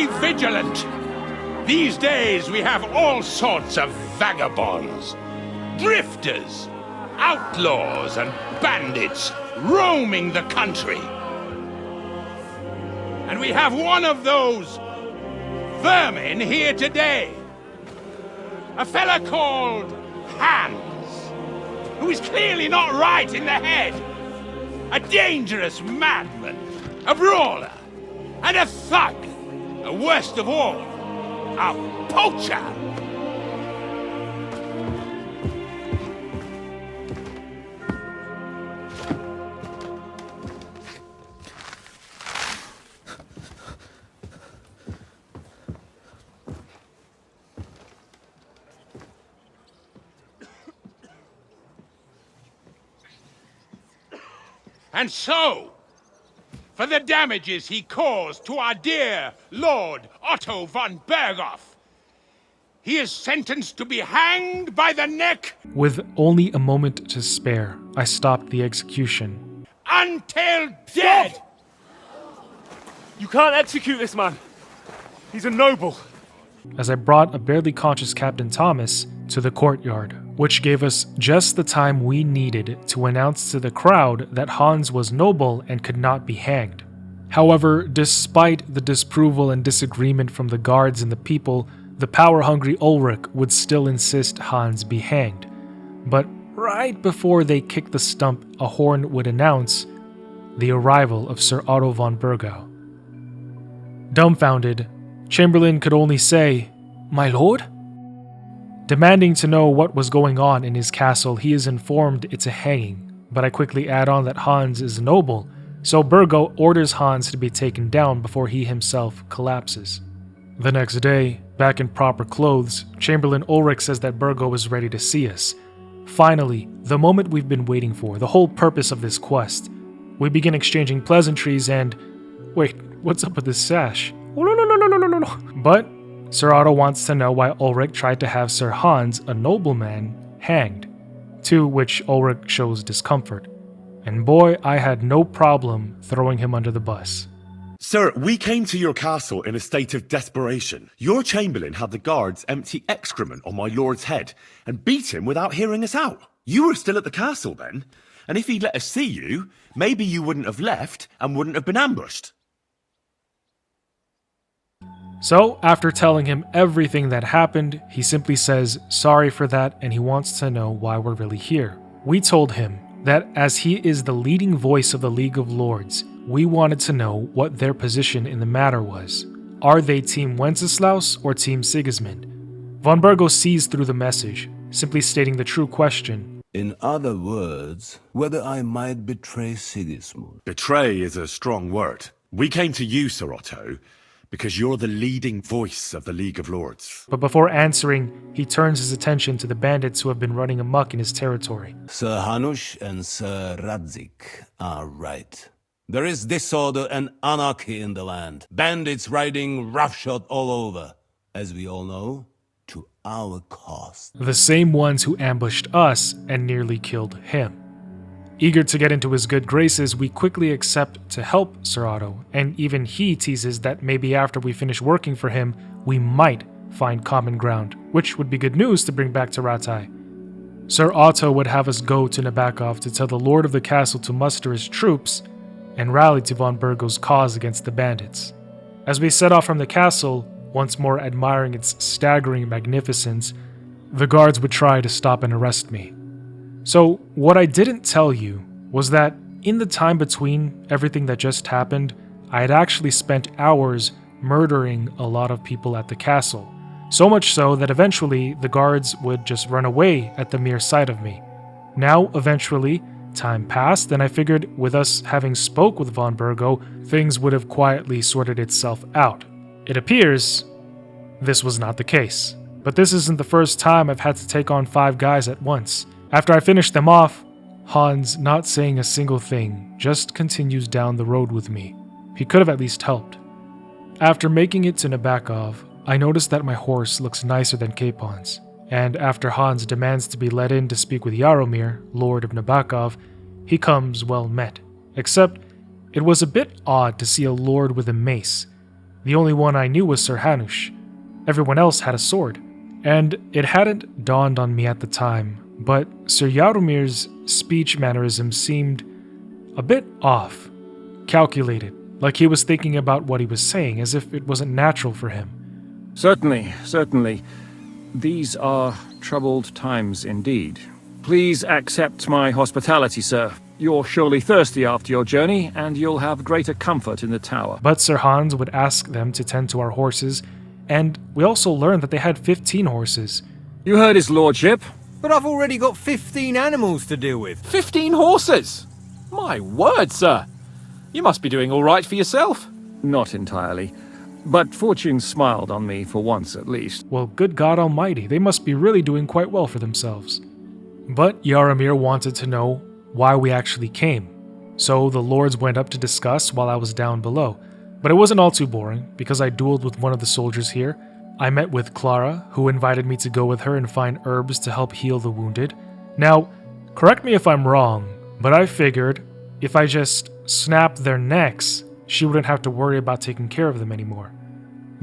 Speaker 2: Be vigilant! These days we have all sorts of vagabonds, drifters, outlaws and bandits roaming the country. And we have one of those vermin here today. A fella called Hans, who is clearly not right in the head. A dangerous madman, a brawler, and a thug. And worst of all, a poacher. And so, for the damages he caused to our dear Lord Otto von Bergow, he is sentenced to be hanged by the neck.
Speaker 1: With only a moment to spare, I stopped the execution.
Speaker 2: Until dead!
Speaker 6: You can't execute this man. He's a noble.
Speaker 1: As I brought a barely conscious Captain Thomas to the courtyard, which gave us just the time we needed to announce to the crowd that Hans was noble and could not be hanged. However, despite the disapproval and disagreement from the guards and the people, the power-hungry Ulrich would still insist Hans be hanged. But right before they kicked the stump, a horn would announce the arrival of Sir Otto von Bergow. Dumbfounded, Chamberlain could only say, "My lord?" Demanding to know what was going on in his castle, he is informed it's a hanging, but I quickly add on that Hans is noble, so Bergow orders Hans to be taken down before he himself collapses. The next day, back in proper clothes, Chamberlain Ulrich says that Bergow is ready to see us. Finally, the moment we've been waiting for, the whole purpose of this quest. We begin exchanging pleasantries and... Wait, what's up with this sash? Oh, no. But Sir Otto wants to know why Ulrich tried to have Sir Hans, a nobleman, hanged, to which Ulrich shows discomfort. And boy, I had no problem throwing him under the bus.
Speaker 3: Sir, we came to your castle in a state of desperation. Your chamberlain had the guards empty excrement on my lord's head and beat him without hearing us out. You were still at the castle then, and if he'd let us see you, maybe you wouldn't have left and wouldn't have been ambushed.
Speaker 1: So, after telling him everything that happened, he simply says sorry for that and he wants to know why we're really here. We told him that as he is the leading voice of the League of Lords, we wanted to know what their position in the matter was. Are they Team Wenceslaus or Team Sigismund? Von Bergow sees through the message, simply stating the true question.
Speaker 19: In other words, whether I might betray Sigismund.
Speaker 3: Betray is a strong word. We came to you, Sir Otto, because you're the leading voice of the League of Lords.
Speaker 1: But before answering, he turns his attention to the bandits who have been running amok in his territory.
Speaker 19: Sir Hanush and Sir Radzik are right. There is disorder and anarchy in the land. Bandits riding roughshod all over, as we all know, to our cost.
Speaker 1: The same ones who ambushed us and nearly killed him. Eager to get into his good graces, we quickly accept to help Sir Otto, and even he teases that maybe after we finish working for him, we might find common ground, which would be good news to bring back to Rattay. Sir Otto would have us go to Nabokov to tell the lord of the castle to muster his troops and rally to von Bergow's cause against the bandits. As we set off from the castle, once more admiring its staggering magnificence, the guards would try to stop and arrest me. So, what I didn't tell you was that in the time between everything that just happened, I had actually spent hours murdering a lot of people at the castle. So much so that eventually the guards would just run away at the mere sight of me. Now, eventually, time passed and I figured with us having spoke with von Bergow, things would have quietly sorted itself out. It appears this was not the case. But this isn't the first time I've had to take on 5 guys at once. After I finish them off, Hans, not saying a single thing, just continues down the road with me. He could have at least helped. After making it to Nabokov, I notice that my horse looks nicer than Capon's, and after Hans demands to be let in to speak with Jaromir, Lord of Nabokov, he comes well met. Except, it was a bit odd to see a lord with a mace. The only one I knew was Sir Hanush. Everyone else had a sword. And it hadn't dawned on me at the time, but Sir Yaromir's speech mannerisms seemed a bit off, calculated, like he was thinking about what he was saying, as if it wasn't natural for him.
Speaker 15: Certainly, certainly. These are troubled times indeed. Please accept my hospitality, sir. You're surely thirsty after your journey, and you'll have greater comfort in the tower.
Speaker 1: But Sir Hans would ask them to tend to our horses, and we also learned that they had 15 horses.
Speaker 15: You heard his lordship.
Speaker 5: But I've already got 15 animals to deal with.
Speaker 17: 15 horses? My word, sir. You must be doing all right for yourself.
Speaker 15: Not entirely. But fortune smiled on me for once at least.
Speaker 1: Well, good God Almighty, they must be really doing quite well for themselves. But Yaramir wanted to know why we actually came. So the lords went up to discuss while I was down below. But it wasn't all too boring, because I dueled with one of the soldiers here. I met with Clara, who invited me to go with her and find herbs to help heal the wounded. Now, correct me if I'm wrong, but I figured if I just snapped their necks, she wouldn't have to worry about taking care of them anymore.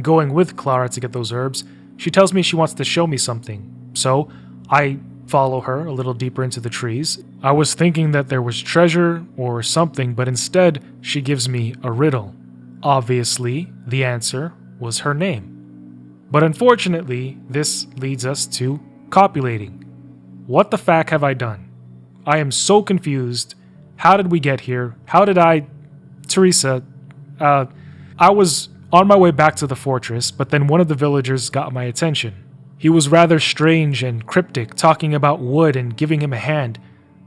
Speaker 1: Going with Clara to get those herbs, she tells me she wants to show me something. So, I follow her a little deeper into the trees. I was thinking that there was treasure or something, but instead, she gives me a riddle. Obviously, the answer was her name. But unfortunately, this leads us to copulating. What the fuck have I done? I am so confused. How did we get here? How did I... Teresa, I was on my way back to the fortress, but then one of the villagers got my attention. He was rather strange and cryptic, talking about wood and giving him a hand,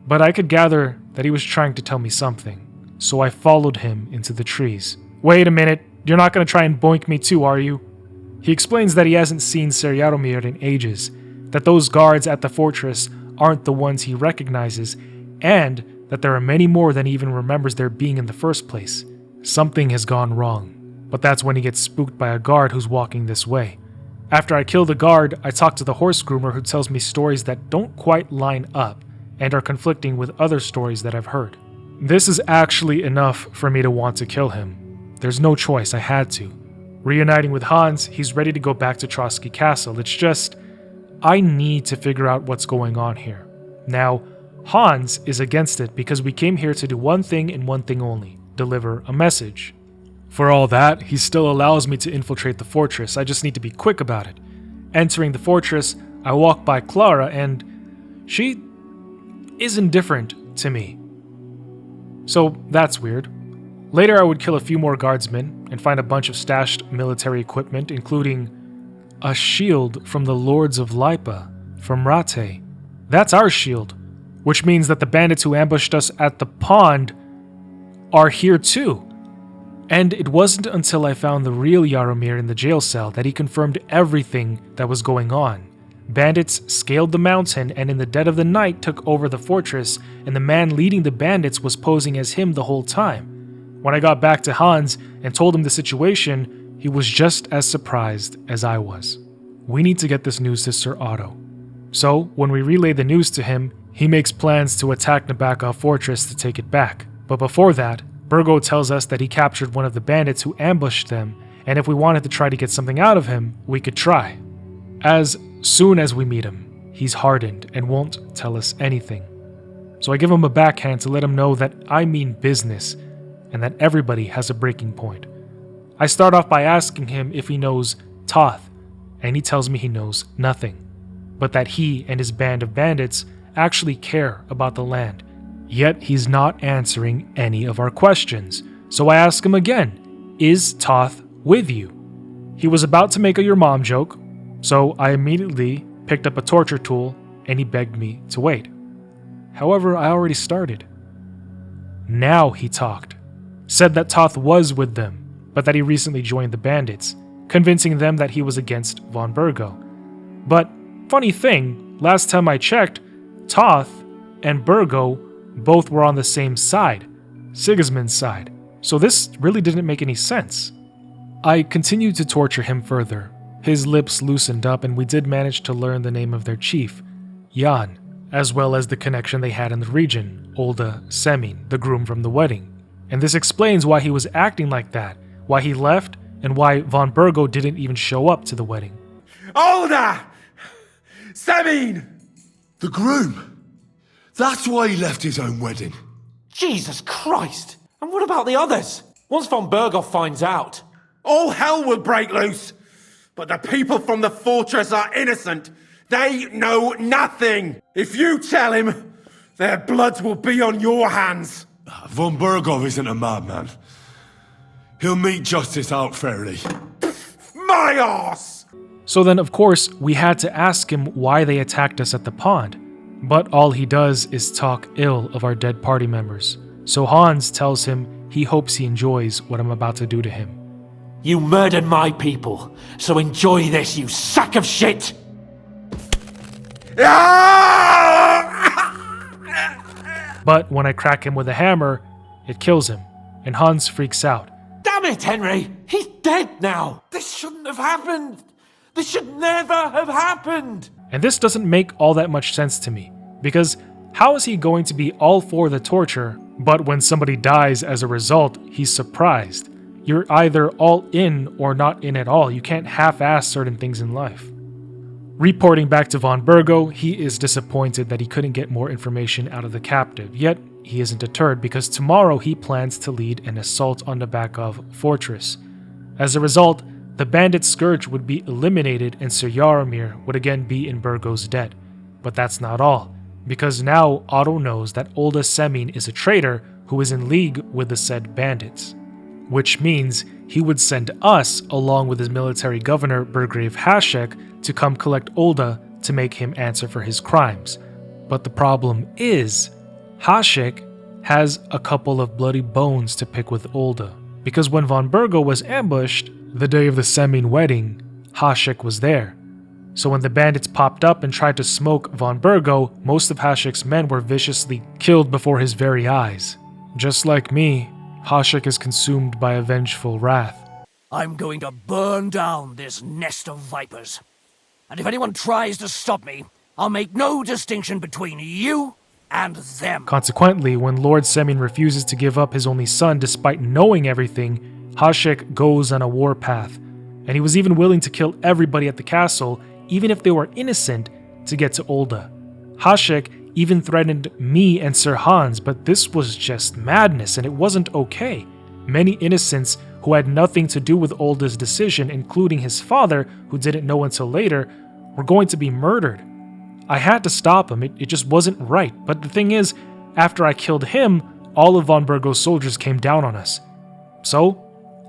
Speaker 1: but I could gather that he was trying to tell me something, so I followed him into the trees. Wait a minute, you're not going to try and boink me too, are you? He explains that he hasn't seen Ser Yaromir in ages, that those guards at the fortress aren't the ones he recognizes, and that there are many more than he even remembers there being in the first place. Something has gone wrong, but that's when he gets spooked by a guard who's walking this way. After I kill the guard, I talk to the horse groomer who tells me stories that don't quite line up and are conflicting with other stories that I've heard. This is actually enough for me to want to kill him. There's no choice, I had to. Reuniting with Hans, he's ready to go back to Trotsky Castle. It's just, I need to figure out what's going on here. Now, Hans is against it because we came here to do one thing and one thing only, deliver a message. For all that, he still allows me to infiltrate the fortress. I just need to be quick about it. Entering the fortress, I walk by Clara and she is indifferent to me. So that's weird. Later, I would kill a few more guardsmen and find a bunch of stashed military equipment, including a shield from the Lords of Lipa, from Rate. That's our shield, which means that the bandits who ambushed us at the pond are here too. And it wasn't until I found the real Yaromir in the jail cell that he confirmed everything that was going on. Bandits scaled the mountain and in the dead of the night took over the fortress, and the man leading the bandits was posing as him the whole time. When I got back to Hans and told him the situation, he was just as surprised as I was. We need to get this news to Sir Otto. So, when we relay the news to him, he makes plans to attack Nabakov Fortress to take it back. But before that, Bergow tells us that he captured one of the bandits who ambushed them, and if we wanted to try to get something out of him, we could try. As soon as we meet him, he's hardened and won't tell us anything. So I give him a backhand to let him know that I mean business, and that everybody has a breaking point. I start off by asking him if he knows Toth, and he tells me he knows nothing, but that he and his band of bandits actually care about the land. Yet he's not answering any of our questions, so I ask him again, is Toth with you? He was about to make a your mom joke, so I immediately picked up a torture tool and he begged me to wait. However, I already started. Now he talked. Said that Toth was with them, but that he recently joined the bandits, convincing them that he was against von Bergow. But, funny thing, last time I checked, Toth and Bergow both were on the same side, Sigismund's side, so this really didn't make any sense. I continued to torture him further. His lips loosened up and we did manage to learn the name of their chief, Jan, as well as the connection they had in the region, Olda Semin, the groom from the wedding. And this explains why he was acting like that, why he left and why von Bergow didn't even show up to the wedding.
Speaker 3: Older! Semmin! The groom. That's why he left his own wedding.
Speaker 17: Jesus Christ! And what about the others? Once von Bergow finds out...
Speaker 3: All hell will break loose. But the people from the fortress are innocent. They know nothing. If you tell him, their blood will be on your hands. Von Bergow isn't a madman. He'll meet justice out fairly. My arse!
Speaker 1: So then, of course, we had to ask him why they attacked us at the pond. But all he does is talk ill of our dead party members. So Hans tells him he hopes he enjoys what I'm about to do to him.
Speaker 17: You murdered my people, so enjoy this, you sack of shit!
Speaker 1: But when I crack him with a hammer, it kills him, and Hans freaks out.
Speaker 17: Damn it, Henry! He's dead now! This shouldn't have happened! This should never have happened!
Speaker 1: And this doesn't make all that much sense to me, because how is he going to be all for the torture, but when somebody dies as a result, he's surprised? You're either all in or not in at all. You can't half-ass certain things in life. Reporting back to von Bergow, he is disappointed that he couldn't get more information out of the captive, yet he isn't deterred because tomorrow he plans to lead an assault on the Bergow fortress. As a result, the bandit scourge would be eliminated and Sir Jaromir would again be in Bergow's debt. But that's not all, because now Otto knows that Olda Semmin is a traitor who is in league with the said bandits. Which means he would send us, along with his military governor Burgrave Hasek, to come collect Olda to make him answer for his crimes. But the problem is, Hasek has a couple of bloody bones to pick with Olda, because when von Bergow was ambushed, the day of the Semmin wedding, Hasek was there. So when the bandits popped up and tried to smoke von Bergow, most of Hasek's men were viciously killed before his very eyes. Just like me, Hasek is consumed by a vengeful wrath.
Speaker 11: I'm going to burn down this nest of vipers. And if anyone tries to stop me, I'll make no distinction between you and them.
Speaker 1: Consequently, when Lord Semmin refuses to give up his only son despite knowing everything, Hasek goes on a warpath. And he was even willing to kill everybody at the castle, even if they were innocent, to get to Olda. Hasek even threatened me and Sir Hans, but this was just madness and it wasn't okay. Many innocents who had nothing to do with Olda's decision, including his father, who didn't know until later, were going to be murdered. I had to stop him, it just wasn't right. But the thing is, after I killed him, all of von Bergow's soldiers came down on us. So,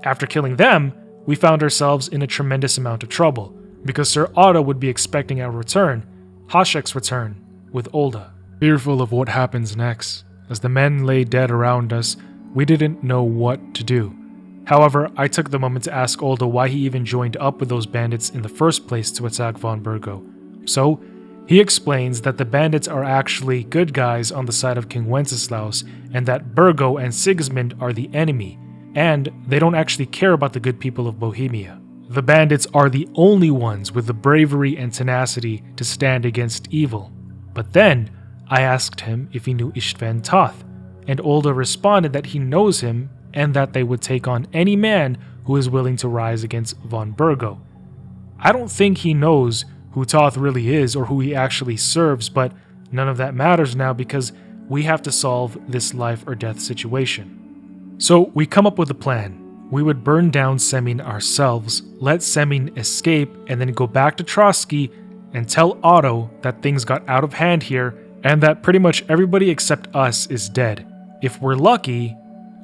Speaker 1: after killing them, we found ourselves in a tremendous amount of trouble, because Sir Otto would be expecting our return, Hasek's return, with Olda. Fearful of what happens next, as the men lay dead around us, we didn't know what to do. However, I took the moment to ask Olda why he even joined up with those bandits in the first place to attack von Bergow. So, he explains that the bandits are actually good guys on the side of King Wenceslaus, and that Bergow and Sigismund are the enemy, and they don't actually care about the good people of Bohemia. The bandits are the only ones with the bravery and tenacity to stand against evil. But then, I asked him if he knew Istvan Toth, and Olda responded that he knows him and that they would take on any man who is willing to rise against von Bergow. I don't think he knows who Toth really is or who he actually serves, but none of that matters now because we have to solve this life or death situation. So we come up with a plan. We would burn down Semmin ourselves, let Semmin escape, and then go back to Trotsky and tell Otto that things got out of hand here and that pretty much everybody except us is dead. If we're lucky,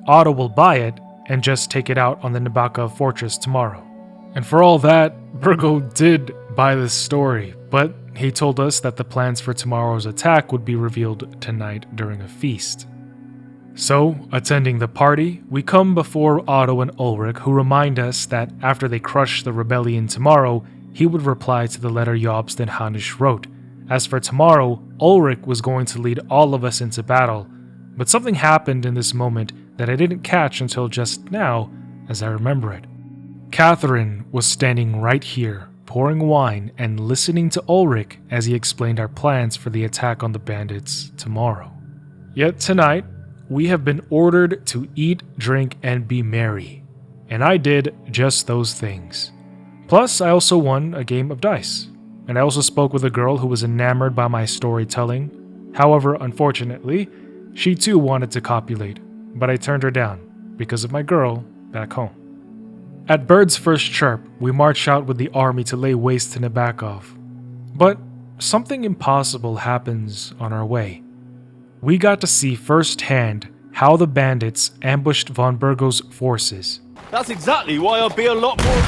Speaker 1: Otto will buy it and just take it out on the Nabokov fortress tomorrow. And for all that, Bergow did buy this story, but he told us that the plans for tomorrow's attack would be revealed tonight during a feast. So, attending the party, we come before Otto and Ulrich, who remind us that after they crush the rebellion tomorrow, he would reply to the letter Jobst and Hanisch wrote. As for tomorrow, Ulrich was going to lead all of us into battle, but something happened in this moment that I didn't catch until just now, as I remember it. Catherine was standing right here, pouring wine and listening to Ulrich as he explained our plans for the attack on the bandits tomorrow. Yet tonight, we have been ordered to eat, drink, and be merry. and I did just those things. Plus, I also won a game of dice, and I also spoke with a girl who was enamored by my storytelling. However, unfortunately, she too wanted to copulate, but I turned her down because of my girl back home. At Bird's first chirp, we marched out with the army to lay waste to Nabokov. But something impossible happens on our way. We got to see firsthand how the bandits ambushed von Bergow's forces.
Speaker 6: That's exactly why I'll be a lot more...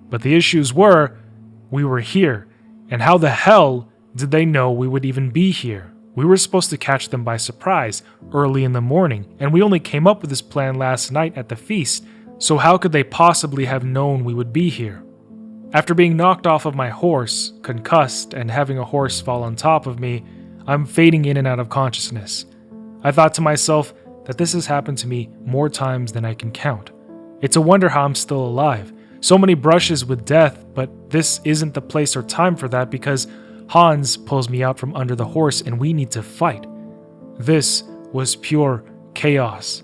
Speaker 1: But the issues were, we were here, and how the hell did they know we would even be here? We were supposed to catch them by surprise early in the morning, and we only came up with this plan last night at the feast, so how could they possibly have known we would be here? After being knocked off of my horse, concussed, and having a horse fall on top of me, I'm fading in and out of consciousness. I thought to myself that this has happened to me more times than I can count. It's a wonder how I'm still alive. So many brushes with death, but this isn't the place or time for that because Hans pulls me out from under the horse and we need to fight. This was pure chaos.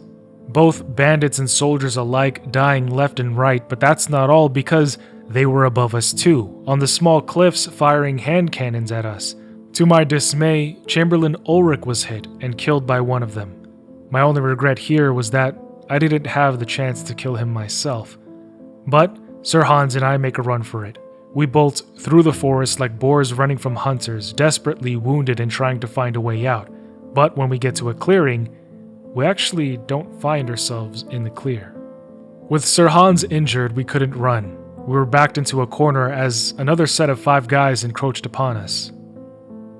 Speaker 1: Both bandits and soldiers alike dying left and right, but that's not all because they were above us too, on the small cliffs firing hand cannons at us. To my dismay, Chamberlain Ulrich was hit and killed by one of them. My only regret here was that I didn't have the chance to kill him myself. But Sir Hans and I make a run for it. We bolt through the forest like boars running from hunters, desperately wounded and trying to find a way out. But when we get to a clearing, we actually don't find ourselves in the clear. With Sir Hans injured, we couldn't run. We were backed into a corner as another set of 5 guys encroached upon us.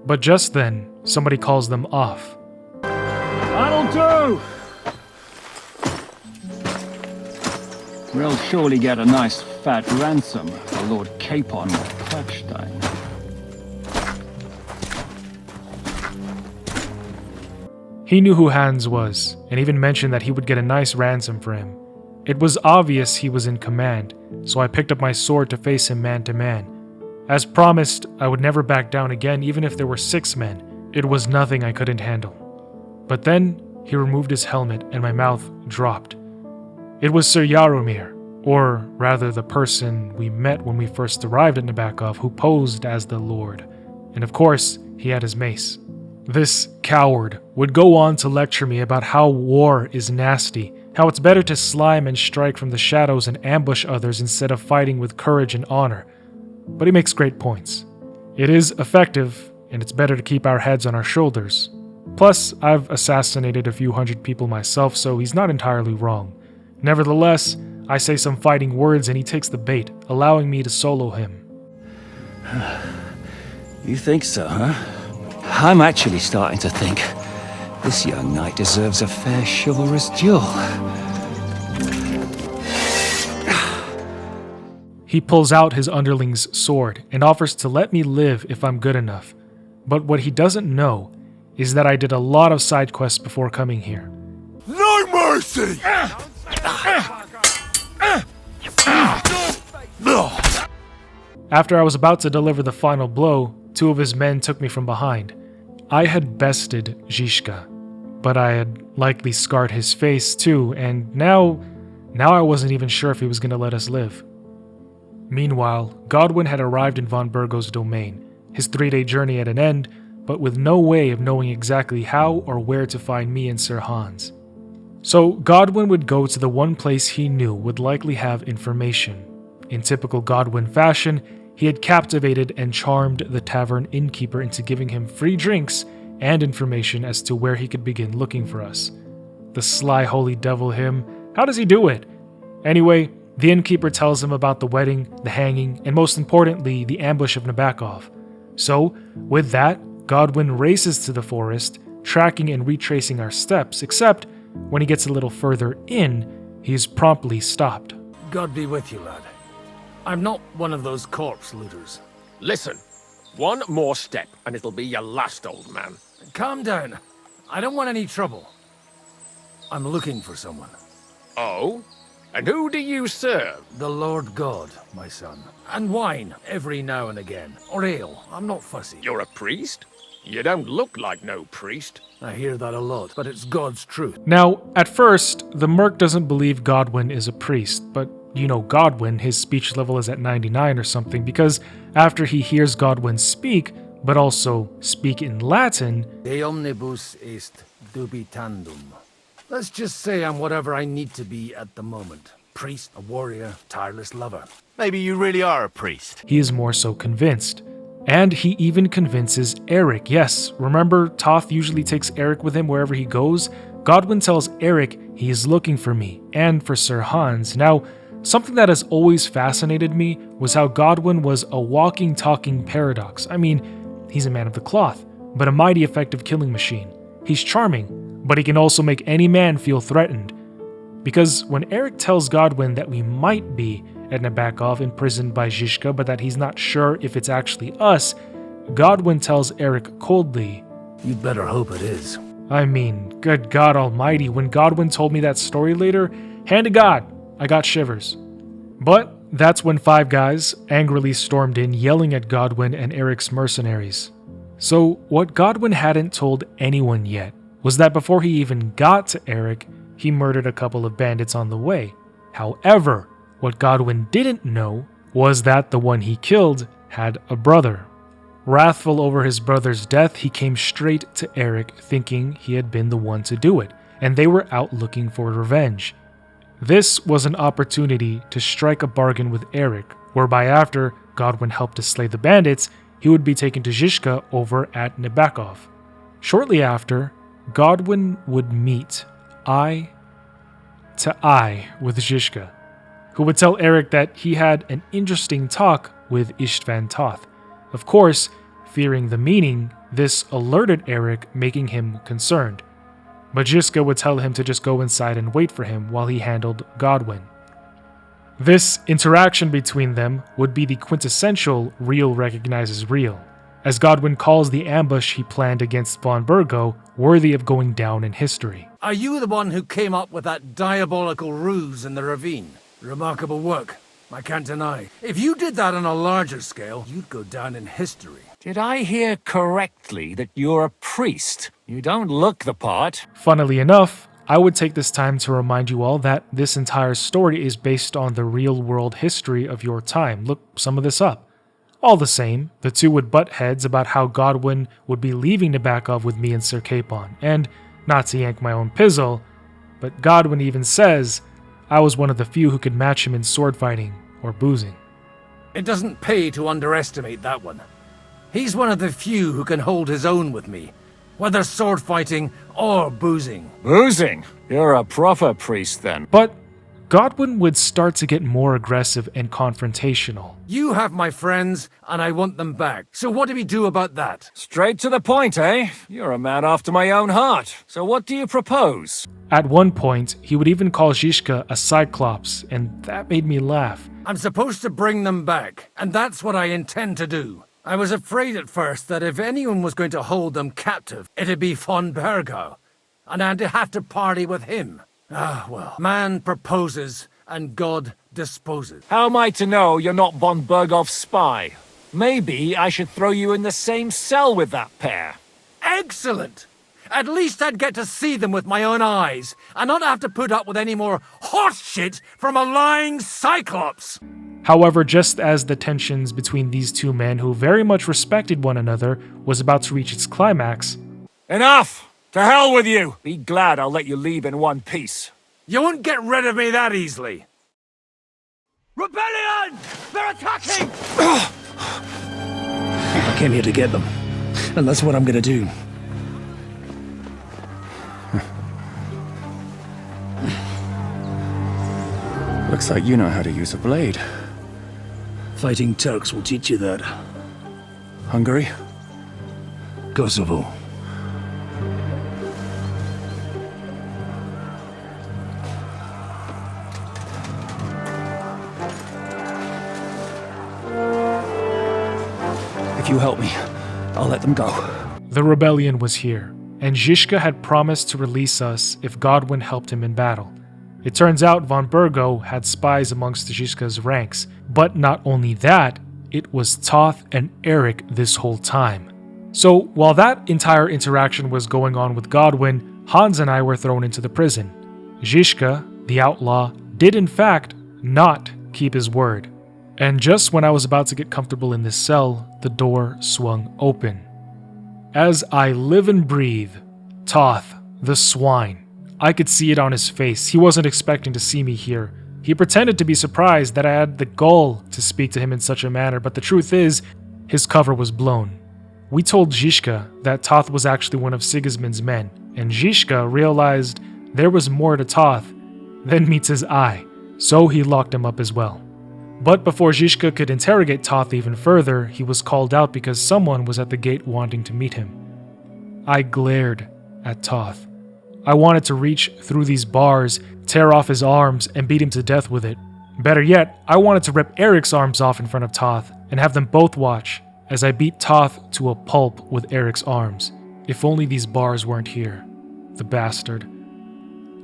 Speaker 1: But just then, somebody calls them off.
Speaker 15: That'll do! We'll surely get a nice fat ransom for Lord Capon of Pirkstein.
Speaker 1: He knew who Hans was, and even mentioned that he would get a nice ransom for him. It was obvious he was in command, so I picked up my sword to face him man to man. As promised, I would never back down again even if there were 6 men. It was nothing I couldn't handle. But then, he removed his helmet and my mouth dropped. It was Sir Jaromir, or rather the person we met when we first arrived at Nabokov, who posed as the Lord. And of course, he had his mace. This coward would go on to lecture me about how war is nasty, how it's better to slime and strike from the shadows and ambush others instead of fighting with courage and honor. But he makes great points. It is effective, and it's better to keep our heads on our shoulders. Plus, I've assassinated a few hundred people myself, so he's not entirely wrong. Nevertheless, I say some fighting words and he takes the bait, allowing me to solo him.
Speaker 11: You think so, huh? I'm actually starting to think this young knight deserves a fair chivalrous duel.
Speaker 1: He pulls out his underling's sword and offers to let me live if I'm good enough. But what he doesn't know is that I did a lot of side quests before coming here.
Speaker 23: No mercy!
Speaker 1: After I was about to deliver the final blow, 2 of his men took me from behind. I had bested Zizka, but I had likely scarred his face too, and now I wasn't even sure if he was going to let us live. Meanwhile, Godwin had arrived in von Bergow's domain, his 3-day journey at an end, but with no way of knowing exactly how or where to find me and Sir Hans. So Godwin would go to the one place he knew would likely have information. In typical Godwin fashion, he had captivated and charmed the tavern innkeeper into giving him free drinks and information as to where he could begin looking for us. The sly holy devil him, how does he do it? Anyway, the innkeeper tells him about the wedding, the hanging, and most importantly, the ambush of Nabokov. So, with that, Godwin races to the forest, tracking and retracing our steps, except when he gets a little further in, he is promptly stopped.
Speaker 11: God be with you, lad. I'm not one of those corpse looters.
Speaker 9: Listen,
Speaker 11: One more step, and it'll be your last, old man.
Speaker 9: Calm down. I don't want any trouble. I'm looking for someone.
Speaker 11: Oh? And who do you serve?
Speaker 9: The Lord God, my son. And wine, every now and again. Or ale. I'm not fussy.
Speaker 11: You're a priest? You don't look like no priest.
Speaker 9: I hear that a lot, but it's God's truth.
Speaker 1: Now, at first, the Merc doesn't believe Godwin is a priest, but you know Godwin, his speech level is at 99 or something, because after he hears Godwin speak, but also speak in Latin,
Speaker 9: De omnibus est dubitandum. Let's just say I'm whatever I need to be at the moment. Priest, a warrior, tireless lover.
Speaker 13: Maybe you really are a priest.
Speaker 1: he is more so convinced. And he even convinces Erik. Yes, remember, Toth usually takes Erik with him wherever he goes? Godwin tells Erik he is looking for me, and for Sir Hans. Now, something that has always fascinated me was how Godwin was a walking, talking paradox. I mean, he's a man of the cloth, but a mighty effective killing machine. He's charming, but he can also make any man feel threatened. Because when Erik tells Godwin that we might be at Nabokov imprisoned by Zizka, but that he's not sure if it's actually us, Godwin tells Erik coldly,
Speaker 9: "You'd better hope it is."
Speaker 1: I mean, good God almighty, when Godwin told me that story later, hand to God, I got shivers. But that's when 5 guys angrily stormed in, yelling at Godwin and Erik's mercenaries. So what Godwin hadn't told anyone yet was that before he even got to Erik, he murdered a couple of bandits on the way. However, what Godwin didn't know was that the one he killed had a brother. Wrathful over his brother's death, he came straight to Erik, thinking he had been the one to do it, and they were out looking for revenge. This was an opportunity to strike a bargain with Erik, whereby after Godwin helped to slay the bandits, he would be taken to Zizka over at Nabokov. Shortly after, Godwin would meet eye to eye with Zizka, who would tell Erik that he had an interesting talk with Istvan Toth. Of course, fearing the meaning, this alerted Erik, making him concerned. But Zizka would tell him to just go inside and wait for him while he handled Godwin. This interaction between them would be the quintessential real recognizes real, as Godwin calls the ambush he planned against von Bergow worthy of going down in history.
Speaker 9: Are you the one who came up with that diabolical ruse in the ravine? Remarkable work, I can't deny. If you did that on a larger scale, you'd go down in history.
Speaker 11: Did I hear correctly that you're a priest? You don't look the part.
Speaker 1: Funnily enough, I would take this time to remind you all that this entire story is based on the real-world history of your time. Look some of this up. All the same, the two would butt heads about how Godwin would be leaving Nabokov with me and Sir Capon, and not to yank my own pizzle, but Godwin even says I was one of the few who could match him in sword fighting or boozing.
Speaker 9: It doesn't pay to underestimate that one. He's one of the few who can hold his own with me, whether sword fighting or boozing.
Speaker 11: Boozing? You're a proper priest then.
Speaker 1: But Godwin would start to get more aggressive and confrontational.
Speaker 9: You have my friends, and I want them back. So what do we do about that?
Speaker 11: Straight to the point, eh? You're a man after my own heart. So what do you propose?
Speaker 1: At one point, he would even call Zizka a cyclops, and that made me laugh.
Speaker 9: I'm supposed to bring them back, and that's what I intend to do. I was afraid at first that if anyone was going to hold them captive, it'd be von Bergow, and I'd have to party with him. Ah, well, man proposes, and God disposes.
Speaker 11: How am I to know you're not von Bergov's spy? Maybe I should throw you in the same cell with that pair.
Speaker 9: Excellent! At least I'd get to see them with my own eyes, and not have to put up with any more horse shit from a lying cyclops!
Speaker 1: However, just as the tensions between these two men who very much respected one another was about to reach its climax...
Speaker 11: Enough! To hell with you! Be glad I'll let you leave in one piece.
Speaker 9: You won't get rid of me that easily!
Speaker 10: Rebellion! They're attacking!
Speaker 9: I came here to get them, and that's what I'm gonna do.
Speaker 15: Looks like you know how to use a blade.
Speaker 9: Fighting Turks will teach you that.
Speaker 15: Hungary?
Speaker 9: Kosovo.
Speaker 5: If
Speaker 11: you help me, I'll let them go.
Speaker 1: The rebellion was here, and Zizka had promised to release us if Godwin helped him in battle. It turns out von Bergow had spies amongst Zizka's ranks, but not only that, it was Toth and Erik this whole time. So while that entire interaction was going on with Godwin, Hans and I were thrown into the prison. Zizka, the outlaw, did in fact not keep his word. And just when I was about to get comfortable in this cell, the door swung open. As I live and breathe, Toth, the swine. I could see it on his face. He wasn't expecting to see me here. He pretended to be surprised that I had the gall to speak to him in such a manner, but the truth is, his cover was blown. We told Zizka that Toth was actually one of Sigismund's men, and Zizka realized there was more to Toth than meets his eye, so he locked him up as well. But before Zizka could interrogate Toth even further, he was called out because someone was at the gate wanting to meet him. I glared at Toth. I wanted to reach through these bars, tear off his arms, and beat him to death with it. Better yet, I wanted to rip Erik's arms off in front of Toth and have them both watch as I beat Toth to a pulp with Erik's arms. If only these bars weren't here. The bastard.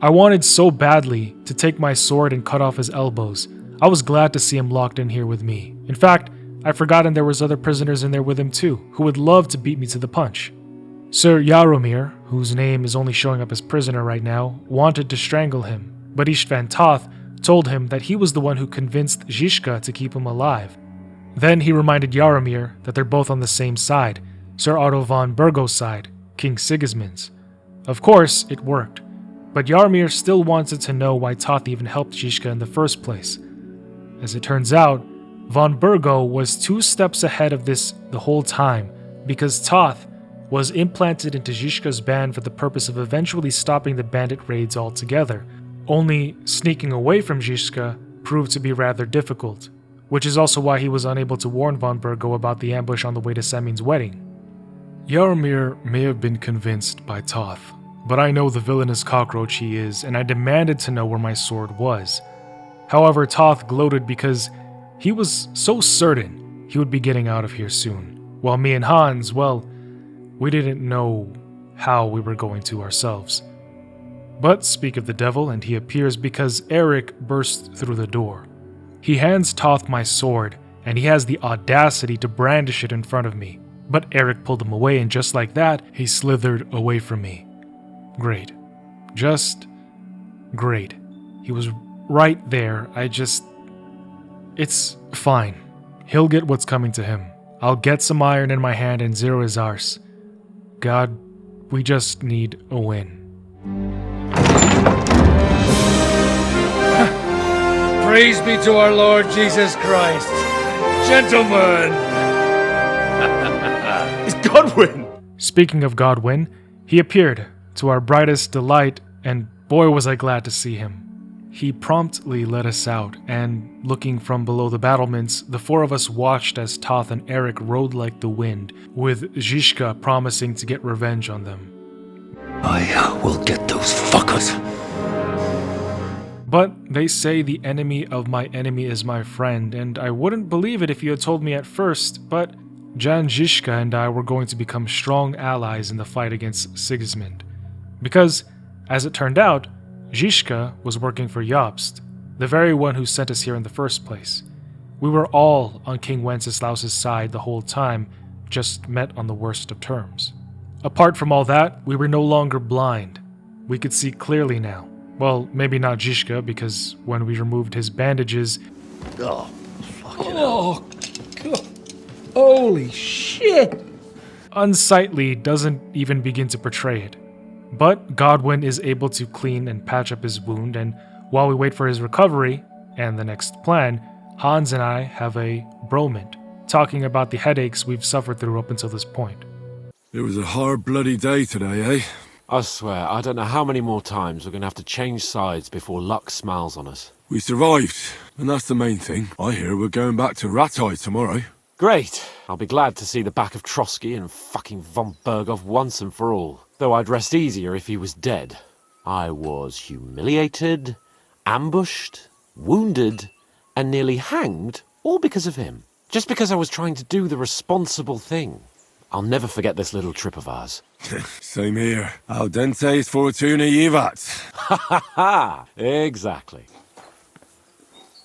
Speaker 1: I wanted so badly to take my sword and cut off his elbows. I was glad to see him locked in here with me. In fact, I'd forgotten there was other prisoners in there with him too, who would love to beat me to the punch. Sir Jaromir, whose name is only showing up as prisoner right now, wanted to strangle him, but Istvan Toth told him that he was the one who convinced Zizka to keep him alive. Then he reminded Jaromir that they're both on the same side, Sir Otto von Bergow's side, King Sigismund's. Of course, it worked, but Jaromir still wanted to know why Toth even helped Zizka in the first place. As it turns out, von Bergow was 2 steps ahead of this the whole time, because Toth was implanted into Zizka's band for the purpose of eventually stopping the bandit raids altogether. Only sneaking away from Zizka proved to be rather difficult, which is also why he was unable to warn von Bergow about the ambush on the way to Samin's wedding. Jaromir may have been convinced by Toth, but I know the villainous cockroach he is, and I demanded to know where my sword was. However, Toth gloated because he was so certain he would be getting out of here soon, while me and Hans, well, we didn't know how we were going to ourselves. But speak of the devil, and he appears because Erik bursts through the door. He hands Toth my sword, and he has the audacity to brandish it in front of me. But Erik pulled him away, and just like that, he slithered away from me. Great. Just great. He was right there. It's fine. He'll get what's coming to him. I'll get some iron in my hand and zero his arse. God, we just need a win.
Speaker 9: Praise be to our Lord Jesus Christ. Gentlemen!
Speaker 3: It's Godwin!
Speaker 1: Speaking of Godwin, he appeared to our brightest delight, and boy was I glad to see him. He promptly led us out, and looking from below the battlements, the 4 of us watched as Toth and Erik rode like the wind, with Zizka promising to get revenge on them.
Speaker 11: I will get those fuckers.
Speaker 1: But they say the enemy of my enemy is my friend, and I wouldn't believe it if you had told me at first, but Jan Zizka and I were going to become strong allies in the fight against Sigismund. Because, as it turned out, Zizka was working for Jobst, the very one who sent us here in the first place. We were all on King Wenceslaus's side the whole time, just met on the worst of terms. Apart from all that, we were no longer blind. We could see clearly now. Well, maybe not Zizka, because when we removed his bandages...
Speaker 11: Oh, fucking
Speaker 17: hell. God. Holy shit!
Speaker 1: Unsightly doesn't even begin to portray it. But Godwin is able to clean and patch up his wound, and while we wait for his recovery and the next plan, Hans and I have a broment, talking about the headaches we've suffered through up until this point.
Speaker 16: It was a hard bloody day today, eh?
Speaker 12: I swear, I don't know how many more times we're going to have to change sides before luck smiles on us.
Speaker 16: We survived, and that's the main thing. I hear we're going back to Ruthards tomorrow.
Speaker 12: Great! I'll be glad to see the back of Trotsky and fucking von Bergow once and for all. Though I'd rest easier if he was dead. I was humiliated, ambushed, wounded, and nearly hanged, all because of him.
Speaker 18: Just because I was trying to do the responsible thing. I'll never forget this little trip of ours.
Speaker 16: Same here. Al dente's Fortuna jivat.
Speaker 18: Ha ha ha! Exactly.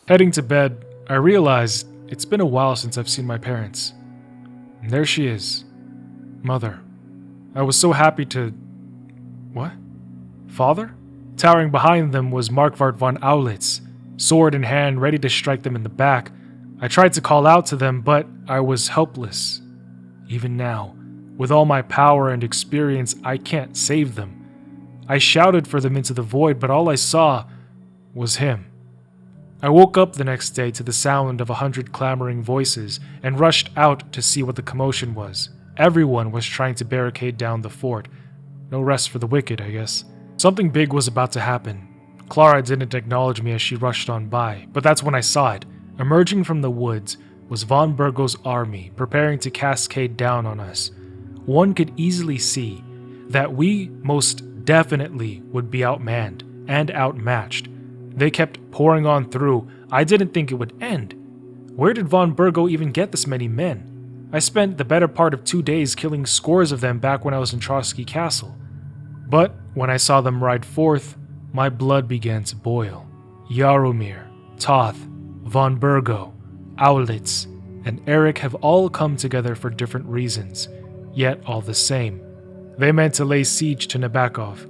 Speaker 1: Heading to bed, I realized it's been a while since I've seen my parents. And there she is. Mother. I was so happy to... What? Father? Towering behind them was Markvart von Aulitz, sword in hand, ready to strike them in the back. I tried to call out to them, but I was helpless. Even now, with all my power and experience, I can't save them. I shouted for them into the void, but all I saw was him. I woke up the next day to the sound of 100 clamoring voices and rushed out to see what the commotion was. Everyone was trying to barricade down the fort. No rest for the wicked, I guess. Something big was about to happen. Clara didn't acknowledge me as she rushed on by, but that's when I saw it. Emerging from the woods was von Bergow's army, preparing to cascade down on us. One could easily see that we most definitely would be outmanned and outmatched. They kept pouring on through. I didn't think it would end. Where did von Bergow even get this many men? I spent the better part of 2 days killing scores of them back when I was in Trotsky Castle. But when I saw them ride forth, my blood began to boil. Jaromir, Toth, von Bergow, Aulitz, and Erik have all come together for different reasons, yet all the same. They meant to lay siege to Nabokov.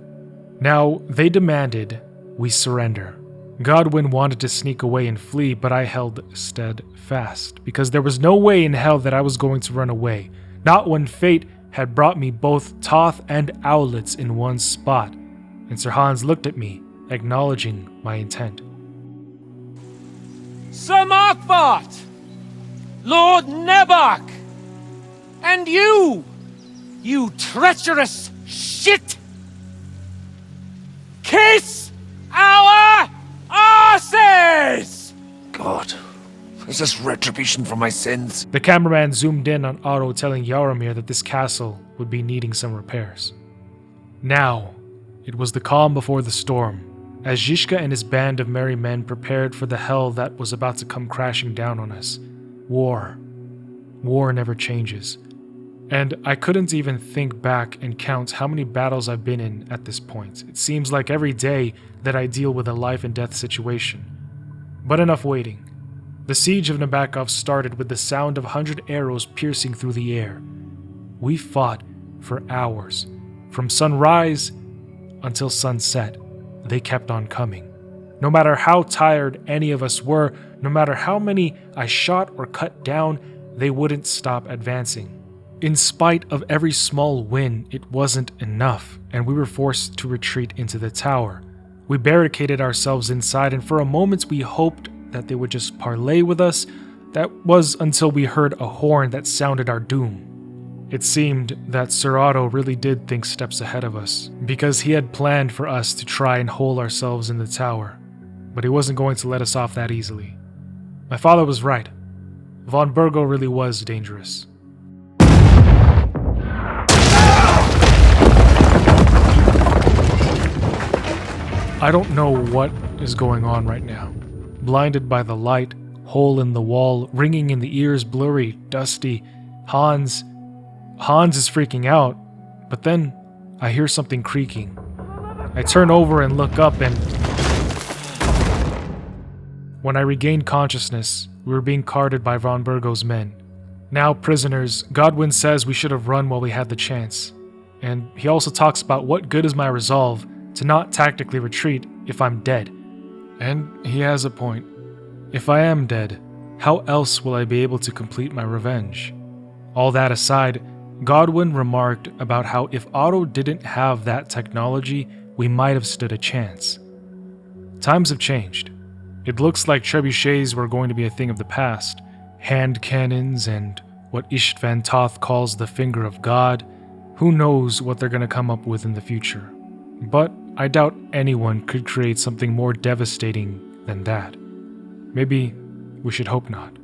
Speaker 1: Now, they demanded we surrender. Godwin wanted to sneak away and flee, but I held steadfast, because there was no way in hell that I was going to run away, not when fate had brought me both Toth and Aulitz in one spot, and Sir Hans looked at me, acknowledging my intent.
Speaker 11: Sir Markvart! Lord Nebok! And you treacherous shit! Kiss our asses!
Speaker 21: God, is this retribution for my sins?
Speaker 1: The cameraman zoomed in on Otto, telling Jaromir that this castle would be needing some repairs. Now, it was the calm before the storm, as Zizka and his band of merry men prepared for the hell that was about to come crashing down on us. War. War never changes. And I couldn't even think back and count how many battles I've been in at this point. It seems like every day that I deal with a life and death situation. But enough waiting. The siege of Nabokov started with the sound of 100 arrows piercing through the air. We fought for hours. From sunrise until sunset, they kept on coming. No matter how tired any of us were, no matter how many I shot or cut down, they wouldn't stop advancing. In spite of every small win, it wasn't enough, and we were forced to retreat into the tower. We barricaded ourselves inside, and for a moment we hoped that they would just parley with us. That was until we heard a horn that sounded our doom. It seemed that Sir Otto really did think steps ahead of us, because he had planned for us to try and hole ourselves in the tower, but he wasn't going to let us off that easily. My father was right. Von Bergow really was dangerous. I don't know what is going on right now. Blinded by the light, hole in the wall, ringing in the ears, blurry, dusty. Hans is freaking out, but then I hear something creaking. I turn over and look up, and when I regained consciousness, we were being carted by von Bergow's men. Now prisoners, Godwin says we should have run while we had the chance. And he also talks about what good is my resolve to not tactically retreat if I'm dead. And he has a point. If I am dead, how else will I be able to complete my revenge? All that aside, Godwin remarked about how if Otto didn't have that technology, we might have stood a chance. Times have changed. It looks like trebuchets were going to be a thing of the past. Hand cannons and what Istvan Toth calls the finger of God. Who knows what they're going to come up with in the future. But I doubt anyone could create something more devastating than that. Maybe we should hope not.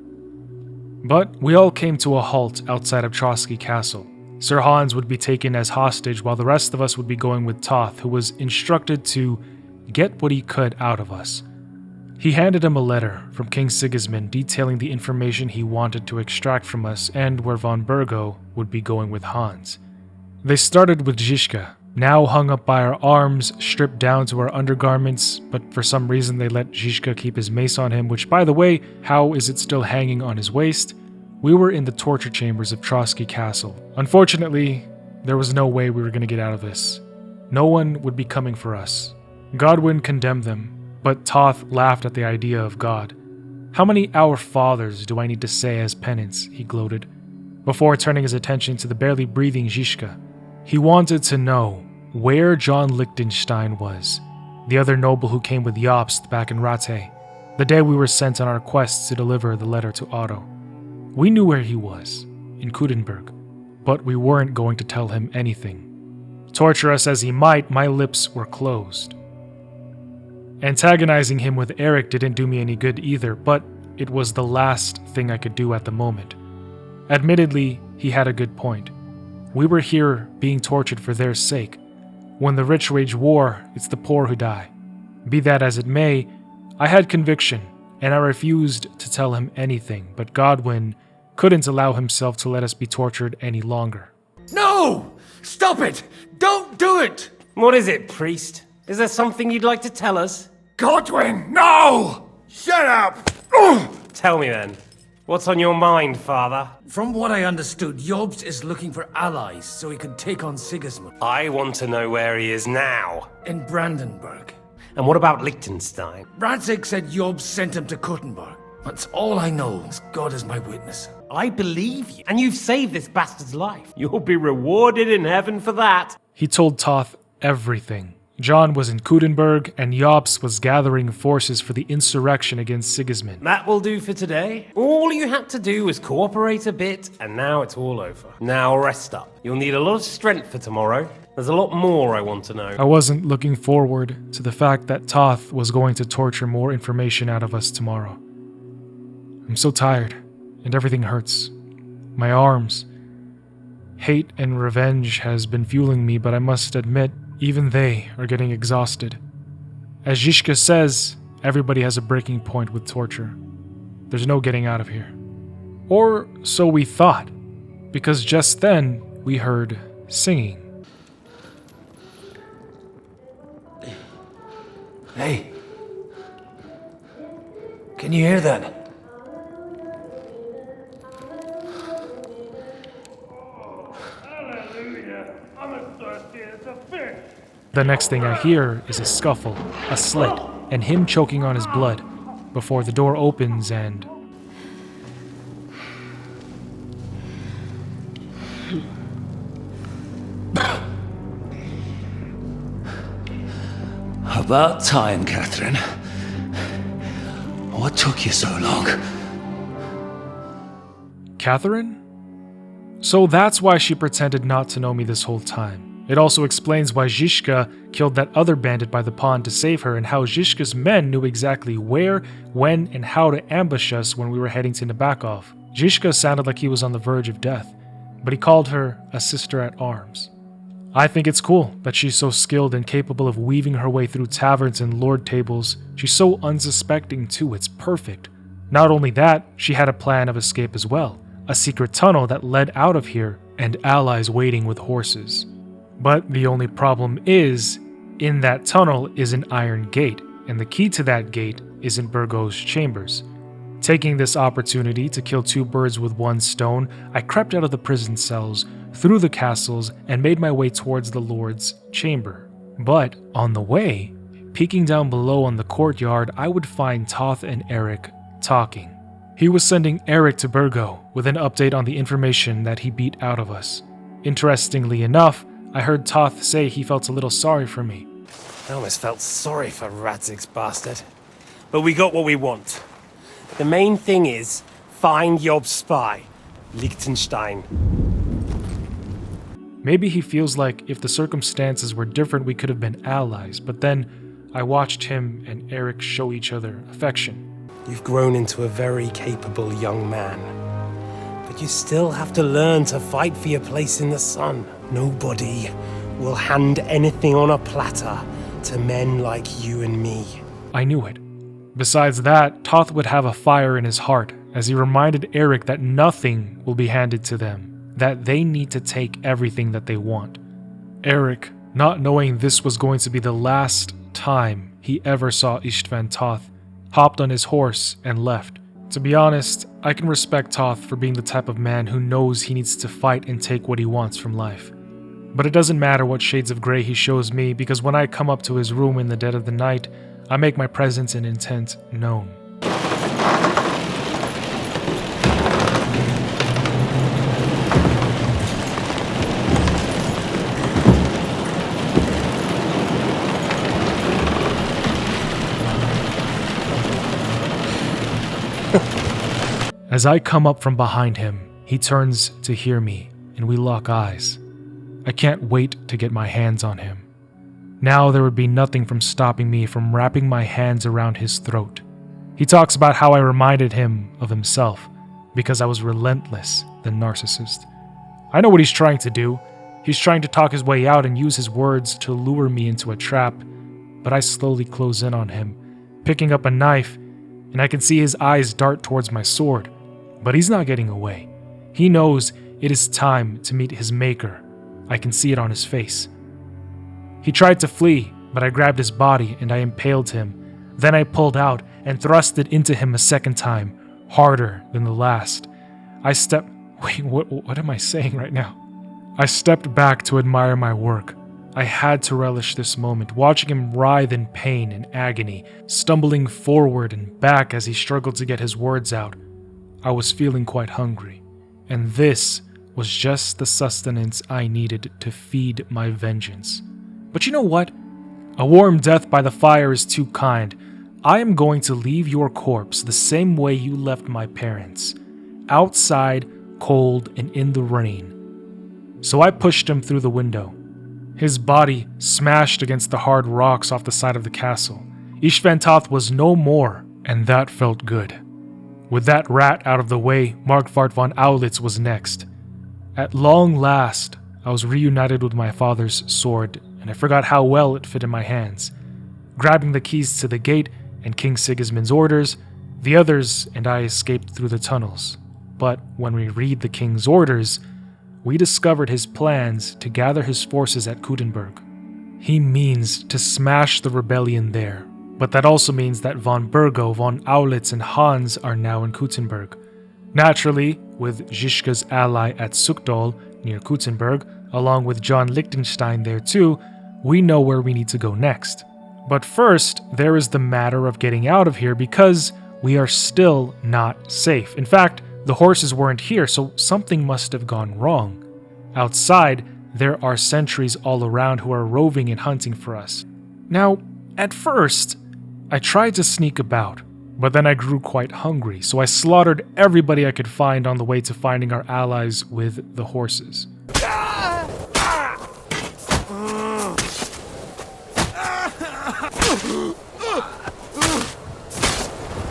Speaker 1: But we all came to a halt outside of Trotsky Castle. Sir Hans would be taken as hostage while the rest of us would be going with Toth, who was instructed to get what he could out of us. He handed him a letter from King Sigismund detailing the information he wanted to extract from us and where von Bergow would be going with Hans. They started with Zizka, now hung up by our arms, stripped down to our undergarments, but for some reason they let Zizka keep his mace on him, which, by the way, how is it still hanging on his waist? We were in the torture chambers of Trotsky Castle. Unfortunately, there was no way we were going to get out of this. No one would be coming for us. Godwin condemned them, but Toth laughed at the idea of God. How many Our Fathers do I need to say as penance, he gloated, before turning his attention to the barely breathing Zizka. He wanted to know where John Liechtenstein was, the other noble who came with Jobst back in Rate, the day we were sent on our quest to deliver the letter to Otto. We knew where he was, in Kudenberg, but we weren't going to tell him anything. Torture us as he might, my lips were closed. Antagonizing him with Erik didn't do me any good either, but it was the last thing I could do at the moment. Admittedly, he had a good point. We were here being tortured for their sake. When the rich wage war, it's the poor who die. Be that as it may, I had conviction, and I refused to tell him anything, but Godwin couldn't allow himself to let us be tortured any longer.
Speaker 9: No! Stop it! Don't do it!
Speaker 7: What is it, priest? Is there something you'd like to tell us?
Speaker 9: Godwin, no! Shut up!
Speaker 7: Tell me then. What's on your mind, father?
Speaker 9: From what I understood, Jobst is looking for allies so he can take on Sigismund.
Speaker 7: I want to know where he is now.
Speaker 9: In Brandenburg.
Speaker 7: And what about Liechtenstein?
Speaker 9: Radzig said Jobst sent him to Kuttenberg. That's all I know. God is my witness.
Speaker 7: I believe you. And you've saved this bastard's life. You'll be rewarded in heaven for that.
Speaker 1: He told Toth everything. John was in Kudenberg, and Jobst was gathering forces for the insurrection against Sigismund.
Speaker 7: That will do for today. All you had to do was cooperate a bit, and now it's all over. Now rest up. You'll need a lot of strength for tomorrow. There's a lot more I want to know.
Speaker 1: I wasn't looking forward to the fact that Toth was going to torture more information out of us tomorrow. I'm so tired, and everything hurts. My arms. Hate and revenge has been fueling me, but I must admit, even they are getting exhausted. As Zizka says, everybody has a breaking point with torture. There's no getting out of here. Or so we thought, because just then we heard singing.
Speaker 5: Hey. Can you hear that?
Speaker 1: The next thing I hear is a scuffle, a slit, and him choking on his blood, before the door opens and...
Speaker 20: About time, Catherine. What took you so long?
Speaker 1: Catherine? So that's why she pretended not to know me this whole time. It also explains why Zizka killed that other bandit by the pond to save her, and how Zizka's men knew exactly where, when, and how to ambush us when we were heading to Nabokov. Zizka sounded like he was on the verge of death, but he called her a sister at arms. I think it's cool that she's so skilled and capable of weaving her way through taverns and lord tables. She's so unsuspecting too, it's perfect. Not only that, she had a plan of escape as well, a secret tunnel that led out of here, and allies waiting with horses. But the only problem is, in that tunnel is an iron gate, and the key to that gate is in Bergow's chambers. Taking this opportunity to kill two birds with one stone, I crept out of the prison cells, through the castles, and made my way towards the Lord's chamber. But on the way, peeking down below on the courtyard, I would find Toth and Erik talking. He was sending Erik to Bergow with an update on the information that he beat out of us. Interestingly enough, I heard Toth say he felt a little sorry for me.
Speaker 7: I almost felt sorry for Radzig's bastard. But we got what we want. The main thing is, find Jobst's spy, Liechtenstein.
Speaker 1: Maybe he feels like if the circumstances were different we could have been allies, but then I watched him and Erik show each other affection.
Speaker 7: You've grown into a very capable young man. But you still have to learn to fight for your place in the sun. Nobody will hand anything on a platter to men like you and me.
Speaker 1: I knew it. Besides that, Toth would have a fire in his heart as he reminded Erik that nothing will be handed to them, that they need to take everything that they want. Erik, not knowing this was going to be the last time he ever saw Istvan Toth, hopped on his horse and left. To be honest, I can respect Toth for being the type of man who knows he needs to fight and take what he wants from life. But it doesn't matter what shades of grey he shows me, because when I come up to his room in the dead of the night, I make my presence and intent known. As I come up from behind him, he turns to hear me, and we lock eyes. I can't wait to get my hands on him. Now there would be nothing from stopping me from wrapping my hands around his throat. He talks about how I reminded him of himself, because I was relentless, the narcissist. I know what he's trying to do. He's trying to talk his way out and use his words to lure me into a trap, but I slowly close in on him, picking up a knife, and I can see his eyes dart towards my sword. But he's not getting away. He knows it is time to meet his maker. I can see it on his face. He tried to flee, but I grabbed his body and I impaled him. Then I pulled out and thrust it into him a second time, harder than the last. Wait, what am I saying right now? I stepped back to admire my work. I had to relish this moment, watching him writhe in pain and agony, stumbling forward and back as he struggled to get his words out. I was feeling quite hungry, and this was just the sustenance I needed to feed my vengeance. But you know what? A warm death by the fire is too kind. I am going to leave your corpse the same way you left my parents, outside, cold, and in the rain. So I pushed him through the window. His body smashed against the hard rocks off the side of the castle. Istvan Toth was no more, and that felt good. With that rat out of the way, Markvart von Aulitz was next. At long last, I was reunited with my father's sword, and I forgot how well it fit in my hands. Grabbing the keys to the gate and King Sigismund's orders, the others and I escaped through the tunnels. But when we read the king's orders, we discovered his plans to gather his forces at Kuttenberg. He means to smash the rebellion there. But that also means that von Bergow, von Aulitz, and Hans are now in Kuttenberg. Naturally, with Žižka's ally at Sukdol, near Kuttenberg, along with John Lichtenstein there too, we know where we need to go next. But first, there is the matter of getting out of here because we are still not safe. In fact, the horses weren't here, so something must have gone wrong. Outside, there are sentries all around who are roving and hunting for us. Now, at first, I tried to sneak about, but then I grew quite hungry, so I slaughtered everybody I could find on the way to finding our allies with the horses.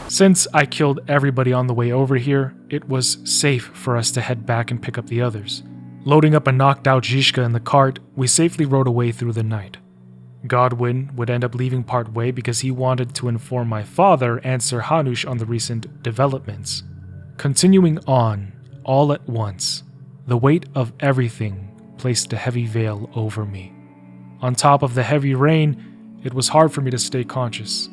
Speaker 1: Since I killed everybody on the way over here, it was safe for us to head back and pick up the others. Loading up a knocked out Žižka in the cart, we safely rode away through the night. Godwin would end up leaving part way because he wanted to inform my father and Sir Hanush on the recent developments. Continuing on, all at once, the weight of everything placed a heavy veil over me. On top of the heavy rain, it was hard for me to stay conscious.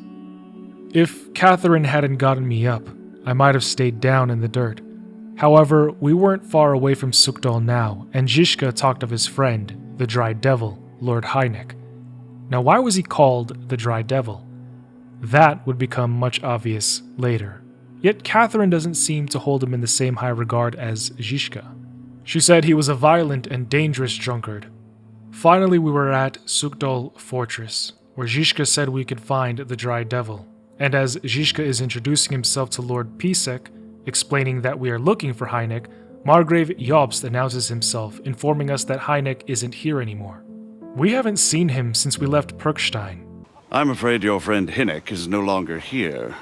Speaker 1: If Catherine hadn't gotten me up, I might have stayed down in the dirt. However, we weren't far away from Sukdal now, and Žižka talked of his friend, the Dry Devil, Lord Hynek. Now, why was he called the Dry Devil? That would become much obvious later. Yet Catherine doesn't seem to hold him in the same high regard as Žižka. She said he was a violent and dangerous drunkard. Finally, we were at Sukdal Fortress, where Žižka said we could find the Dry Devil. And as Žižka is introducing himself to Lord Pisek, explaining that we are looking for Hynek, Margrave Jobst announces himself, informing us that Hynek isn't here anymore. We haven't seen him since we left Pirkstein.
Speaker 8: I'm afraid your friend Hynek is no longer here.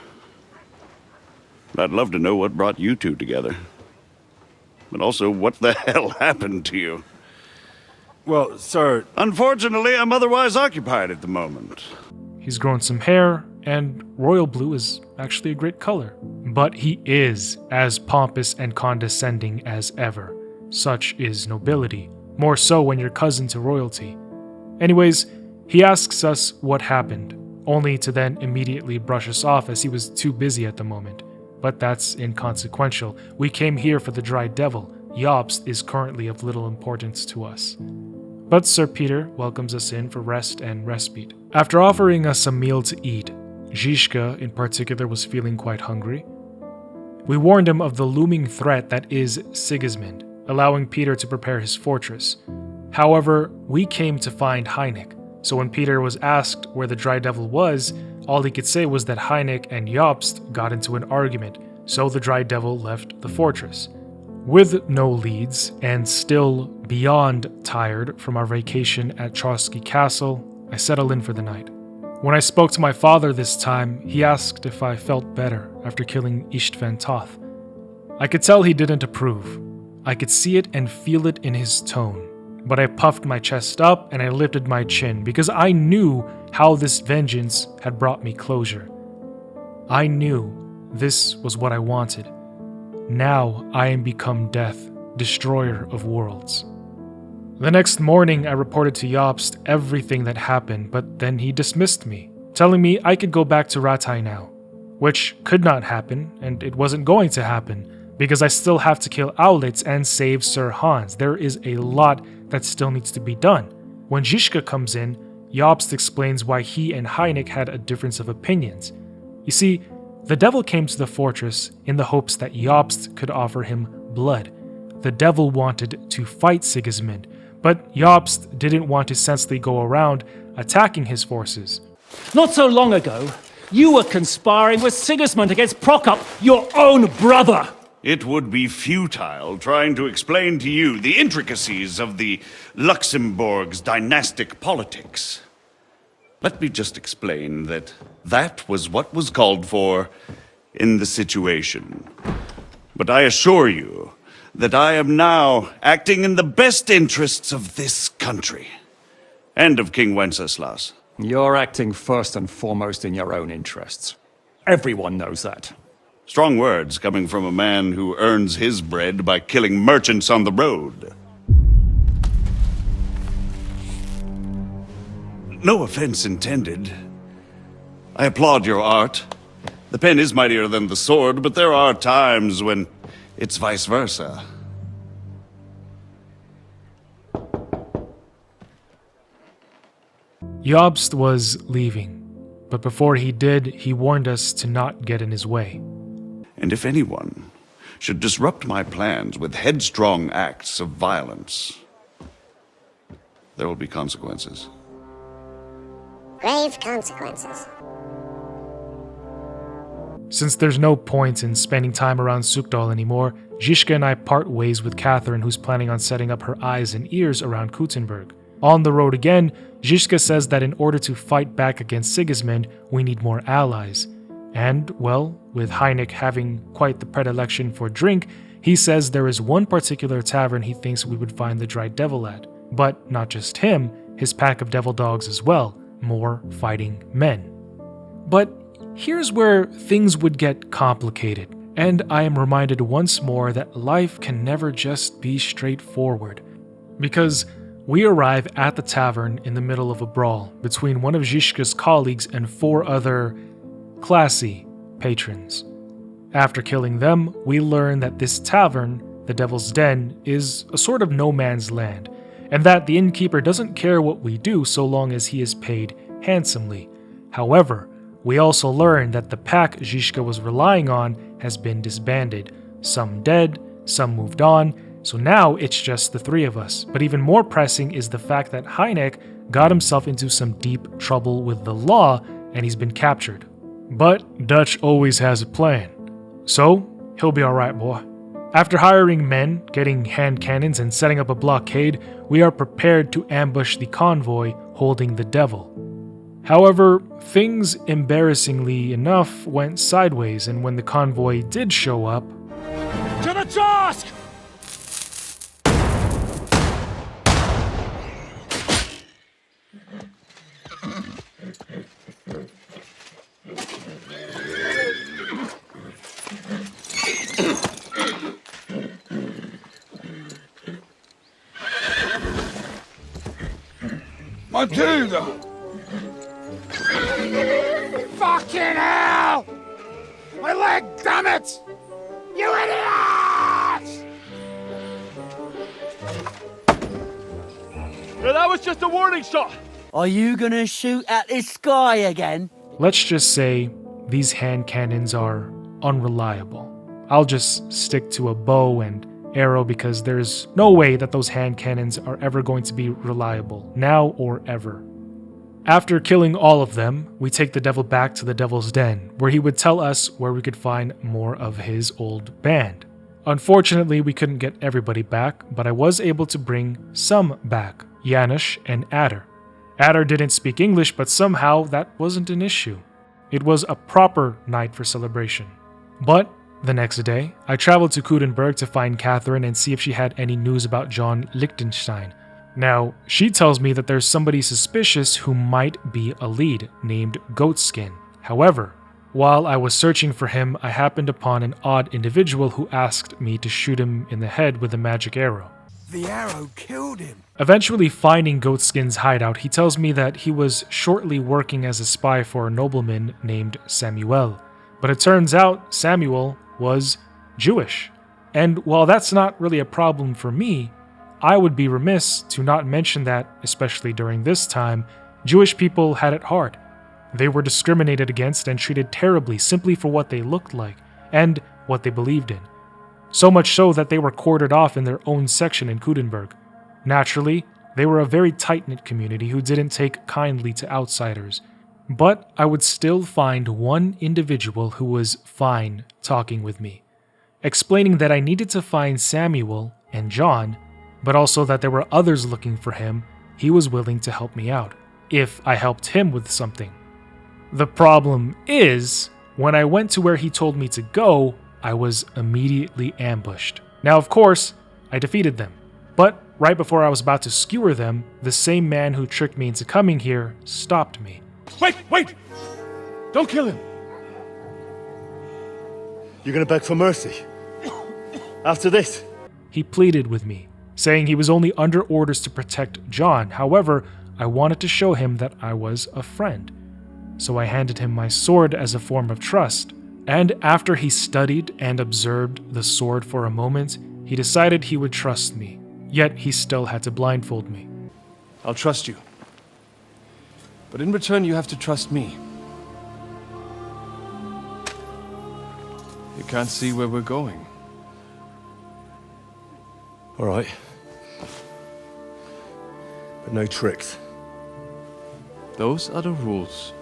Speaker 8: I'd love to know what brought you two together. But also, what the hell happened to you?
Speaker 4: Well, sir...
Speaker 8: Unfortunately, I'm otherwise occupied at the moment.
Speaker 1: He's grown some hair, and royal blue is actually a great color. But he is as pompous and condescending as ever. Such is nobility, more so when you're cousin to royalty. Anyways, he asks us what happened, only to then immediately brush us off as he was too busy at the moment. But that's inconsequential. We came here for the dry devil. Jobst is currently of little importance to us. But Sir Peter welcomes us in for rest and respite. After offering us a meal to eat, Zizka in particular was feeling quite hungry. We warned him of the looming threat that is Sigismund, allowing Peter to prepare his fortress. However, we came to find Heineck, so when Peter was asked where the dry devil was, all he could say was that Heineck and Jobst got into an argument, so the dry devil left the fortress. With no leads, and still beyond tired from our vacation at Trotsky Castle, I settled in for the night. When I spoke to my father this time, he asked if I felt better after killing Istvan Toth. I could tell he didn't approve. I could see it and feel it in his tone. But I puffed my chest up and I lifted my chin because I knew how this vengeance had brought me closure. I knew this was what I wanted. Now I am become death, destroyer of worlds. The next morning I reported to Jobst everything that happened, but then he dismissed me, telling me I could go back to Rattay now, which could not happen, and it wasn't going to happen, because I still have to kill Aulitz and save Sir Hans. There is a lot that still needs to be done. When Zizka comes in, Jobst explains why he and Heineck had a difference of opinions. You see, the devil came to the fortress in the hopes that Jobst could offer him blood. The devil wanted to fight Sigismund, but Jobst didn't want to senselessly go around attacking his forces.
Speaker 15: Not so long ago, you were conspiring with Sigismund against Prokop, your own brother!
Speaker 8: It would be futile trying to explain to you the intricacies of the Luxembourg's dynastic politics. Let me just explain that that was what was called for in the situation. But I assure you that I am now acting in the best interests of this country and of King Wenceslas.
Speaker 15: You're acting first and foremost in your own interests. Everyone knows that.
Speaker 8: Strong words coming from a man who earns his bread by killing merchants on the road. No offense intended. I applaud your art. The pen is mightier than the sword, but there are times when it's vice versa.
Speaker 1: Jobst was leaving, but before he did, he warned us to not get in his way.
Speaker 8: And if anyone should disrupt my plans with headstrong acts of violence, there will be consequences.
Speaker 2: Grave consequences.
Speaker 1: Since there's no point in spending time around Sukdal anymore, Zizka and I part ways with Catherine, who's planning on setting up her eyes and ears around Kuttenberg. On the road again, Zizka says that in order to fight back against Sigismund, we need more allies. And, well, with Heineck having quite the predilection for drink, he says there is one particular tavern he thinks we would find the Dry Devil at. But not just him, his pack of devil dogs as well, more fighting men. But here's where things would get complicated, and I am reminded once more that life can never just be straightforward. Because we arrive at the tavern in the middle of a brawl between one of Zizka's colleagues and 4 other classy patrons. After killing them, we learn that this tavern, the Devil's Den, is a sort of no man's land, and that the innkeeper doesn't care what we do so long as he is paid handsomely. However, we also learn that the pack Zizka was relying on has been disbanded, some dead, some moved on, so now it's just the 3 of us. But even more pressing is the fact that Heineck got himself into some deep trouble with the law and he's been captured. But Dutch always has a plan, so he'll be alright, boy. After hiring men, getting hand cannons, and setting up a blockade, we are prepared to ambush the convoy holding the devil. However, things embarrassingly enough went sideways, and when the convoy did show up...
Speaker 15: To the task!
Speaker 23: gotta do, though?
Speaker 21: Fucking hell! My leg, damn it! You idiots!
Speaker 6: That was just a warning shot!
Speaker 10: Are you gonna shoot at the sky again?
Speaker 1: Let's just say these hand cannons are unreliable. I'll just stick to a bow and arrow because there's no way that those hand cannons are ever going to be reliable, now or ever. After killing all of them, we take the devil back to the devil's den, where he would tell us where we could find more of his old band. Unfortunately, we couldn't get everybody back, but I was able to bring some back, Janusz and Adder. Adder didn't speak English, but somehow that wasn't an issue. It was a proper night for celebration. But the next day, I traveled to Kudenberg to find Catherine and see if she had any news about John Lichtenstein. Now, she tells me that there's somebody suspicious who might be a lead, named Goatskin. However, while I was searching for him, I happened upon an odd individual who asked me to shoot him in the head with a magic arrow.
Speaker 21: The arrow killed him.
Speaker 1: Eventually finding Goatskin's hideout, he tells me that he was shortly working as a spy for a nobleman named Samuel. But it turns out Samuel was Jewish. And while that's not really a problem for me, I would be remiss to not mention that, especially during this time, Jewish people had it hard. They were discriminated against and treated terribly simply for what they looked like and what they believed in. So much so that they were quartered off in their own section in Kudenberg. Naturally, they were a very tight-knit community who didn't take kindly to outsiders. But I would still find one individual who was fine talking with me, explaining that I needed to find Samuel and John, but also that there were others looking for him. He was willing to help me out, if I helped him with something. The problem is, when I went to where he told me to go, I was immediately ambushed. Now, of course, I defeated them, but right before I was about to skewer them, the same man who tricked me into coming here stopped me.
Speaker 6: Wait! Don't kill him!
Speaker 3: You're gonna beg for mercy? After this?
Speaker 1: He pleaded with me, saying he was only under orders to protect John. However, I wanted to show him that I was a friend. So I handed him my sword as a form of trust. And after he studied and observed the sword for a moment, he decided he would trust me. Yet he still had to blindfold me.
Speaker 6: I'll trust you. But in return, you have to trust me. You can't see where we're going.
Speaker 3: All right. But no tricks.
Speaker 6: Those are the rules.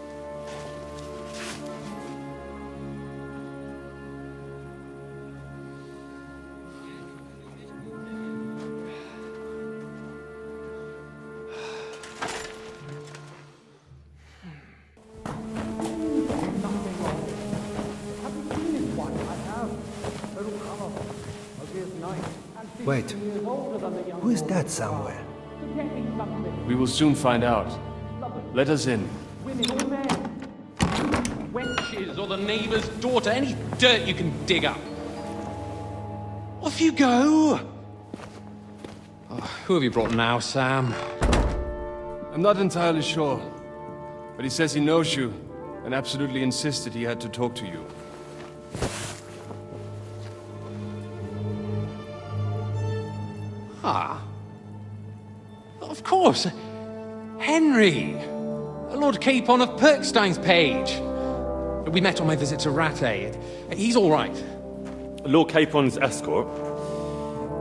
Speaker 2: Wait, who is that somewhere?
Speaker 6: We will soon find out. Let us in.
Speaker 12: Wenches or the neighbour's daughter, any dirt you can dig up. Off you go! Oh, who have you brought now, Sam?
Speaker 6: I'm not entirely sure, but he says he knows you and absolutely insisted he had to talk to you.
Speaker 12: Ah. Of course. Henry. Lord Capon of Pirkstein's page. We met on my visit to Rattay. He's all right.
Speaker 3: Lord Capon's escort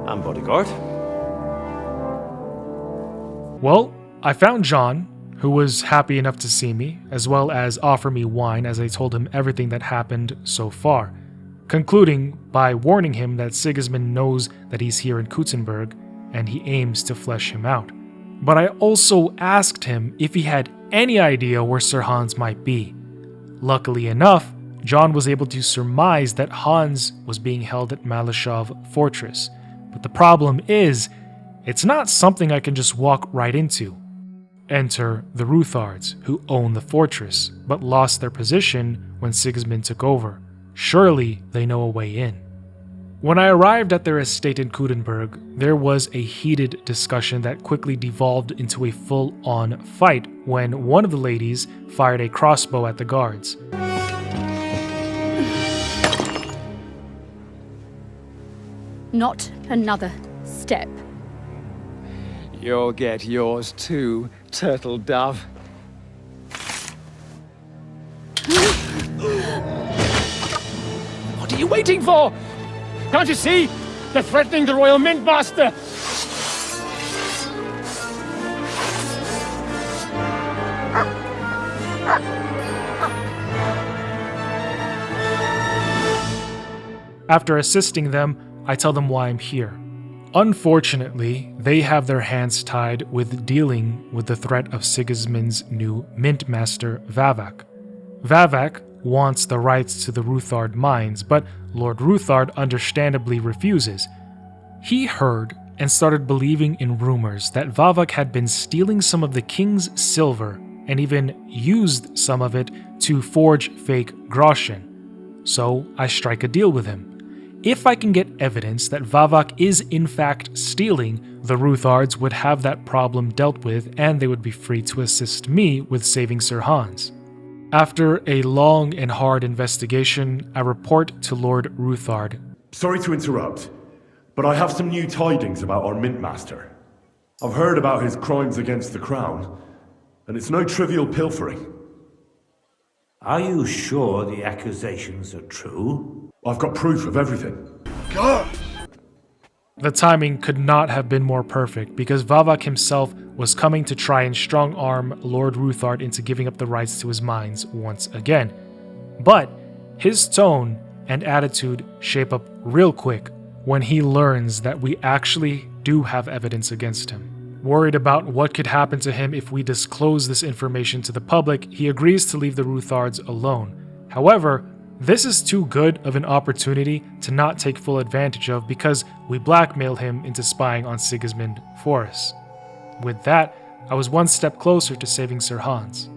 Speaker 3: and bodyguard.
Speaker 1: Well, I found John, who was happy enough to see me, as well as offer me wine as I told him everything that happened so far, concluding by warning him that Sigismund knows that he's here in Kudenberg and he aims to flesh him out. But I also asked him if he had any idea where Sir Hans might be. Luckily enough, John was able to surmise that Hans was being held at Maleshov Fortress. But the problem is, it's not something I can just walk right into. Enter the Ruthards, who own the fortress, but lost their position when Sigismund took over. Surely they know a way in. When I arrived at their estate in Kudenberg, there was a heated discussion that quickly devolved into a full-on fight when one of the ladies fired a crossbow at the guards.
Speaker 14: Not another step.
Speaker 15: You'll get yours too, turtle dove. What are you waiting for? Can't you see? They're threatening the Royal Mint Master!
Speaker 1: After assisting them, I tell them why I'm here. Unfortunately, they have their hands tied with dealing with the threat of Sigismund's new mint master, Vavak. Vavak wants the rights to the Ruthard mines, but Lord Ruthard understandably refuses. He heard and started believing in rumors that Vavak had been stealing some of the king's silver and even used some of it to forge fake groschen. So I strike a deal with him. If I can get evidence that Vavak is in fact stealing, the Ruthards would have that problem dealt with and they would be free to assist me with saving Sir Hans. After a long and hard investigation, I report to Lord Ruthard.
Speaker 3: Sorry to interrupt, but I have some new tidings about our mint master. I've heard about his crimes against the crown, and it's no trivial pilfering.
Speaker 20: Are you sure the accusations are true?
Speaker 3: I've got proof of everything.
Speaker 20: God!
Speaker 1: The timing could not have been more perfect because Vavak himself was coming to try and strong-arm Lord Ruthard into giving up the rights to his mines once again. But his tone and attitude shape up real quick when he learns that we actually do have evidence against him. Worried about what could happen to him if we disclose this information to the public, he agrees to leave the Ruthards alone. However, this is too good of an opportunity to not take full advantage of because we blackmail him into spying on Sigismund for us. With that, I was one step closer to saving Sir Hans.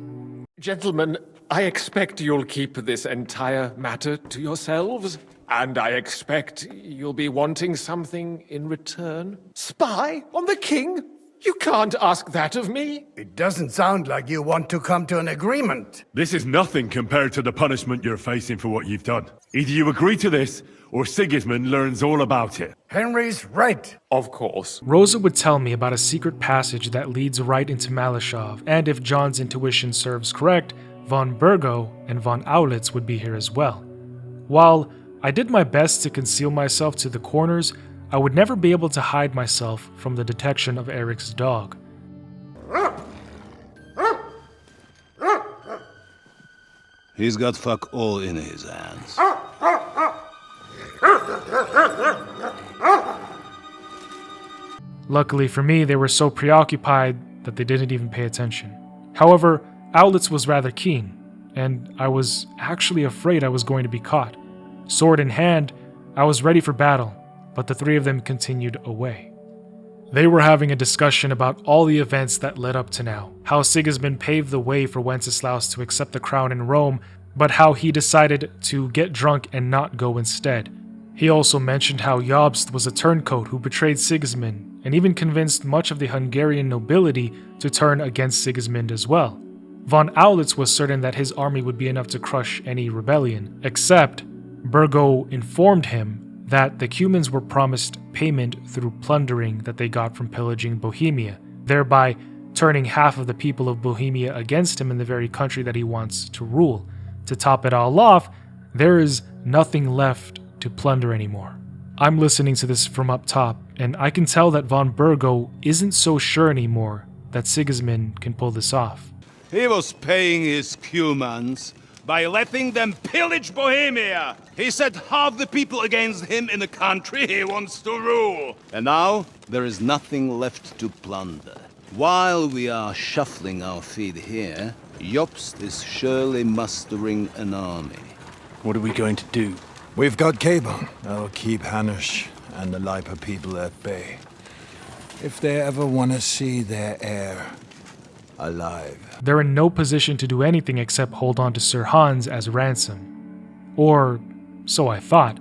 Speaker 15: Gentlemen, I expect you'll keep this entire matter to yourselves, and I expect you'll be wanting something in return. Spy on the king? You can't ask that of me.
Speaker 2: It doesn't sound like you want to come to an agreement.
Speaker 3: This is nothing compared to the punishment you're facing for what you've done. Either you agree to this, or Sigismund learns all about it.
Speaker 2: Henry's right.
Speaker 15: Of course.
Speaker 1: Rosa would tell me about a secret passage that leads right into Maleshov, and if John's intuition serves correct, von Bergow and von Aulitz would be here as well. While I did my best to conceal myself to the corners, I would never be able to hide myself from the detection of Erik's dog.
Speaker 21: He's got fuck all in his hands.
Speaker 1: Luckily for me, they were so preoccupied that they didn't even pay attention. However, Aulitz was rather keen, and I was actually afraid I was going to be caught. Sword in hand, I was ready for battle, but the three of them continued away. They were having a discussion about all the events that led up to now, how Sigismund paved the way for Wenceslaus to accept the crown in Rome, but how he decided to get drunk and not go instead. He also mentioned how Jobst was a turncoat who betrayed Sigismund, and even convinced much of the Hungarian nobility to turn against Sigismund as well. Von Aulitz was certain that his army would be enough to crush any rebellion, except Bergow informed him that the Cumans were promised payment through plundering that they got from pillaging Bohemia, thereby turning half of the people of Bohemia against him in the very country that he wants to rule. To top it all off, there is nothing left to plunder anymore. I'm listening to this from up top, and I can tell that von Bergow isn't so sure anymore that Sigismund can pull this off.
Speaker 21: He was paying his Cumans by letting them pillage Bohemia. He set half the people against him in the country he wants to rule. And now, there is nothing left to plunder. While we are shuffling our feet here, Jobst is surely mustering an army.
Speaker 19: What are we going to do?
Speaker 2: We've got cable. That'll keep Hanush and the Lipa people at bay. If they ever want to see their heir alive.
Speaker 1: They're in no position to do anything except hold on to Sir Hans as ransom. Or so I thought.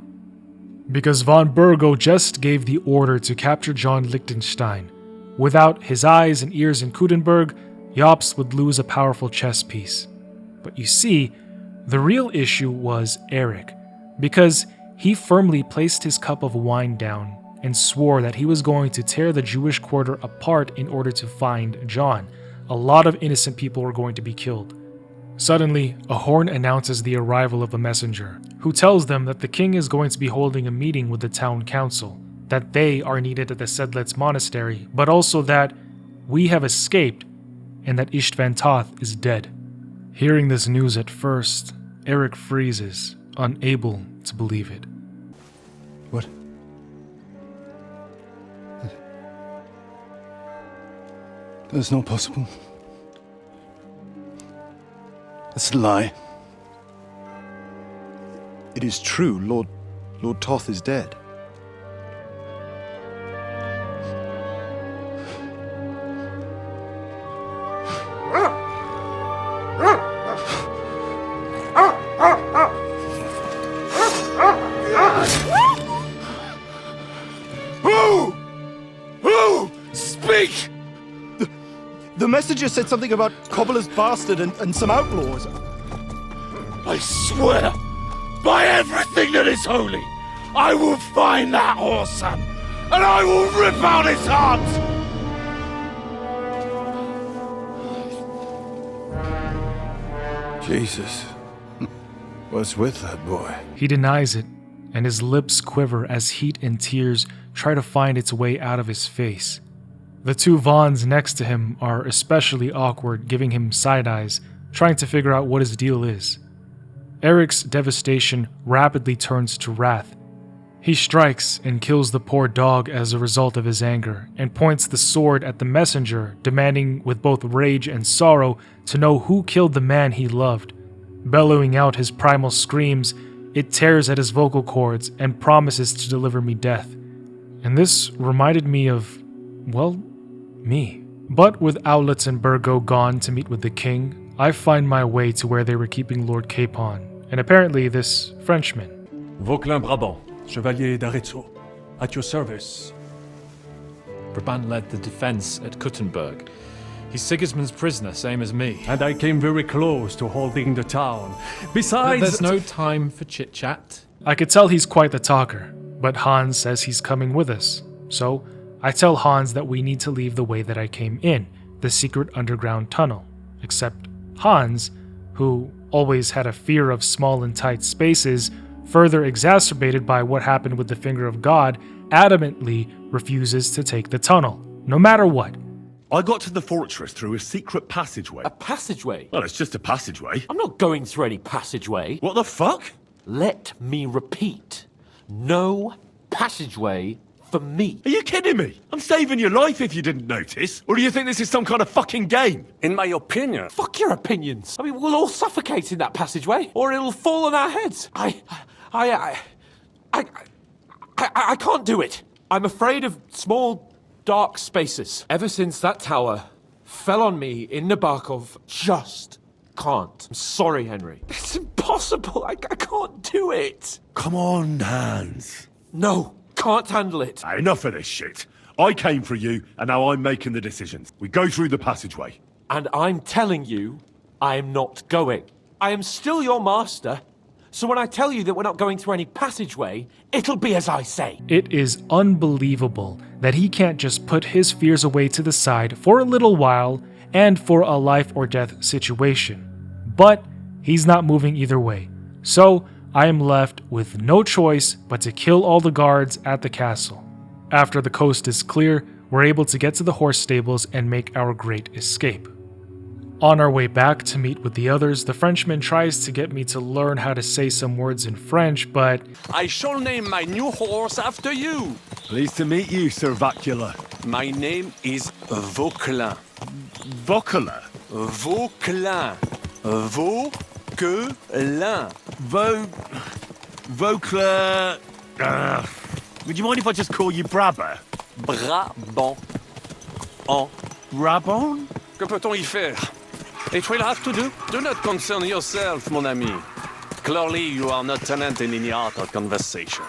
Speaker 1: because von Bergow just gave the order to capture John Liechtenstein. Without his eyes and ears in Kudenberg, Jobst would lose a powerful chess piece. But you see, the real issue was Erik, because he firmly placed his cup of wine down and swore that he was going to tear the Jewish quarter apart in order to find John. A lot of innocent people were going to be killed. Suddenly, a horn announces the arrival of a messenger, who tells them that the king is going to be holding a meeting with the town council, that they are needed at the Sedlitz monastery, but also that we have escaped and that Istvan Toth is dead. Hearing this news at first, Erik freezes, unable to believe it.
Speaker 19: What? That's not possible. That's a lie. It is true, Lord Toth is dead.
Speaker 21: Who? Speak!
Speaker 19: The messenger said something about Cobbler's bastard and some outlaws.
Speaker 23: I swear, by everything that is holy, I will find that whoreson, and I will rip out his heart!
Speaker 2: Jesus. What's with that boy?
Speaker 1: He denies it, and his lips quiver as heat and tears try to find its way out of his face. The two Vons next to him are especially awkward, giving him side eyes, trying to figure out what his deal is. Erik's devastation rapidly turns to wrath. He strikes and kills the poor dog as a result of his anger, and points the sword at the messenger, demanding with both rage and sorrow to know who killed the man he loved. Bellowing out his primal screams, it tears at his vocal cords and promises to deliver me death. And this reminded me of, well, me. But with Owlitz and Bergow gone to meet with the king, I find my way to where they were keeping Lord Capon, and apparently this Frenchman.
Speaker 13: Vauquelin Brabant, Chevalier d'Arezzo, at your service.
Speaker 17: Brabant led the defense at Kuttenberg. He's Sigismund's prisoner, same as me.
Speaker 13: And I came very close to holding the town. Besides...
Speaker 17: There's no time for chit-chat.
Speaker 1: I could tell he's quite the talker, but Hans says he's coming with us. So I tell Hans that we need to leave the way that I came in, the secret underground tunnel. Except Hans, who always had a fear of small and tight spaces, further exacerbated by what happened with the finger of God, adamantly refuses to take the tunnel, no matter what.
Speaker 3: I got to the fortress through a secret passageway.
Speaker 18: A passageway?
Speaker 3: Well, it's just a passageway.
Speaker 18: I'm not going through any passageway.
Speaker 3: What the fuck?
Speaker 18: Let me repeat. No passageway for me.
Speaker 3: Are you kidding me? I'm saving your life if you didn't notice. Or do you think this is some kind of fucking game?
Speaker 18: In my opinion. Fuck your opinions. I mean, we'll all suffocate in that passageway, or it'll fall on our heads. I can't do it. I'm afraid of small, dark spaces. Ever since that tower fell on me in Nabokov, just can't. I'm sorry, Henry. It's impossible. I can't do it.
Speaker 3: Come on, Hans.
Speaker 18: No, can't handle it.
Speaker 3: Enough of this shit. I came for you, and now I'm making the decisions. We go through the passageway.
Speaker 18: And I'm telling you, I am not going. I am still your master. So when I tell you that we're not going through any passageway, it'll be as I say.
Speaker 1: It is unbelievable that he can't just put his fears away to the side for a little while and for a life or death situation. But he's not moving either way. So I am left with no choice but to kill all the guards at the castle. After the coast is clear, we're able to get to the horse stables and make our great escape. On our way back to meet with the others, the Frenchman tries to get me to learn how to say some words in French, but
Speaker 22: I shall name my new horse after you.
Speaker 3: Pleased to meet you, Sir Vacula.
Speaker 22: My name is Vauquelin.
Speaker 3: Vauquelin?
Speaker 22: Vauquelin. Vauquelin.
Speaker 3: Vauquelin. Would you mind if I just call you Brabber?
Speaker 22: Brabant. En
Speaker 3: Brabant?
Speaker 22: Que peut-on y faire? It will have to do. Do not concern yourself, mon ami. Clearly, you are not tenant in any art of conversation.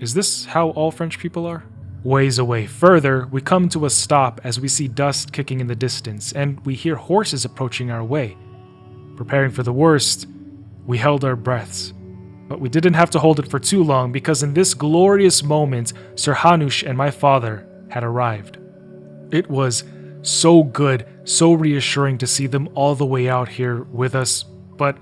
Speaker 1: Is this how all French people are? Ways away further, we come to a stop as we see dust kicking in the distance, and we hear horses approaching our way. Preparing for the worst, we held our breaths. But we didn't have to hold it for too long, because in this glorious moment, Sir Hanush and my father had arrived. It was so good, so reassuring to see them all the way out here with us, but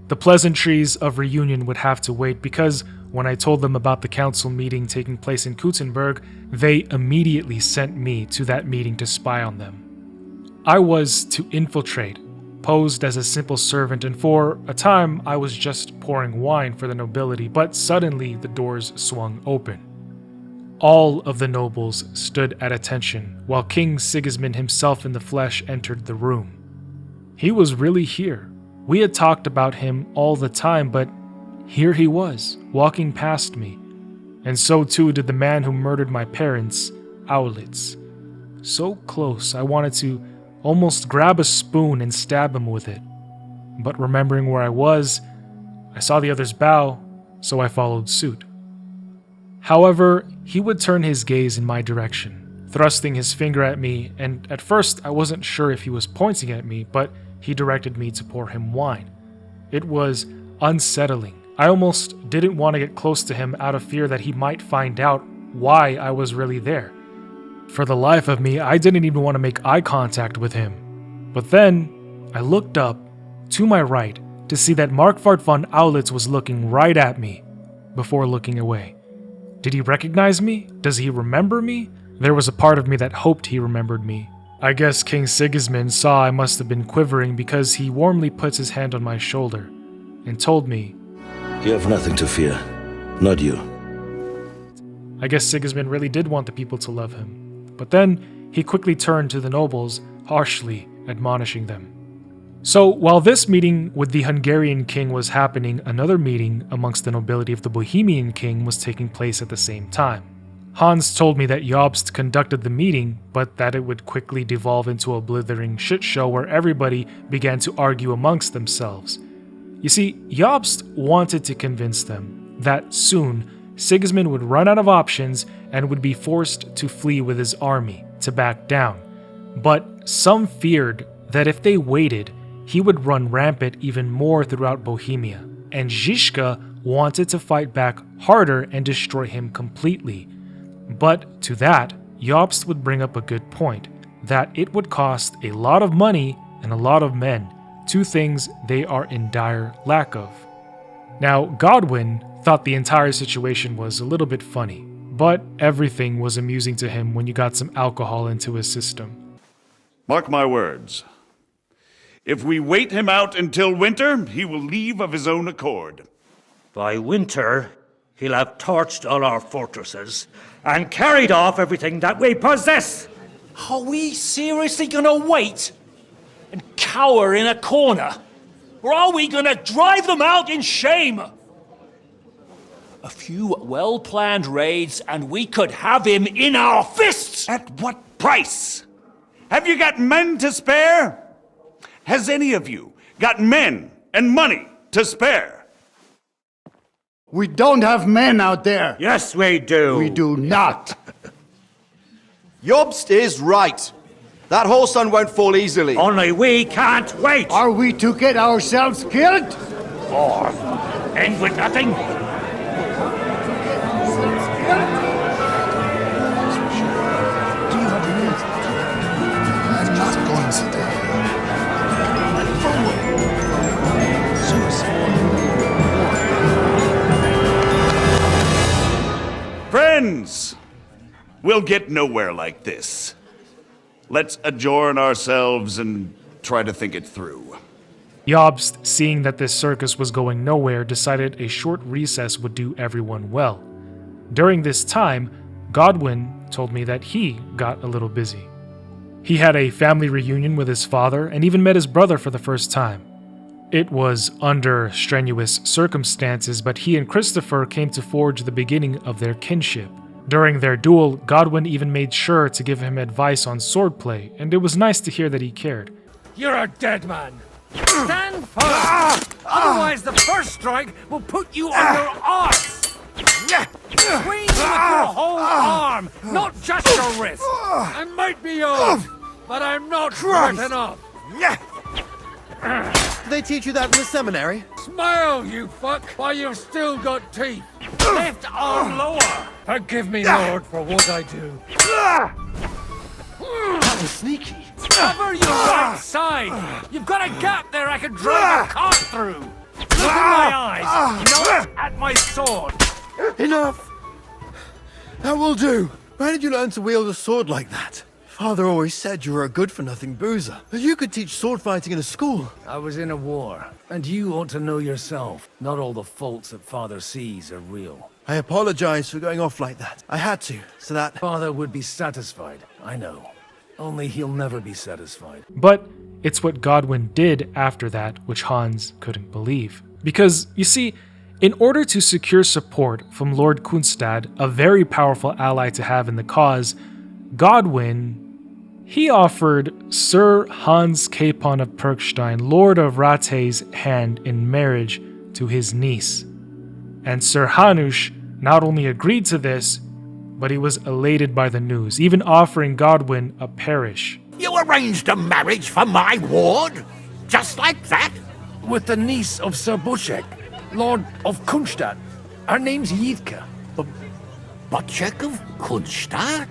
Speaker 1: the pleasantries of reunion would have to wait, because when I told them about the council meeting taking place in Kuttenberg, they immediately sent me to that meeting to spy on them. I was to infiltrate, posed as a simple servant, and for a time I was just pouring wine for the nobility, but suddenly the doors swung open. All of the nobles stood at attention, while King Sigismund himself in the flesh entered the room. He was really here. We had talked about him all the time, but here he was, walking past me. And so too did the man who murdered my parents, Skalitz. So close, I wanted to almost grab a spoon and stab him with it. But remembering where I was, I saw the others bow, so I followed suit. However, he would turn his gaze in my direction, thrusting his finger at me, and at first I wasn't sure if he was pointing at me, but he directed me to pour him wine. It was unsettling. I almost didn't want to get close to him out of fear that he might find out why I was really there. For the life of me, I didn't even want to make eye contact with him. But then, I looked up, to my right, to see that Markvart von Aulitz was looking right at me, before looking away. Did he recognize me? Does he remember me? There was a part of me that hoped he remembered me. I guess King Sigismund saw I must have been quivering, because he warmly puts his hand on my shoulder and told me,
Speaker 9: "You have nothing to fear. Not you."
Speaker 1: I guess Sigismund really did want the people to love him. But then he quickly turned to the nobles, harshly admonishing them. So while this meeting with the Hungarian king was happening, another meeting amongst the nobility of the Bohemian king was taking place at the same time. Hans told me that Jobst conducted the meeting, but that it would quickly devolve into a blithering shit show where everybody began to argue amongst themselves. You see, Jobst wanted to convince them that soon Sigismund would run out of options and would be forced to flee with his army to back down. But some feared that if they waited, he would run rampant even more throughout Bohemia, and Žižka wanted to fight back harder and destroy him completely. But to that, Jobst would bring up a good point, that it would cost a lot of money and a lot of men, two things they are in dire lack of. Now, Godwin thought the entire situation was a little bit funny, but everything was amusing to him when you got some alcohol into his system.
Speaker 8: Mark my words. If we wait him out until winter, he will leave of his own accord.
Speaker 20: By winter, he'll have torched all our fortresses and carried off everything that we possess.
Speaker 11: Are we seriously gonna wait and cower in a corner? Or are we gonna drive them out in shame? A few well-planned raids and we could have him in our fists!
Speaker 8: At what price? Have you got men to spare? Has any of you got men and money to spare?
Speaker 23: We don't have men out there.
Speaker 20: Yes, we do.
Speaker 23: We do not.
Speaker 16: Jobst is right. That whole sun won't fall easily.
Speaker 20: Only we can't wait.
Speaker 23: Are we to get ourselves killed?
Speaker 20: Or end with nothing?
Speaker 2: I'm not going to die.
Speaker 8: Friends, we'll get nowhere like this. Let's adjourn ourselves and try to think it through.
Speaker 1: Jobst, seeing that this circus was going nowhere, decided a short recess would do everyone well. During this time, Godwin told me that he got a little busy. He had a family reunion with his father and even met his brother for the first time. It was under strenuous circumstances, but he and Christopher came to forge the beginning of their kinship. During their duel, Godwin even made sure to give him advice on swordplay, and it was nice to hear that he cared.
Speaker 11: You're a dead man. Stand firm. Otherwise the first strike will put you on your arse. Swing with your whole arm, not just your wrist. I might be old, but I'm not hurt enough.
Speaker 16: Do they teach you that in the seminary?
Speaker 11: Smile, you fuck, while you've still got teeth. Left arm lower. Forgive me, Lord, for what I do.
Speaker 16: That was sneaky.
Speaker 11: Cover your right side. You've got a gap there I can drive a cart through. Look in my eyes, not at my sword.
Speaker 16: Enough! That will do. Where did you learn to wield a sword like that? Father always said you were a good-for-nothing boozer. But you could teach sword fighting in a school.
Speaker 11: I was in a war, and you ought to know yourself. Not all the faults that Father sees are real.
Speaker 16: I apologize for going off like that. I had to, so that...
Speaker 11: Father would be satisfied, I know. Only he'll never be satisfied.
Speaker 1: But it's what Godwin did after that which Hans couldn't believe. Because, you see, in order to secure support from Lord Kunstad, a very powerful ally to have in the cause, Godwin, he offered Sir Hans Capon of Pirkstein, Lord of Rate's hand in marriage to his niece. And Sir Hanush not only agreed to this, but he was elated by the news, even offering Godwin a parish.
Speaker 4: You arranged a marriage for my ward? Just like that?
Speaker 11: With the niece of Sir Buchek, Lord of Kunstad. Her name's Yivka.
Speaker 4: Buchek of Kunstad?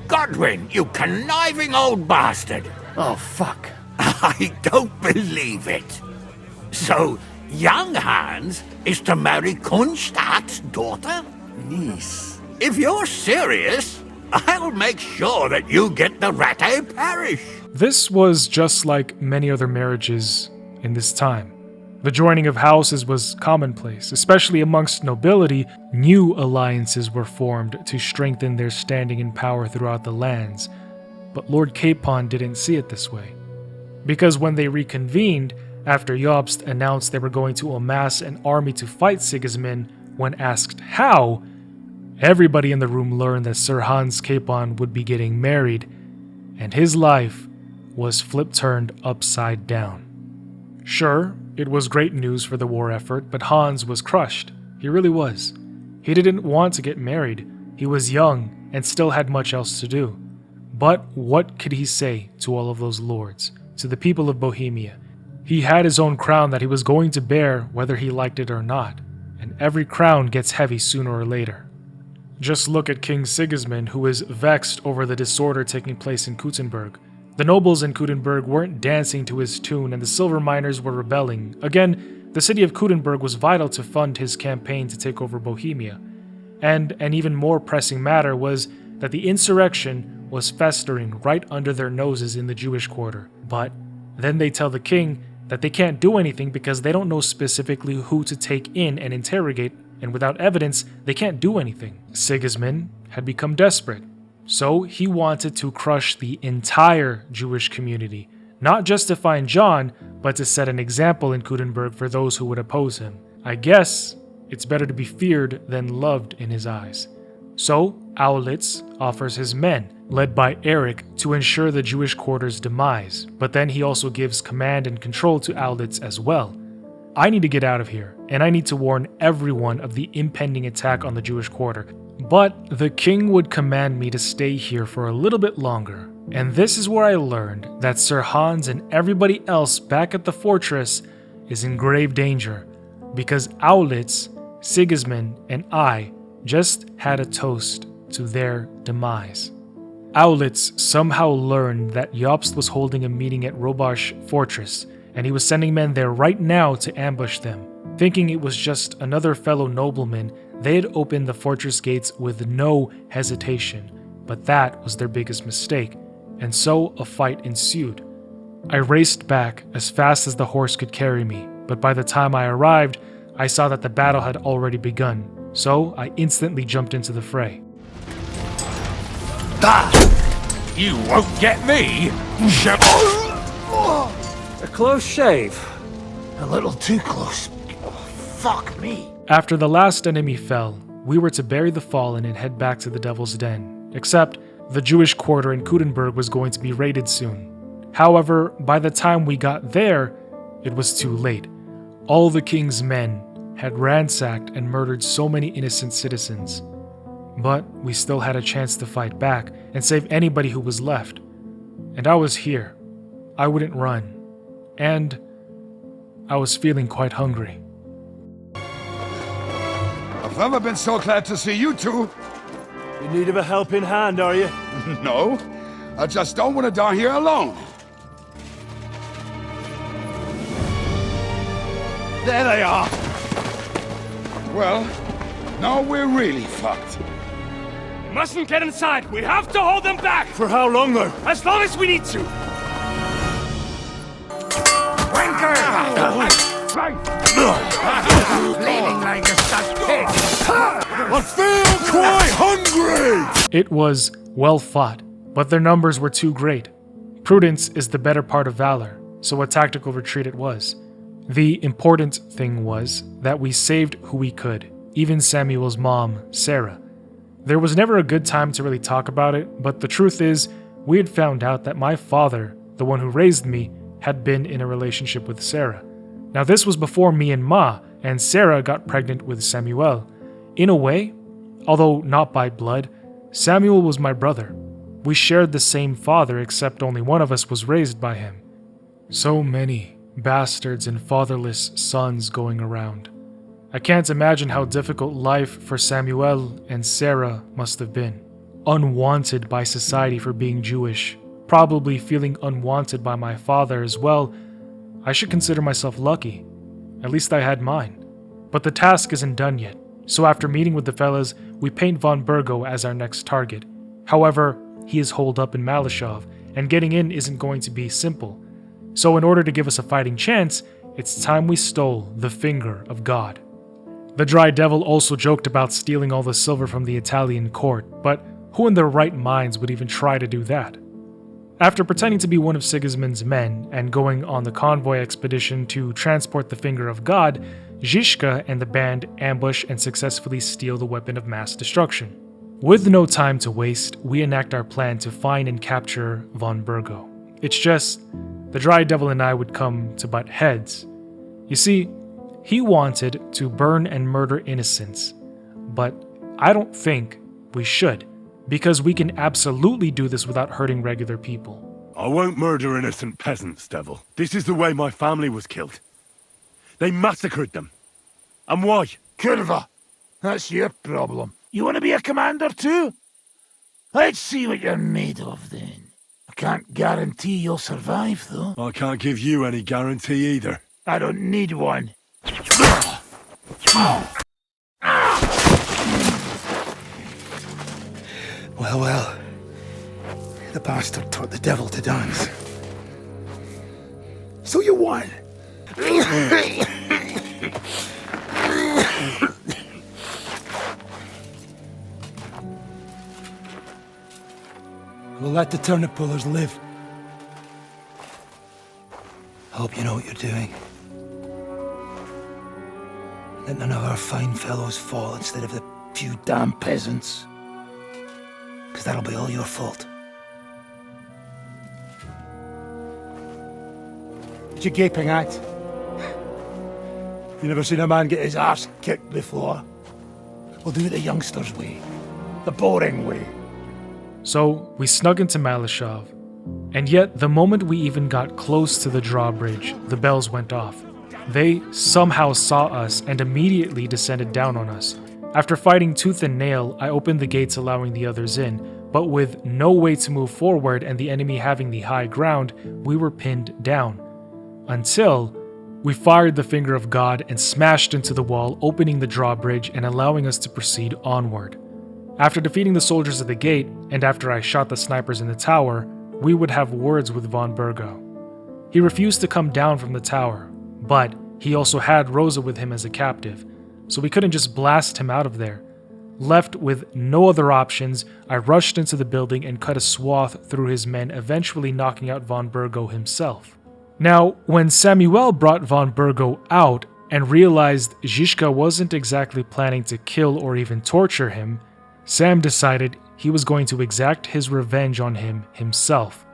Speaker 4: Godwin, you conniving old bastard!
Speaker 11: Oh, fuck.
Speaker 4: I don't believe it. So, young Hans is to marry Kunstad's daughter?
Speaker 11: Niece.
Speaker 4: If you're serious, I'll make sure that you get the Rate parish.
Speaker 1: This was just like many other marriages in this time. The joining of houses was commonplace, especially amongst nobility. New alliances were formed to strengthen their standing and power throughout the lands. But Lord Capon didn't see it this way. Because when they reconvened, after Jobst announced they were going to amass an army to fight Sigismund, when asked how, everybody in the room learned that Sir Hans Capon would be getting married, and his life was flip-turned upside down. Sure, it was great news for the war effort, but Hans was crushed. He really was. He didn't want to get married. He was young and still had much else to do. But what could he say to all of those lords, to the people of Bohemia? He had his own crown that he was going to bear whether he liked it or not, and every crown gets heavy sooner or later. Just look at King Sigismund, who is vexed over the disorder taking place in Kuttenberg. The nobles in Kuttenberg weren't dancing to his tune, and the silver miners were rebelling. Again, the city of Kuttenberg was vital to fund his campaign to take over Bohemia. And an even more pressing matter was that the insurrection was festering right under their noses in the Jewish quarter. But then they tell the king that they can't do anything because they don't know specifically who to take in and interrogate, and without evidence, they can't do anything. Sigismund had become desperate. So he wanted to crush the entire Jewish community, not just to find John, but to set an example in Kuttenberg for those who would oppose him. I guess it's better to be feared than loved in his eyes. So Aulitz offers his men, led by Erik, to ensure the Jewish quarter's demise, but then he also gives command and control to Aulitz as well. I need to get out of here, and I need to warn everyone of the impending attack on the Jewish quarter. But the king would command me to stay here for a little bit longer, and this is where I learned that Sir Hans and everybody else back at the fortress is in grave danger, because Aulitz, Sigismund, and I just had a toast to their demise. Aulitz somehow learned that Jobst was holding a meeting at Robash Fortress, and he was sending men there right now to ambush them. Thinking it was just another fellow nobleman, they had opened the fortress gates with no hesitation, but that was their biggest mistake, and so a fight ensued. I raced back as fast as the horse could carry me, but by the time I arrived, I saw that the battle had already begun, so I instantly jumped into the fray.
Speaker 11: You won't get me!
Speaker 10: A close shave. A little too close. Fuck me.
Speaker 1: After the last enemy fell, we were to bury the fallen and head back to the Devil's Den, except the Jewish quarter in Kuttenberg was going to be raided soon. However, by the time we got there, it was too late. All the king's men had ransacked and murdered so many innocent citizens. But we still had a chance to fight back and save anybody who was left. And I was here. I wouldn't run. And I was feeling quite hungry.
Speaker 5: I've never been so glad to see you two.
Speaker 19: In need of a helping hand, are you?
Speaker 5: No, I just don't want to die here alone.
Speaker 19: There they are.
Speaker 5: Well, now we're really fucked.
Speaker 18: We mustn't get inside. We have to hold them back.
Speaker 19: For how long, though?
Speaker 18: As long as we need to.
Speaker 4: Bleeding like a stuck pig.
Speaker 19: I feel quite hungry!
Speaker 1: It was well fought, but their numbers were too great. Prudence is the better part of valor, so a tactical retreat it was. The important thing was that we saved who we could, even Samuel's mom, Sarah. There was never a good time to really talk about it, but the truth is, we had found out that my father, the one who raised me, had been in a relationship with Sarah. Now this was before me and Ma and Sarah got pregnant with Samuel. In a way, although not by blood, Samuel was my brother. We shared the same father, except only one of us was raised by him. So many bastards and fatherless sons going around. I can't imagine how difficult life for Samuel and Sarah must have been. Unwanted by society for being Jewish, probably feeling unwanted by my father as well. I should consider myself lucky. At least I had mine. But the task isn't done yet, so after meeting with the fellas, we paint von Bergow as our next target. However, he is holed up in Maleshov, and getting in isn't going to be simple. So in order to give us a fighting chance, it's time we stole the finger of God. The Dry Devil also joked about stealing all the silver from the Italian court, but who in their right minds would even try to do that? After pretending to be one of Sigismund's men and going on the convoy expedition to transport the finger of God, Zizka and the band ambush and successfully steal the weapon of mass destruction. With no time to waste, we enact our plan to find and capture von Bergow. It's just, the Dry Devil and I would come to butt heads. You see, he wanted to burn and murder innocents, but I don't think we should, because we can absolutely do this without hurting regular people.
Speaker 3: I won't murder innocent peasants, Devil. This is the way my family was killed. They massacred them. And why?
Speaker 23: Curva, that's your problem. You want to be a commander too? Let's see what you're made of then. I can't guarantee you'll survive, though.
Speaker 3: I can't give you any guarantee either.
Speaker 23: I don't need one.
Speaker 16: Well. The bastard taught the devil to dance. So you won. We'll let the turnip pullers live. Hope you know what you're doing. Let none of our fine fellows fall instead of the few damn peasants. Because that'll be all your fault. What you gaping at? You never seen a man get his arse kicked before? We'll do it the youngsters' way. The boring way.
Speaker 1: So we snuck into Maleshov, and yet the moment we even got close to the drawbridge, the bells went off. They somehow saw us and immediately descended down on us. After fighting tooth and nail, I opened the gates allowing the others in, but with no way to move forward and the enemy having the high ground, we were pinned down. Until we fired the finger of God and smashed into the wall, opening the drawbridge and allowing us to proceed onward. After defeating the soldiers at the gate, and after I shot the snipers in the tower, we would have words with von Bergow. He refused to come down from the tower, but he also had Rosa with him as a captive, so we couldn't just blast him out of there. Left with no other options, I rushed into the building and cut a swath through his men, eventually knocking out von Bergow himself. Now, when Samuel brought von Bergow out and realized Zizka wasn't exactly planning to kill or even torture him, Sam decided he was going to exact his revenge on him himself.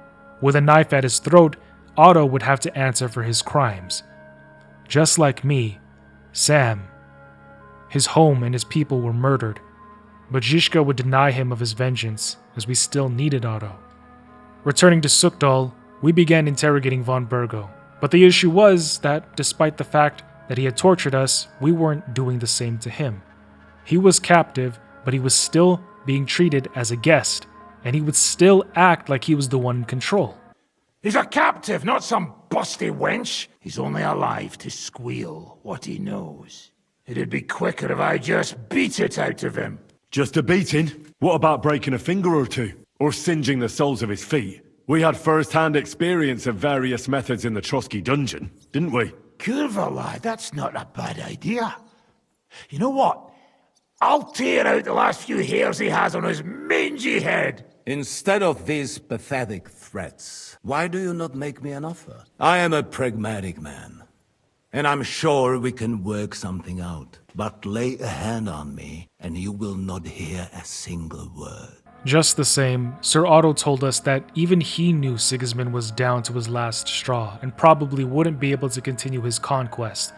Speaker 1: With a knife at his throat, Otto would have to answer for his crimes. Just like me, Sam His home and his people were murdered. But Žižka would deny him of his vengeance, as we still needed Otto. Returning to Sukdal, we began interrogating von Bergow. But the issue was that, despite the fact that he had tortured us, we weren't doing the same to him. He was captive, but he was still being treated as a guest, and he would still act like he was the one in control.
Speaker 4: He's a captive, not some busty wench. He's only alive to squeal what he knows. It'd be quicker if I just beat it out of him.
Speaker 3: Just a beating? What about breaking a finger or two? Or singeing the soles of his feet? We had first-hand experience of various methods in the Trotsky dungeon, didn't we?
Speaker 4: Kurva, lad, that's not a bad idea. You know what? I'll tear out the last few hairs he has on his mangy head.
Speaker 6: Instead of these pathetic threats, why do you not make me an offer? I am a pragmatic man, and I'm sure we can work something out. But lay a hand on me, and you will not hear a single word.
Speaker 1: Just the same, Sir Otto told us that even he knew Sigismund was down to his last straw, and probably wouldn't be able to continue his conquest.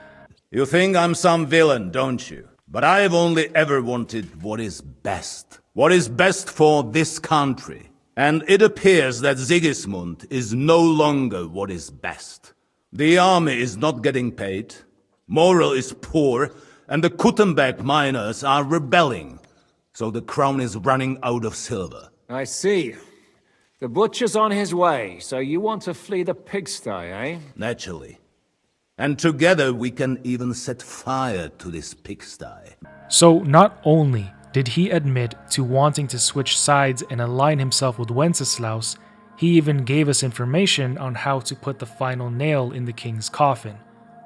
Speaker 6: You think I'm some villain, don't you? But I have only ever wanted what is best. What is best for this country. And it appears that Sigismund is no longer what is best. The army is not getting paid, morale is poor, and the Talmberg miners are rebelling. So the crown is running out of silver.
Speaker 15: I see. The butcher's on his way, so you want to flee the pigsty, eh?
Speaker 6: Naturally. And together we can even set fire to this pigsty.
Speaker 1: So not only did he admit to wanting to switch sides and align himself with Wenceslaus, he even gave us information on how to put the final nail in the king's coffin,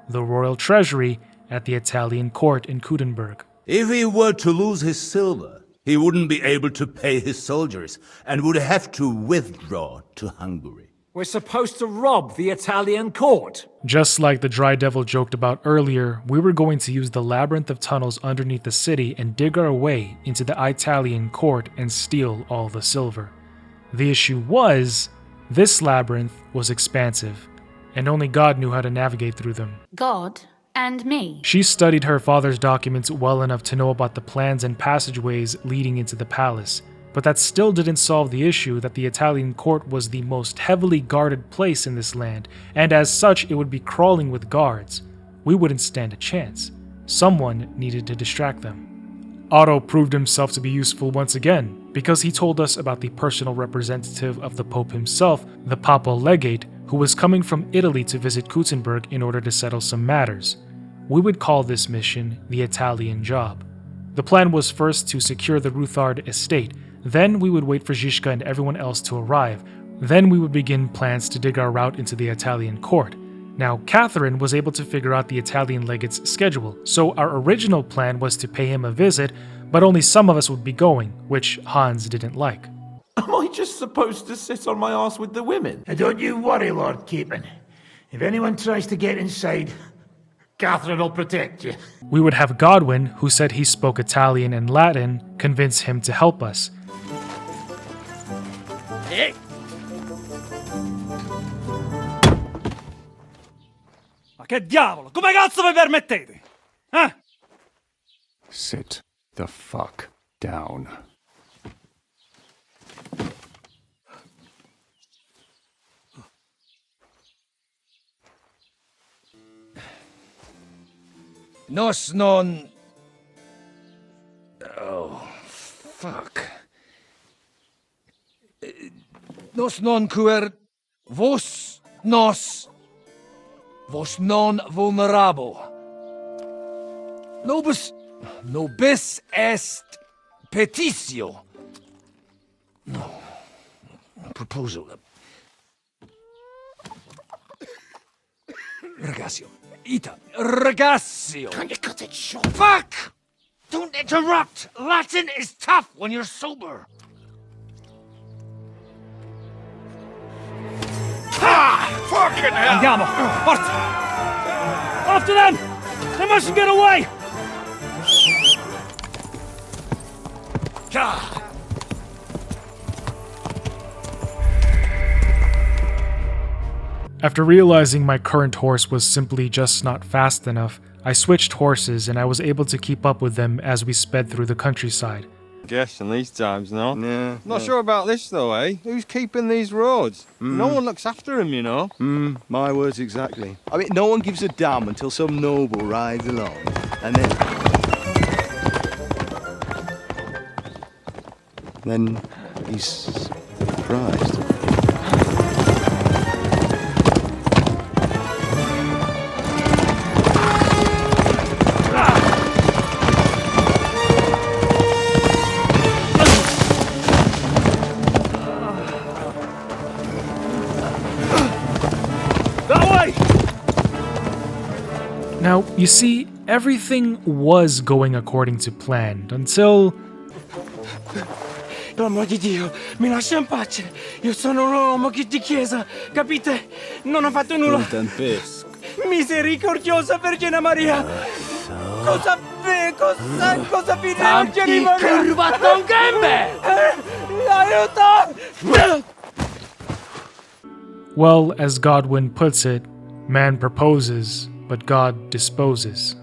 Speaker 1: the royal treasury at the Italian court in Talmberg.
Speaker 6: If he were to lose his silver, he wouldn't be able to pay his soldiers and would have to withdraw to Hungary.
Speaker 15: We're supposed to rob the Italian court.
Speaker 1: Just like the Dry Devil joked about earlier, we were going to use the labyrinth of tunnels underneath the city and dig our way into the Italian court and steal all the silver. The issue was, this labyrinth was expansive, and only God knew how to navigate through them.
Speaker 14: God and me.
Speaker 1: She studied her father's documents well enough to know about the plans and passageways leading into the palace, but that still didn't solve the issue that the Italian court was the most heavily guarded place in this land, and as such it would be crawling with guards. We wouldn't stand a chance. Someone needed to distract them. Otto proved himself to be useful once again, because he told us about the personal representative of the Pope himself, the Papal Legate, who was coming from Italy to visit Talmberg in order to settle some matters. We would call this mission the Italian job. The plan was first to secure the Ruthard estate, then we would wait for Žižka and everyone else to arrive, then we would begin plans to dig our route into the Italian court. Now, Catherine was able to figure out the Italian legate's schedule, so our original plan was to pay him a visit, but only some of us would be going, which Hans didn't like.
Speaker 18: Am I just supposed to sit on my arse with the women?
Speaker 4: And don't you worry, Lord Keepin. If anyone tries to get inside, Catherine will protect you.
Speaker 1: We would have Godwin, who said he spoke Italian and Latin, convince him to help us.
Speaker 20: Hey. Ma che diavolo? Come cazzo vi permettete? Eh?
Speaker 7: Sit the fuck down.
Speaker 6: Nos non... Oh, fuck. Nos non quer... Vos non vulnerabo. Nobis est petitio. No. Proposal. Ragazio. Ita. Ragazio.
Speaker 4: Can you cut it short? Fuck! Don't interrupt! Latin is tough when you're sober.
Speaker 20: Ah!
Speaker 4: Fucking hell!
Speaker 20: Andiamo! Forza! After them! They mustn't get away!
Speaker 1: After realizing my current horse was simply just not fast enough, I switched horses and I was able to keep up with them as we sped through the countryside.
Speaker 12: Guess in these times, no?
Speaker 23: Yeah.
Speaker 12: Not sure about this though, eh? Who's keeping these roads? No one looks after them, you know.
Speaker 19: My words exactly. I mean, no one gives a damn until some noble rides along. And then he's surprised.
Speaker 1: Now, you see, everything was going according to plan until...
Speaker 23: Per amor di Dio, mi lascia in pace. Io sono un uomo di chiesa, capite? Non ho fatto nulla. Misericordiosa Vergine Maria. Cosa Vergine Maria?
Speaker 10: Curvato un gambe!
Speaker 23: Aiuto!
Speaker 1: Well, as Godwin puts it, man proposes, but God disposes.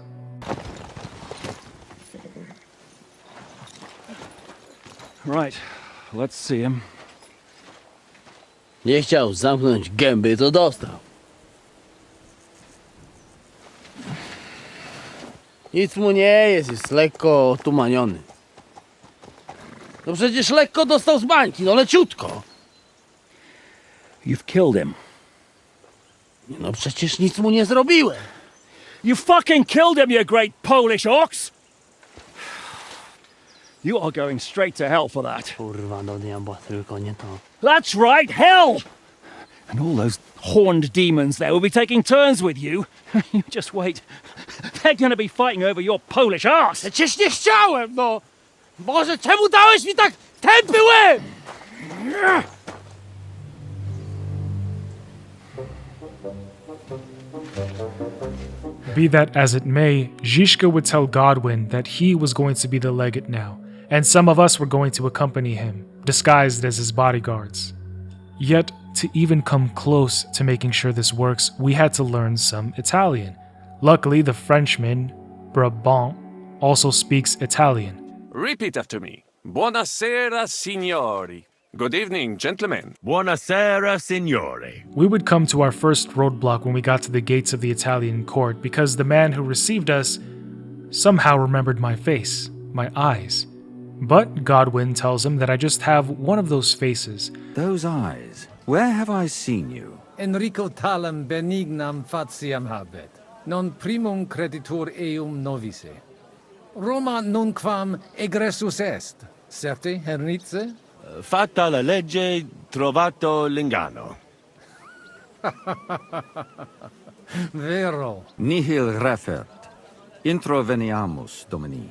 Speaker 15: Right, let's see him.
Speaker 13: Nie chciał zamknąć gęby, to dostał. Nic mu nie jest lekko otumaniony. No przecież lekko dostał z bańki, no leciutko.
Speaker 11: You've killed him.
Speaker 13: No przecież nic mu nie zrobiłem.
Speaker 11: You fucking killed him, you great Polish ox! You are going straight to hell for that.
Speaker 13: Kurwa, do diabła, tylko nie to.
Speaker 11: That's right, hell! And all those horned demons there will be taking turns with you. You just wait. They're gonna be fighting over your Polish ass!
Speaker 23: Przecież nie chciałem, no! Boże, czemu dałeś mi tak tępy łeb?
Speaker 1: Be that as it may, Zizka would tell Godwin that he was going to be the legate now, and some of us were going to accompany him, disguised as his bodyguards. Yet, to even come close to making sure this works, we had to learn some Italian. Luckily, the Frenchman, Brabant, also speaks Italian.
Speaker 22: Repeat after me. Buonasera, signori. Good evening, gentlemen.
Speaker 3: Buonasera, signore.
Speaker 1: We would come to our first roadblock when we got to the gates of the Italian court because the man who received us somehow remembered my face, my eyes. But Godwin tells him that I just have one of those faces.
Speaker 21: Those eyes? Where have I seen you?
Speaker 24: Enrico talam benignam faciam habet, non primum creditur eum novice. Roma nunquam egressus est, certe, Hernice?
Speaker 3: Fatta la legge, trovato l'ingano.
Speaker 24: Vero.
Speaker 21: Nihil refert. Introveniamus, Domini.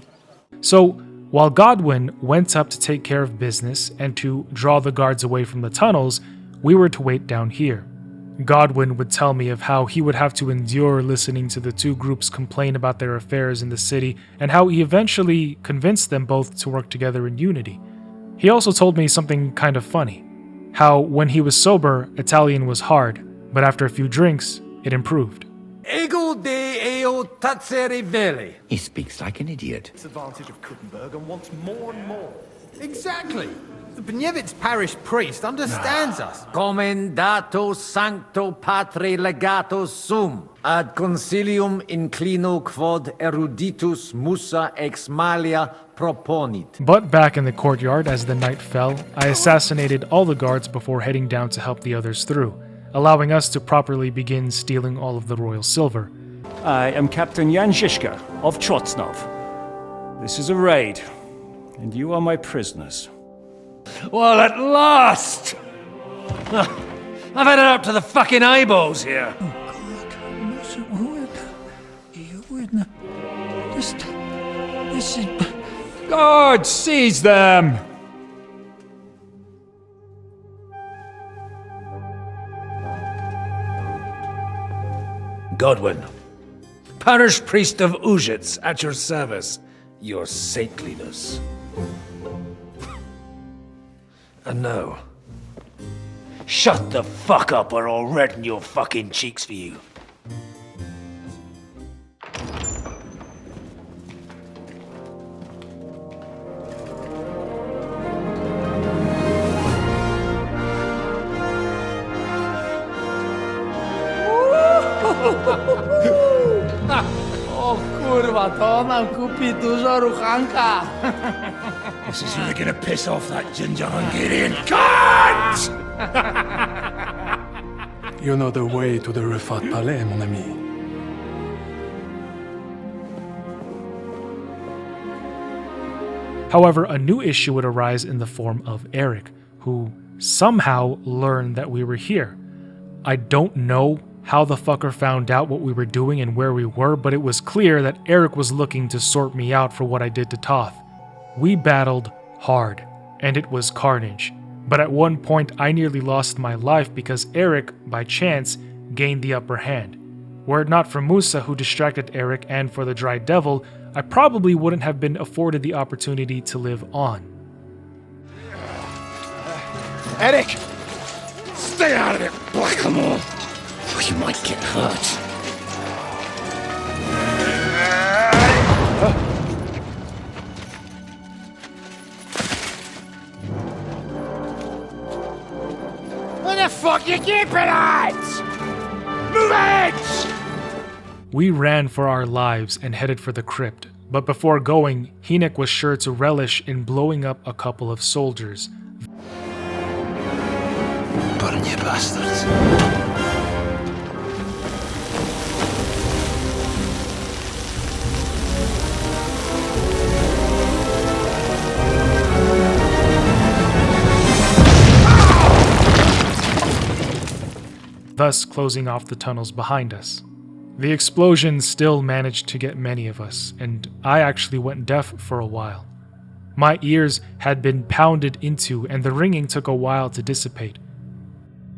Speaker 1: So, while Godwin went up to take care of business and to draw the guards away from the tunnels, we were to wait down here. Godwin would tell me of how he would have to endure listening to the two groups complain about their affairs in the city and how he eventually convinced them both to work together in unity. He also told me something kind of funny, how when he was sober, Italian was hard, but after a few drinks, it improved.
Speaker 24: Ego de eo tacere vele.
Speaker 25: He speaks like an idiot.
Speaker 16: Advantage of Kuttenberg and wants more and more. Exactly. The Benievitz parish priest understands us.
Speaker 24: Commendato sancto patre legato sum, ad concilium inclino quod eruditus musa ex malia proponit.
Speaker 1: But back in the courtyard, as the night fell, I assassinated all the guards before heading down to help the others through, allowing us to properly begin stealing all of the royal silver.
Speaker 11: I am Captain Jan Zizka of Trotznov. This is a raid, and you are my prisoners.
Speaker 24: Well, at last! I've had it up to the fucking eyeballs here.
Speaker 15: This is... Guards, seize them!
Speaker 24: Godwin, parish priest of Ujits, at your service, your saintliness. And now, shut the fuck up or I'll redden your fucking cheeks for you.
Speaker 13: Kurwa, to nam kupi dużo ruchanka.
Speaker 4: This is really gonna piss off that ginger Hungarian cunt!
Speaker 7: You know the way to the Ruthards Parlay, mon ami.
Speaker 1: However, a new issue would arise in the form of Erik, who somehow learned that we were here. I don't know how the fucker found out what we were doing and where we were, but it was clear that Erik was looking to sort me out for what I did to Toth. We battled hard, and it was carnage. But at one point, I nearly lost my life because Erik, by chance, gained the upper hand. Were it not for Musa, who distracted Erik, and for the Dry Devil, I probably wouldn't have been afforded the opportunity to live on.
Speaker 23: Erik! Stay out of it, Blackamoor! Or you might get hurt.
Speaker 4: Where the fuck you keeping at? Move it!
Speaker 1: We ran for our lives and headed for the crypt, but before going, Hynek was sure to relish in blowing up a couple of soldiers.
Speaker 4: Burn you bastards.
Speaker 1: Thus closing off the tunnels behind us. The explosion still managed to get many of us, and I actually went deaf for a while. My ears had been pounded into, and the ringing took a while to dissipate.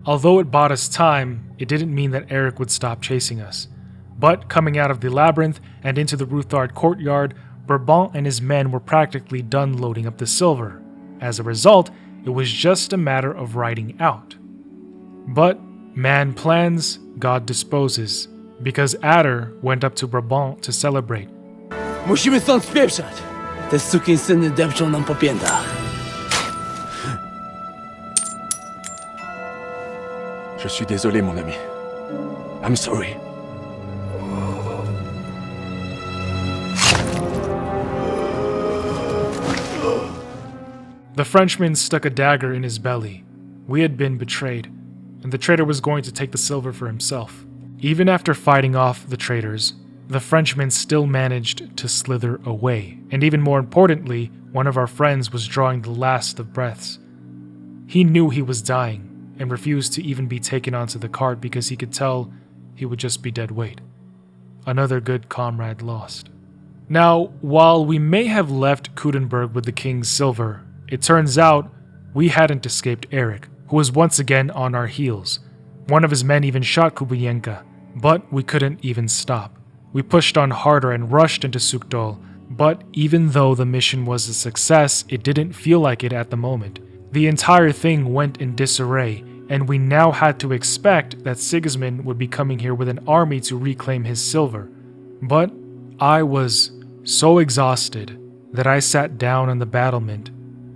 Speaker 1: Although it bought us time, it didn't mean that Erik would stop chasing us. But coming out of the labyrinth and into the Ruthard courtyard, Brabant and his men were practically done loading up the silver. As a result, it was just a matter of riding out. But man plans, God disposes, because Adder went up to Brabant to celebrate.
Speaker 13: Musimy stąd spieprzać. Te sukinsyny depczą nam po piętach.
Speaker 7: Je suis désolé, mon ami. I'm sorry.
Speaker 1: The Frenchman stuck a dagger in his belly. We had been betrayed, and the traitor was going to take the silver for himself. Even after fighting off the traitors, the Frenchman still managed to slither away, and even more importantly, one of our friends was drawing the last of breaths. He knew he was dying, and refused to even be taken onto the cart because he could tell he would just be dead weight. Another good comrade lost. Now, while we may have left Kudenberg with the king's silver, it turns out we hadn't escaped Erik, who was once again on our heels. One of his men even shot Kubienka, but we couldn't even stop. We pushed on harder and rushed into Sukdol, but even though the mission was a success, it didn't feel like it at the moment. The entire thing went in disarray, and we now had to expect that Sigismund would be coming here with an army to reclaim his silver. But I was so exhausted that I sat down on the battlement,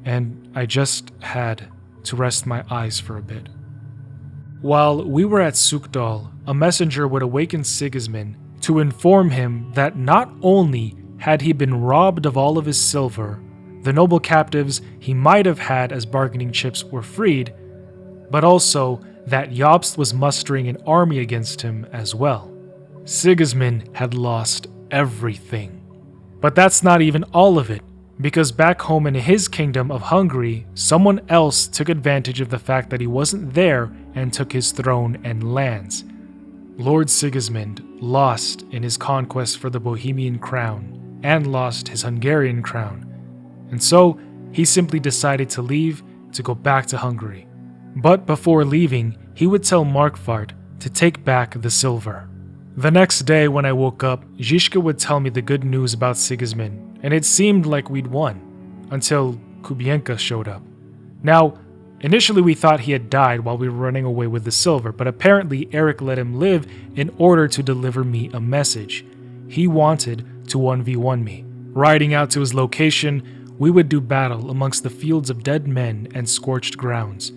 Speaker 1: and I just had to rest my eyes for a bit. While we were at Sukdal, a messenger would awaken Sigismund to inform him that not only had he been robbed of all of his silver, the noble captives he might have had as bargaining chips were freed, but also that Jobst was mustering an army against him as well. Sigismund had lost everything. But that's not even all of it, because back home in his kingdom of Hungary, someone else took advantage of the fact that he wasn't there and took his throne and lands. Lord Sigismund lost in his conquest for the Bohemian crown and lost his Hungarian crown, and so he simply decided to leave to go back to Hungary. But before leaving, he would tell Markvart to take back the silver. The next day when I woke up, Zizka would tell me the good news about Sigismund, and it seemed like we'd won, until Kubienka showed up. Now, initially we thought he had died while we were running away with the silver, but apparently Erik let him live in order to deliver me a message. He wanted to 1v1 me. Riding out to his location, we would do battle amongst the fields of dead men and scorched grounds.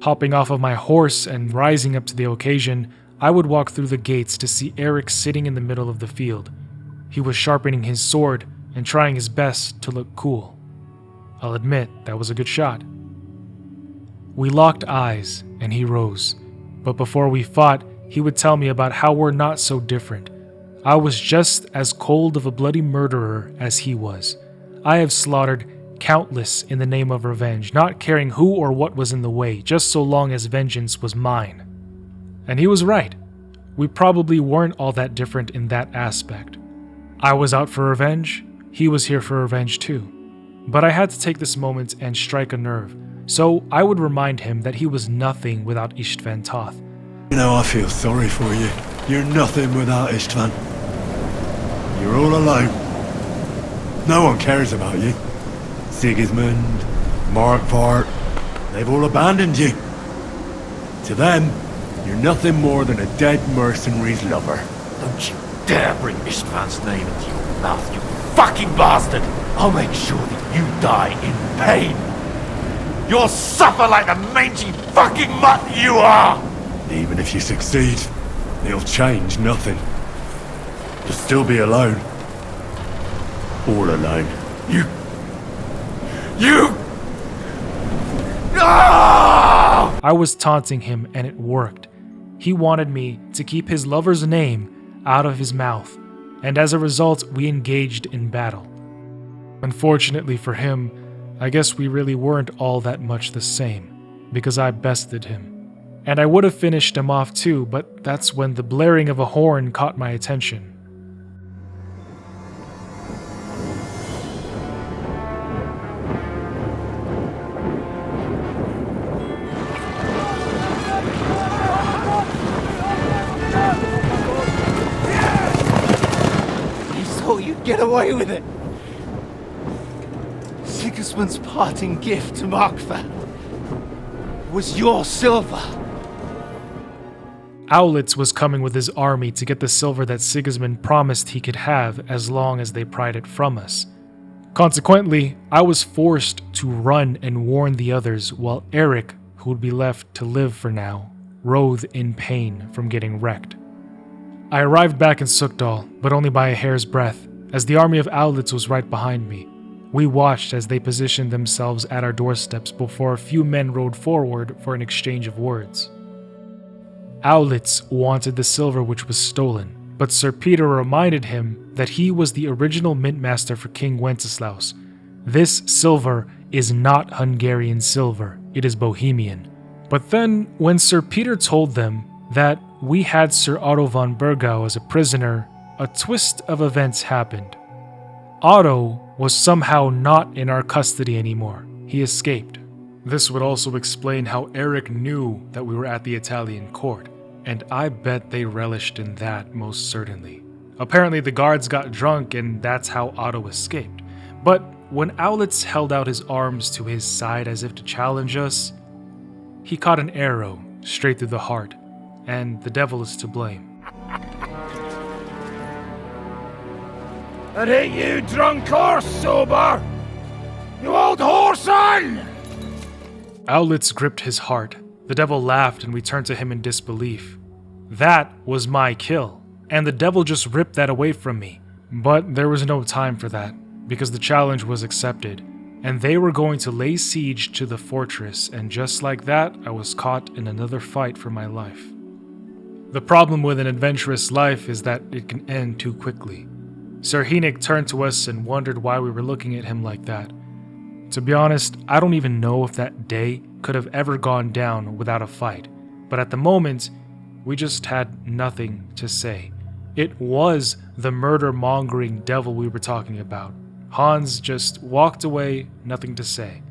Speaker 1: Hopping off of my horse and rising up to the occasion, I would walk through the gates to see Erik sitting in the middle of the field. He was sharpening his sword and trying his best to look cool. I'll admit that was a good shot. We locked eyes and he rose, but before we fought, he would tell me about how we're not so different. I was just as cold of a bloody murderer as he was. I have slaughtered countless in the name of revenge, not caring who or what was in the way, just so long as vengeance was mine. And he was right. We probably weren't all that different in that aspect. I was out for revenge, he was here for revenge too. But I had to take this moment and strike a nerve, so I would remind him that he was nothing without Istvan Toth.
Speaker 16: You know, I feel sorry for you. You're nothing without Istvan. You're all alone. No one cares about you. Sigismund, Markvart, they've all abandoned you. To them, you're nothing more than a dead mercenary's lover.
Speaker 23: Don't you dare bring Istvan's name into your mouth, you fucking bastard! I'll make sure that you die in pain. You'll suffer like the mangy fucking mutt you are!
Speaker 16: Even if you succeed, it'll change nothing. You'll still be alone. All alone.
Speaker 23: You...
Speaker 1: I was taunting him and it worked. He wanted me to keep his lover's name out of his mouth, and as a result, we engaged in battle. Unfortunately for him, I guess we really weren't all that much the same, because I bested him. And I would have finished him off too, but that's when the blaring of a horn caught my attention.
Speaker 23: Get away with it! Sigismund's parting gift to Markvart was your silver.
Speaker 1: Owlitz was coming with his army to get the silver that Sigismund promised he could have as long as they pried it from us. Consequently, I was forced to run and warn the others while Erik, who would be left to live for now, writhed in pain from getting wrecked. I arrived back in Sukdal, but only by a hair's breadth, as the army of Owlitz was right behind me. We watched as they positioned themselves at our doorsteps before a few men rode forward for an exchange of words. Owlitz wanted the silver which was stolen, but Sir Peter reminded him that he was the original mintmaster for King Wenceslaus. This silver is not Hungarian silver, it is Bohemian. But then, when Sir Peter told them that we had Sir Otto von Bergow as a prisoner, a twist of events happened. Otto was somehow not in our custody anymore. He escaped. This would also explain how Erik knew that we were at the Italian court, and I bet they relished in that most certainly. Apparently the guards got drunk and that's how Otto escaped. But when Owlitz held out his arms to his side as if to challenge us, he caught an arrow straight through the heart, and the devil is to blame.
Speaker 23: And hit you, drunk or sober! You old whoreson!
Speaker 1: Owlitz gripped his heart. The devil laughed and we turned to him in disbelief. That was my kill, and the devil just ripped that away from me. But there was no time for that, because the challenge was accepted, and they were going to lay siege to the fortress, and just like that, I was caught in another fight for my life. The problem with an adventurous life is that it can end too quickly. Sir Hynek turned to us and wondered why we were looking at him like that. To be honest, I don't even know if that day could have ever gone down without a fight, but at the moment, we just had nothing to say. It was the murder-mongering devil we were talking about. Hans just walked away, nothing to say.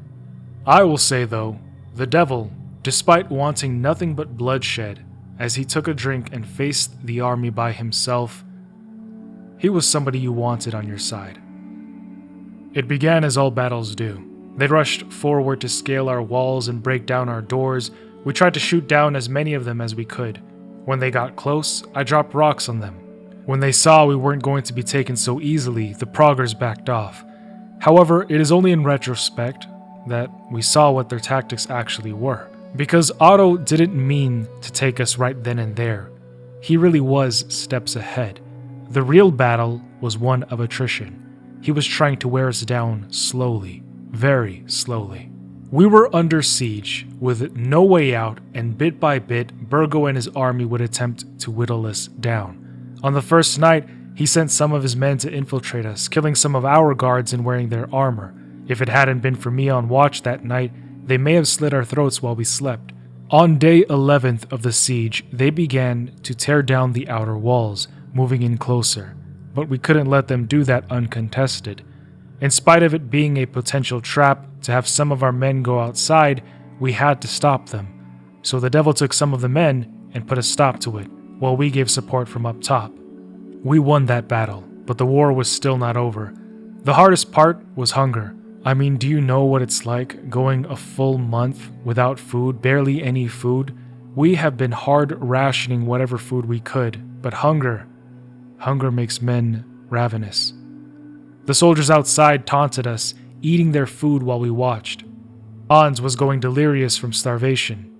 Speaker 1: I will say though, the devil, despite wanting nothing but bloodshed, as he took a drink and faced the army by himself, he was somebody you wanted on your side. It began as all battles do. They rushed forward to scale our walls and break down our doors. We tried to shoot down as many of them as we could. When they got close, I dropped rocks on them. When they saw we weren't going to be taken so easily, the proggers backed off. However, it is only in retrospect that we saw what their tactics actually were. Because Otto didn't mean to take us right then and there. He really was steps ahead. The real battle was one of attrition. He was trying to wear us down slowly, very slowly. We were under siege, with no way out, and bit by bit, Bergow and his army would attempt to whittle us down. On the first night, he sent some of his men to infiltrate us, killing some of our guards and wearing their armor. If it hadn't been for me on watch that night, they may have slit our throats while we slept. On day 11th of the siege, they began to tear down the outer walls, moving in closer. But we couldn't let them do that uncontested. In spite of it being a potential trap to have some of our men go outside, we had to stop them. So the devil took some of the men and put a stop to it, while we gave support from up top. We won that battle, but the war was still not over. The hardest part was hunger. I mean, do you know what it's like going a full month without food, barely any food? We have been hard rationing whatever food we could, but hunger makes men ravenous. The soldiers outside taunted us, eating their food while we watched. Hans was going delirious from starvation.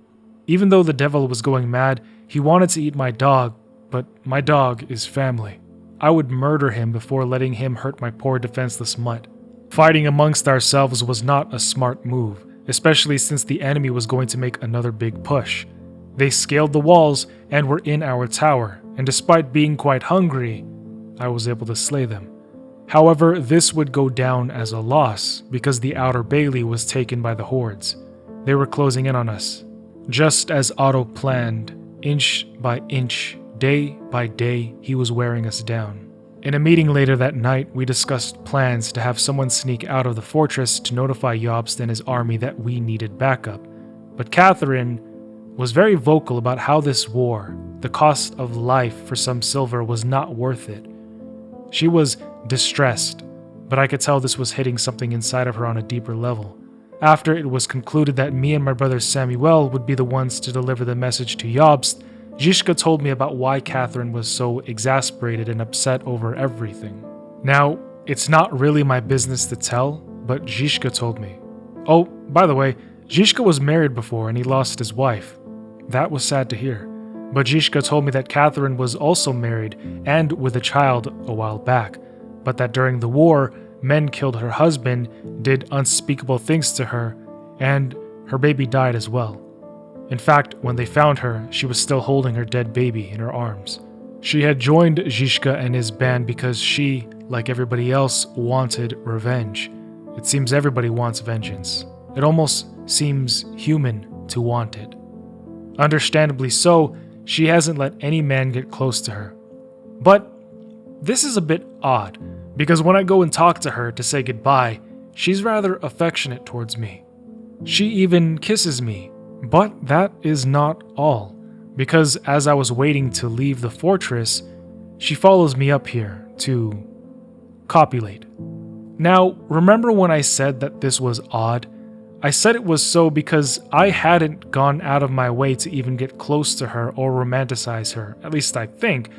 Speaker 1: Even though the devil was going mad, he wanted to eat my dog, but my dog is family. I would murder him before letting him hurt my poor defenseless mutt. Fighting amongst ourselves was not a smart move, especially since the enemy was going to make another big push. They scaled the walls and were in our tower, and despite being quite hungry, I was able to slay them. However, this would go down as a loss because the outer bailey was taken by the hordes. They were closing in on us. Just as Otto planned, inch by inch, day by day, he was wearing us down. In a meeting later that night, we discussed plans to have someone sneak out of the fortress to notify Jobst and his army that we needed backup. But Catherine was very vocal about how this war, the cost of life for some silver, was not worth it. She was distressed, but I could tell this was hitting something inside of her on a deeper level. After it was concluded that me and my brother Samuel would be the ones to deliver the message to Jobst, Zizka told me about why Catherine was so exasperated and upset over everything. Now, it's not really my business to tell, but Zizka told me. Oh, by the way, Zizka was married before and he lost his wife. That was sad to hear. But Zizka told me that Catherine was also married and with a child a while back, but that during the war, men killed her husband, did unspeakable things to her, and her baby died as well. In fact, when they found her, she was still holding her dead baby in her arms. She had joined Zizka and his band because she, like everybody else, wanted revenge. It seems everybody wants vengeance. It almost seems human to want it. Understandably so, she hasn't let any man get close to her. But this is a bit odd, because when I go and talk to her to say goodbye, she's rather affectionate towards me. She even kisses me, but that is not all, because as I was waiting to leave the fortress, she follows me up here to copulate. Now, remember when I said that this was odd? I said it was so because I hadn't gone out of my way to even get close to her or romanticize her, at least I think.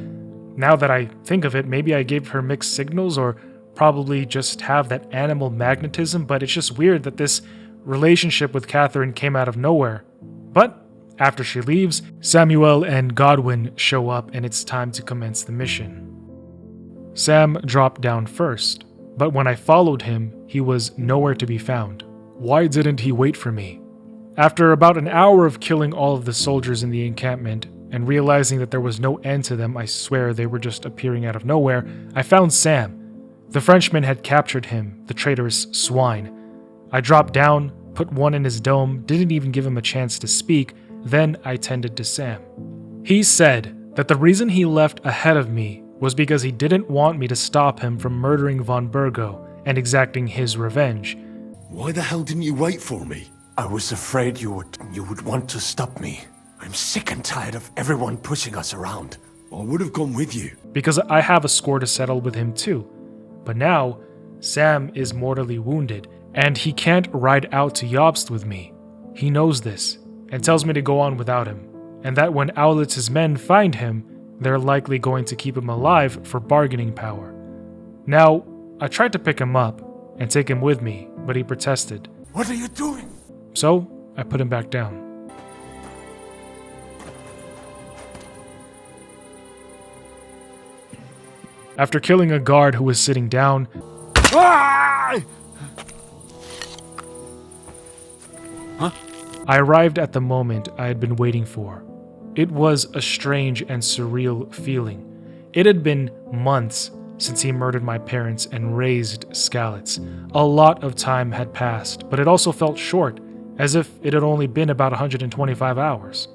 Speaker 1: Now that I think of it, maybe I gave her mixed signals or probably just have that animal magnetism, but it's just weird that this relationship with Catherine came out of nowhere. But after she leaves, Samuel and Godwin show up and it's time to commence the mission. Sam dropped down first, but when I followed him, he was nowhere to be found. Why didn't he wait for me? After about an hour of killing all of the soldiers in the encampment and realizing that there was no end to them, I swear they were just appearing out of nowhere, I found Sam. The Frenchman had captured him, the traitorous swine. I dropped down, put one in his dome, didn't even give him a chance to speak, then I tended to Sam. He said that the reason he left ahead of me was because he didn't want me to stop him from murdering von Bergow and exacting his revenge.
Speaker 3: Why the hell didn't you wait for me?
Speaker 18: I was afraid you would want to stop me. I'm sick and tired of everyone pushing us around.
Speaker 3: I would have gone with you.
Speaker 1: Because I have a score to settle with him too. But now, Sam is mortally wounded, and he can't ride out to Jobst with me. He knows this, and tells me to go on without him, and that when Aulitz's men find him, they're likely going to keep him alive for bargaining power. Now, I tried to pick him up and take him with me, but he protested.
Speaker 18: What are you doing?
Speaker 1: So, I put him back down. After killing a guard who was sitting down, I arrived at the moment I had been waiting for. It was a strange and surreal feeling. It had been months since he murdered my parents and raised Skalitz. A lot of time had passed, but it also felt short, as if it had only been about 125 hours.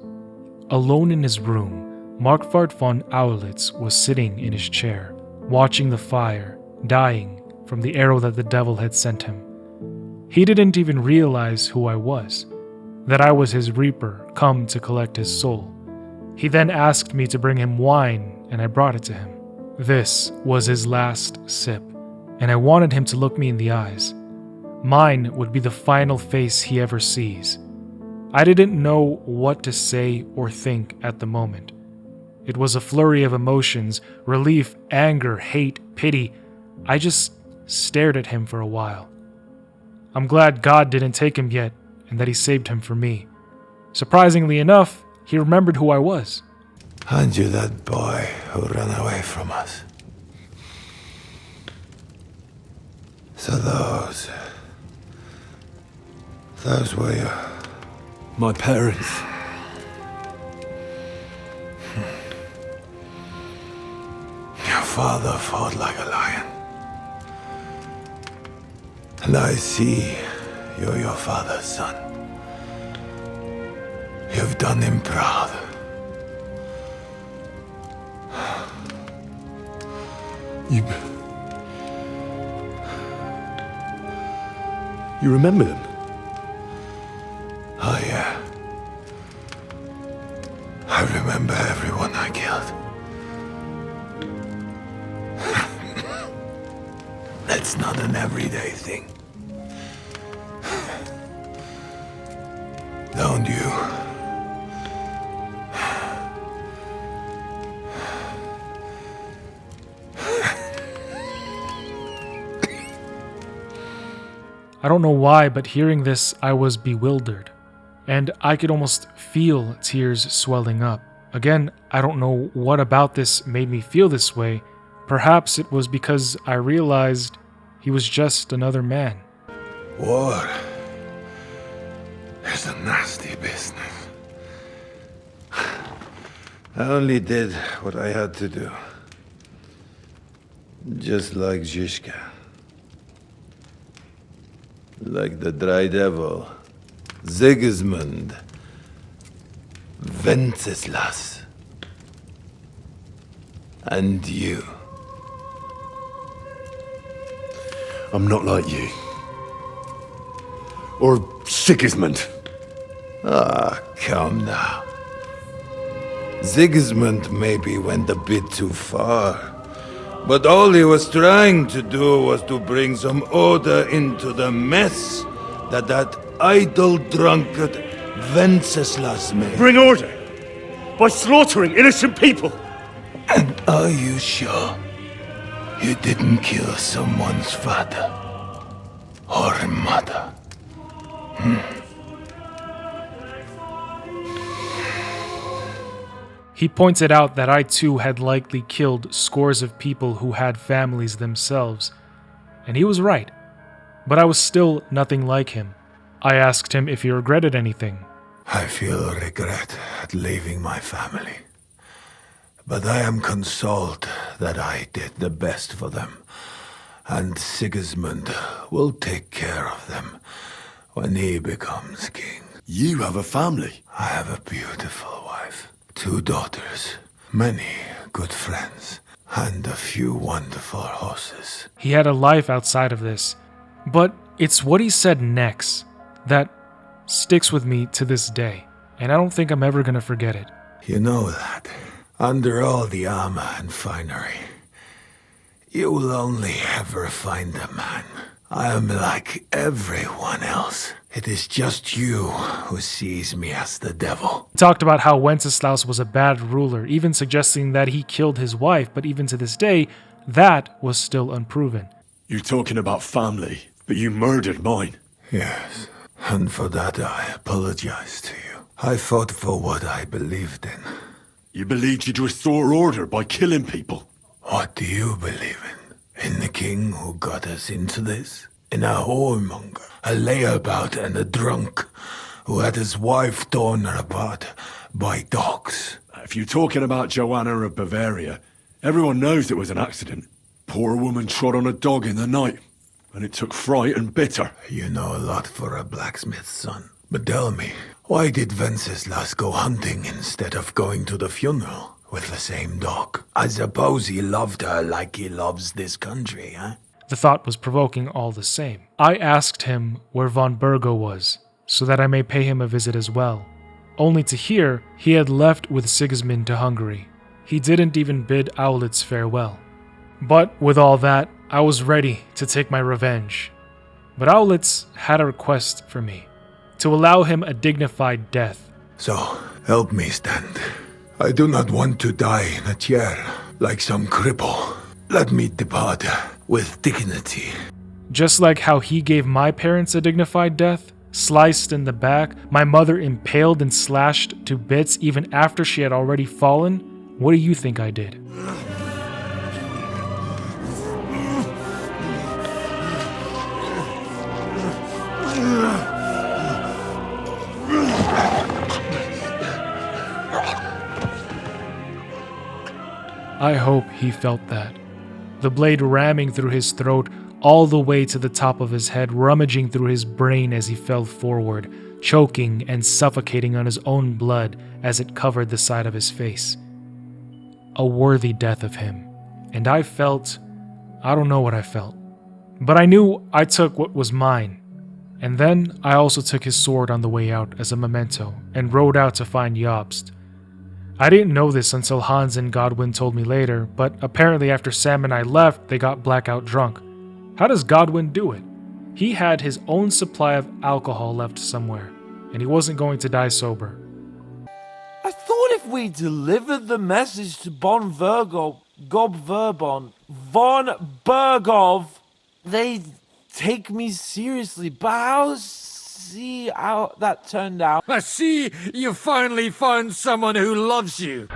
Speaker 1: Alone in his room, Markvart von Aulitz was sitting in his chair, watching the fire, dying from the arrow that the devil had sent him. He didn't even realize who I was, that I was his reaper come to collect his soul. He then asked me to bring him wine, and I brought it to him. This was his last sip, and I wanted him to look me in the eyes. Mine would be the final face he ever sees. I didn't know what to say or think at the moment. It was a flurry of emotions, relief, anger, hate, pity. I just stared at him for a while. I'm glad God didn't take him yet, and that he saved him for me. Surprisingly enough, he remembered who I was.
Speaker 2: Aren't you that boy who ran away from us? So those were
Speaker 16: my parents.
Speaker 2: Your father fought like a lion. And I see you're your father's son. You've done him proud.
Speaker 16: You remember them?
Speaker 2: Oh, yeah. I remember everyone I killed. That's not an everyday thing. Don't you?
Speaker 1: I don't know why, but hearing this, I was bewildered, and I could almost feel tears swelling up. Again, I don't know what about this made me feel this way. Perhaps it was because I realized he was just another man.
Speaker 2: War is a nasty business. I only did what I had to do. Just like Zizka. Like the Dry Devil, Sigismund, Wenceslas, and you.
Speaker 16: I'm not like you. Or Sigismund.
Speaker 2: Ah, come now. Sigismund maybe went a bit too far. But all he was trying to do was to bring some order into the mess that idle drunkard Wenceslas made.
Speaker 20: Bring order? By slaughtering innocent people?
Speaker 2: And are you sure you didn't kill someone's father or mother?
Speaker 1: He pointed out that I too had likely killed scores of people who had families themselves, and he was right. But I was still nothing like him. I asked him if he regretted anything.
Speaker 2: I feel regret at leaving my family. But I am consoled that I did the best for them, and Sigismund will take care of them when he becomes king.
Speaker 16: You have a family?
Speaker 2: I have a beautiful wife. 2 daughters, many good friends, and a few wonderful horses.
Speaker 1: He had a life outside of this, but it's what he said next that sticks with me to this day, and I don't think I'm ever gonna forget it.
Speaker 2: You know that, under all the armor and finery, you will only ever find a man. I am like everyone else. It is just you who sees me as the devil.
Speaker 1: He talked about how Wenceslaus was a bad ruler, even suggesting that he killed his wife, but even to this day, that was still unproven.
Speaker 16: You're talking about family, but you murdered mine.
Speaker 2: Yes, and for that I apologize to you. I fought for what I believed in.
Speaker 16: You believed you'd restore order by killing people?
Speaker 2: What do you believe in? In the king who got us into this? In a whoremonger, a layabout and a drunk who had his wife torn apart by dogs?
Speaker 16: If you're talking about Joanna of Bavaria, everyone knows it was an accident. Poor woman trod on a dog in the night, and it took fright and bitter.
Speaker 2: You know a lot for a blacksmith's son. But tell me, why did Wenceslas go hunting instead of going to the funeral with the same dog? I suppose he loved her like he loves this country, huh?
Speaker 1: The thought was provoking all the same. I asked him where von Bergow was, so that I may pay him a visit as well, only to hear he had left with Sigismund to Hungary. He didn't even bid Owlitz farewell. But with all that, I was ready to take my revenge. But Owlitz had a request for me, to allow him a dignified death.
Speaker 2: So, help me stand. I do not want to die in a chair like some cripple. Let me depart with dignity.
Speaker 1: Just like how he gave my parents a dignified death, sliced in the back, my mother impaled and slashed to bits even after she had already fallen, what do you think I did? I hope he felt that. The blade ramming through his throat all the way to the top of his head, rummaging through his brain as he fell forward, choking and suffocating on his own blood as it covered the side of his face. A worthy death of him. And I don't know what I felt. But I knew I took what was mine. And then I also took his sword on the way out as a memento and rode out to find Jobst. I didn't know this until Hans and Godwin told me later, but apparently after Sam and I left, they got blackout drunk. How does Godwin do it? He had his own supply of alcohol left somewhere, and he wasn't going to die sober.
Speaker 5: I thought if we delivered the message to von Bergow, they'd take me seriously, but I'll see how that turned out.
Speaker 24: I see you finally found someone who loves you.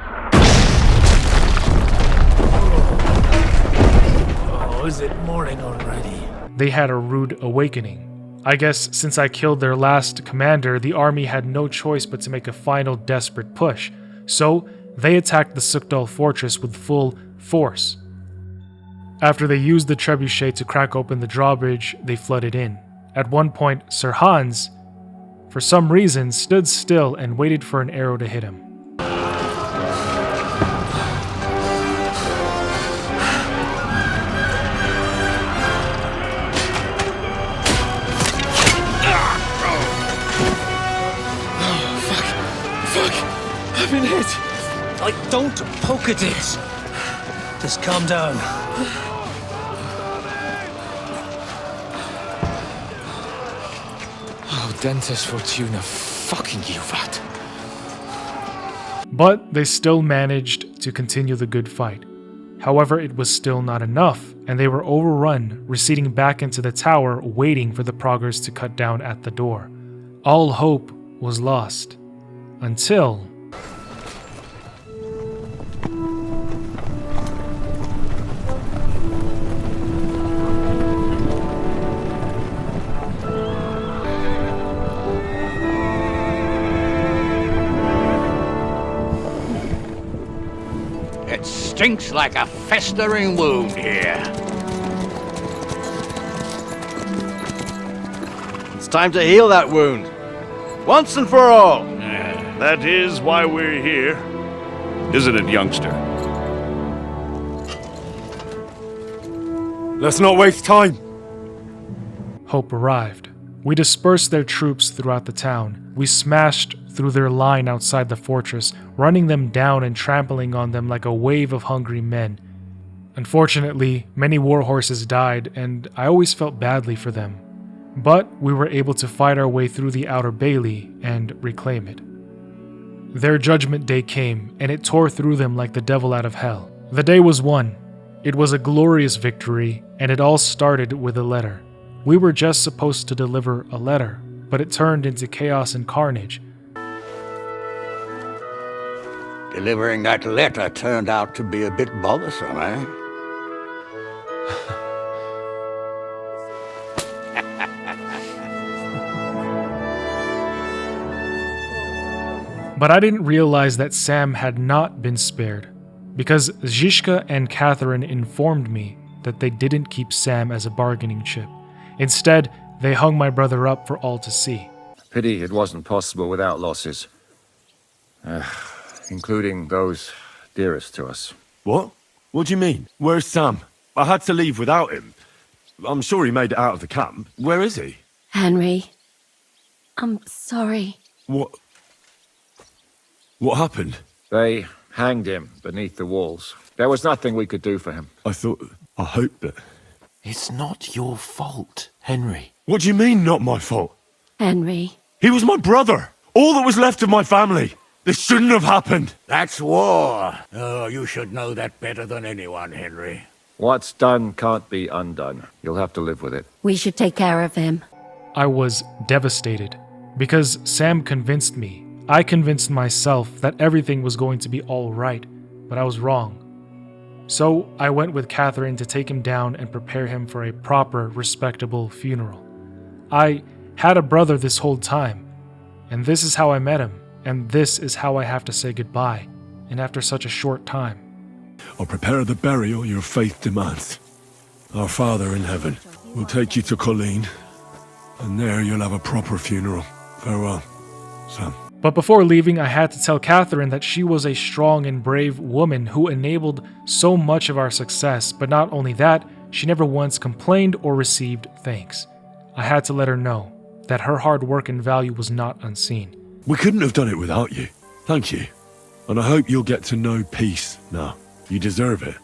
Speaker 24: Oh, is it morning already?
Speaker 1: They had a rude awakening. I guess since I killed their last commander, the army had no choice but to make a final desperate push, so they attacked the Sukdal fortress with full force. After they used the trebuchet to crack open the drawbridge, they flooded in. At one point, Sir Hans, for some reason, stood still and waited for an arrow to hit him.
Speaker 24: I've been hit. Don't poke at it. Just calm down.
Speaker 8: Dentist Fortuna, fucking you, vat.
Speaker 1: But they still managed to continue the good fight. However, it was still not enough, and they were overrun, receding back into the tower, waiting for the proggers to cut down at the door. All hope was lost. Until...
Speaker 9: Stinks like a festering wound here.
Speaker 19: It's time to heal that wound. Once and for all.
Speaker 17: That is why we're here. Isn't it, youngster?
Speaker 16: Let's not waste time.
Speaker 1: Hope arrived. We dispersed their troops throughout the town. We smashed through their line outside the fortress, running them down and trampling on them like a wave of hungry men. Unfortunately, many war horses died, and I always felt badly for them. But we were able to fight our way through the outer bailey and reclaim it. Their judgment day came, and it tore through them like the devil out of hell. The day was won. It was a glorious victory, and it all started with a letter. We were just supposed to deliver a letter, but it turned into chaos and carnage.
Speaker 9: Delivering that letter turned out to be a bit bothersome, eh?
Speaker 1: But I didn't realize that Sam had not been spared, because Zizka and Catherine informed me that they didn't keep Sam as a bargaining chip. Instead, they hung my brother up for all to see.
Speaker 15: Pity it wasn't possible without losses. Including those dearest to us.
Speaker 3: What? What do you mean? Where's Sam? I had to leave without him. I'm sure he made it out of the camp. Where is he?
Speaker 6: Henry, I'm sorry.
Speaker 3: What happened?
Speaker 15: They hanged him beneath the walls. There was nothing we could do for him.
Speaker 3: I hoped that...
Speaker 18: It's not your fault, Henry.
Speaker 3: What do you mean, not my fault?
Speaker 6: Henry.
Speaker 3: He was my brother! All that was left of my family! This shouldn't have happened!
Speaker 9: That's war. Oh, you should know that better than anyone, Henry.
Speaker 15: What's done can't be undone. You'll have to live with it.
Speaker 6: We should take care of him.
Speaker 1: I was devastated, because Sam convinced me. I convinced myself that everything was going to be all right, but I was wrong. So I went with Catherine to take him down and prepare him for a proper, respectable funeral. I had a brother this whole time, and this is how I met him, and this is how I have to say goodbye, and after such a short time.
Speaker 16: I'll prepare the burial your faith demands. Our Father in heaven will take you to Colleen, and there you'll have a proper funeral. Farewell, Sam.
Speaker 1: But before leaving, I had to tell Catherine that she was a strong and brave woman who enabled so much of our success, but not only that, she never once complained or received thanks. I had to let her know that her hard work and value was not unseen.
Speaker 16: We couldn't have done it without you. Thank you. And I hope you'll get to know peace now. You deserve it.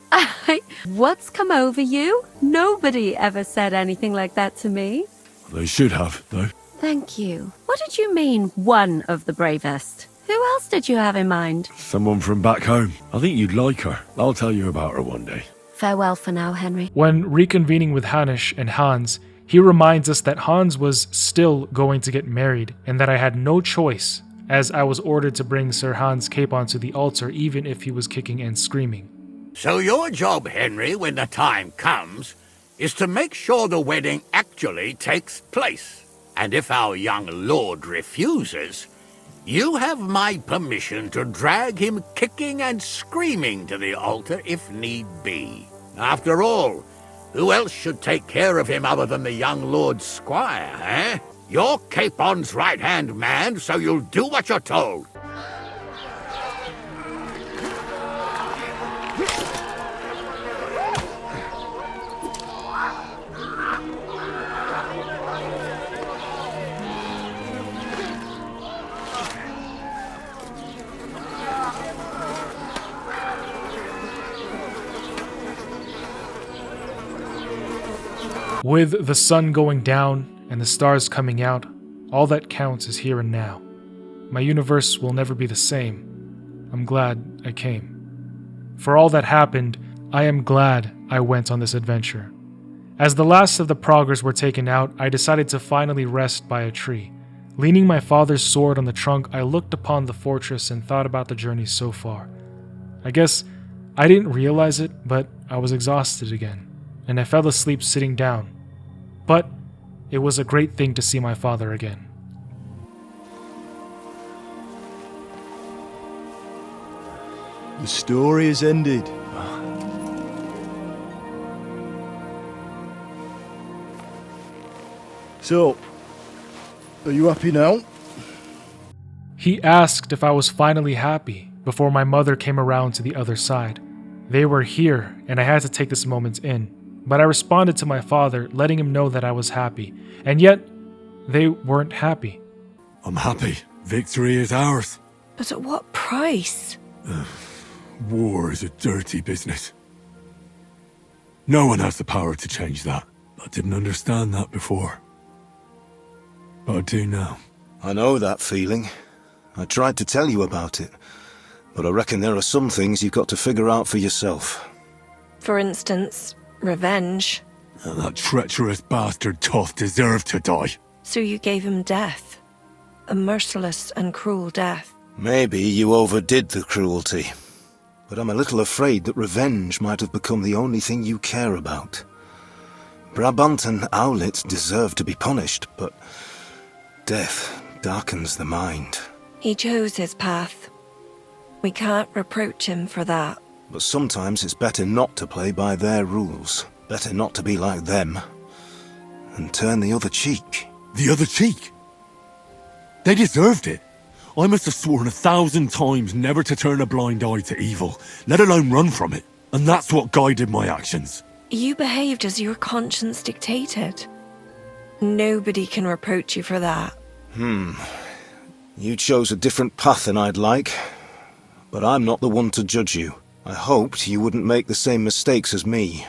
Speaker 6: What's come over you? Nobody ever said anything like that to me.
Speaker 16: They should have, though.
Speaker 6: Thank you. What did you mean, one of the bravest? Who else did you have in mind?
Speaker 16: Someone from back home. I think you'd like her. I'll tell you about her one day.
Speaker 6: Farewell for now, Henry.
Speaker 1: When reconvening with Hanish and Hans, he reminds us that Hans was still going to get married and that I had no choice, as I was ordered to bring Sir Hans' cape onto the altar even if he was kicking and screaming.
Speaker 9: So your job, Henry, when the time comes, is to make sure the wedding actually takes place. And if our young lord refuses, you have my permission to drag him kicking and screaming to the altar if need be. After all, who else should take care of him other than the young lord's squire, eh? You're Capon's right-hand man, so you'll do what you're told.
Speaker 1: With the sun going down and the stars coming out, all that counts is here and now. My universe will never be the same. I'm glad I came. For all that happened, I am glad I went on this adventure. As the last of the proggers were taken out, I decided to finally rest by a tree. Leaning my father's sword on the trunk, I looked upon the fortress and thought about the journey so far. I guess I didn't realize it, but I was exhausted again, and I fell asleep sitting down. But it was a great thing to see my father again.
Speaker 19: The story is ended. So, are you happy now?
Speaker 1: He asked if I was finally happy before my mother came around to the other side. They were here, and I had to take this moment in. But I responded to my father, letting him know that I was happy. And yet, they weren't happy.
Speaker 16: I'm happy. Victory is ours.
Speaker 6: But at what price?
Speaker 16: War is a dirty business. No one has the power to change that. I didn't understand that before. But I do now.
Speaker 10: I know that feeling. I tried to tell you about it. But I reckon there are some things you've got to figure out for yourself.
Speaker 6: For instance, revenge.
Speaker 16: And that treacherous bastard Toth deserved to die.
Speaker 6: So you gave him death. A merciless and cruel death.
Speaker 10: Maybe you overdid the cruelty, but I'm a little afraid that revenge might have become the only thing you care about. Brabant and Owlet deserve to be punished, but death darkens the mind.
Speaker 12: He chose his path. We can't reproach him for that.
Speaker 10: But sometimes it's better not to play by their rules. Better not to be like them. And turn the other cheek.
Speaker 16: The other cheek? They deserved it. I must have sworn 1,000 times never to turn a blind eye to evil, let alone run from it. And that's what guided my actions.
Speaker 12: You behaved as your conscience dictated. Nobody can reproach you for that.
Speaker 10: You chose a different path than I'd like. But I'm not the one to judge you. I hoped you wouldn't make the same mistakes as me.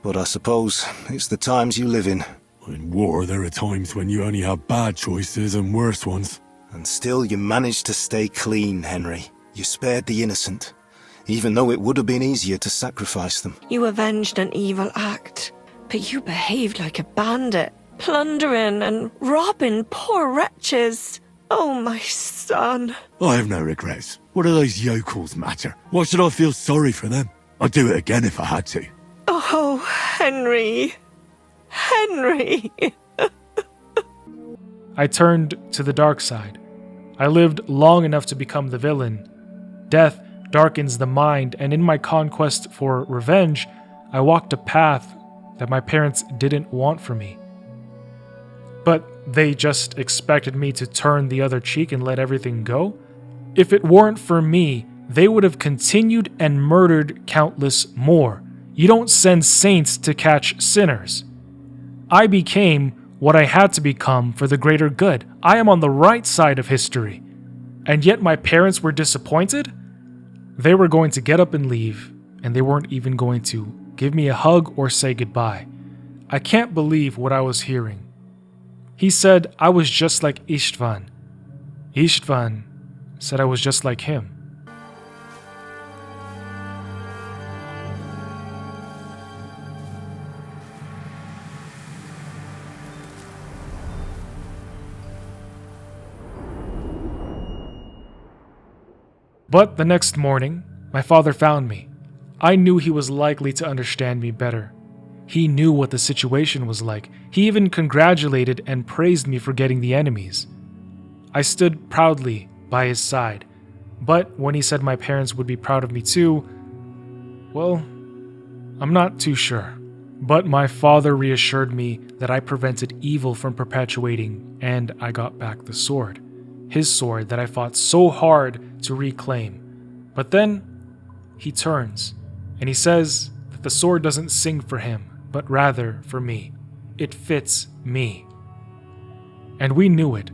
Speaker 10: But I suppose it's the times you live in.
Speaker 16: In war, there are times when you only have bad choices and worse ones.
Speaker 10: And still you managed to stay clean, Henry. You spared the innocent, even though it would have been easier to sacrifice them.
Speaker 12: You avenged an evil act, but you behaved like a bandit, plundering and robbing poor wretches. Oh, my son.
Speaker 16: I have no regrets. What do those yokels matter? Why should I feel sorry for them? I'd do it again if I had to.
Speaker 12: Oh, Henry. Henry.
Speaker 1: I turned to the dark side. I lived long enough to become the villain. Death darkens the mind, and in my conquest for revenge, I walked a path that my parents didn't want for me. But they just expected me to turn the other cheek and let everything go? If it weren't for me, they would have continued and murdered countless more. You don't send saints to catch sinners. I became what I had to become for the greater good. I am on the right side of history. And yet my parents were disappointed? They were going to get up and leave, and they weren't even going to give me a hug or say goodbye. I can't believe what I was hearing. He said I was just like Istvan. Istvan said I was just like him. But the next morning, my father found me. I knew he was likely to understand me better. He knew what the situation was like. He even congratulated and praised me for getting the enemies. I stood proudly by his side, but when he said my parents would be proud of me too, well, I'm not too sure. But my father reassured me that I prevented evil from perpetuating, and I got back the sword. His sword that I fought so hard to reclaim. But then, he turns, and he says that the sword doesn't sing for him, but rather for me. It fits me. And we knew it.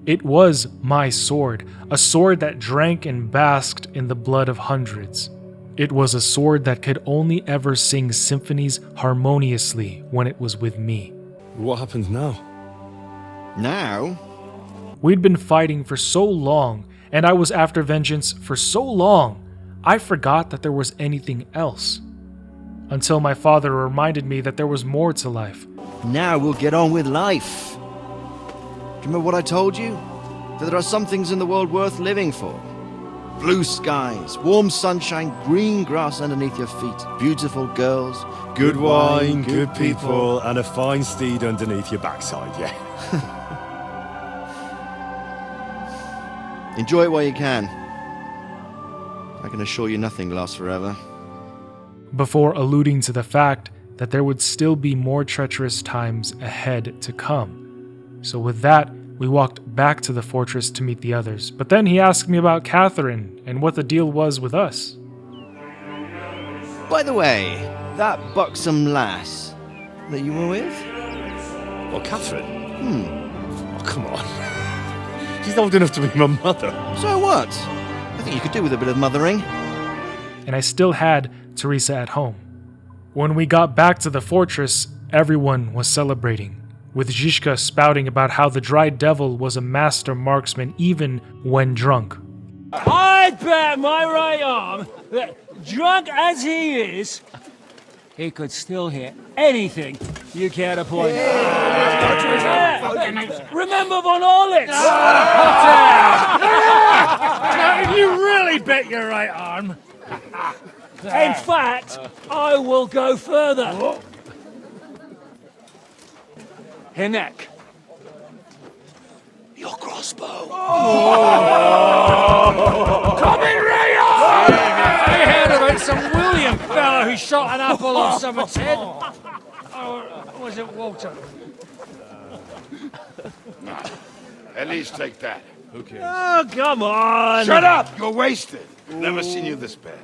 Speaker 1: It was my sword, a sword that drank and basked in the blood of hundreds. It was a sword that could only ever sing symphonies harmoniously when it was with me.
Speaker 16: What happens now?
Speaker 19: Now?
Speaker 1: We'd been fighting for so long, and I was after vengeance for so long, I forgot that there was anything else. Until my father reminded me that there was more to life.
Speaker 19: Now we'll get on with life. Do you remember what I told you? That there are some things in the world worth living for. Blue skies, warm sunshine, green grass underneath your feet, beautiful girls,
Speaker 16: Good wine, good people, and a fine steed underneath your backside, yeah.
Speaker 19: Enjoy it while you can. I can assure you nothing lasts forever.
Speaker 1: Before alluding to the fact that there would still be more treacherous times ahead to come. So with that, we walked back to the fortress to meet the others. But then he asked me about Catherine and what the deal was with us.
Speaker 19: By the way, that buxom lass that you were with?
Speaker 3: What, Catherine? Oh, come on. She's old enough to be my mother.
Speaker 19: So what? I think you could do with a bit of mothering.
Speaker 1: And I still had Teresa at home. When we got back to the fortress, everyone was celebrating, with Zizka spouting about how the Dry Devil was a master marksman even when drunk.
Speaker 11: I'd bet my right arm that, drunk as he is, he could still hit anything you care to point. Remember von Orlitz!
Speaker 24: Now, you really bet your right arm.
Speaker 11: In fact, I will go further.
Speaker 24: Her neck.
Speaker 11: Your crossbow.
Speaker 24: Coming right on! I heard about some William fella who shot an apple off someone's head. Or was it Walter?
Speaker 4: At least take that. Who cares?
Speaker 11: Oh, come on!
Speaker 4: Shut up! You're wasted. Never seen you this bad.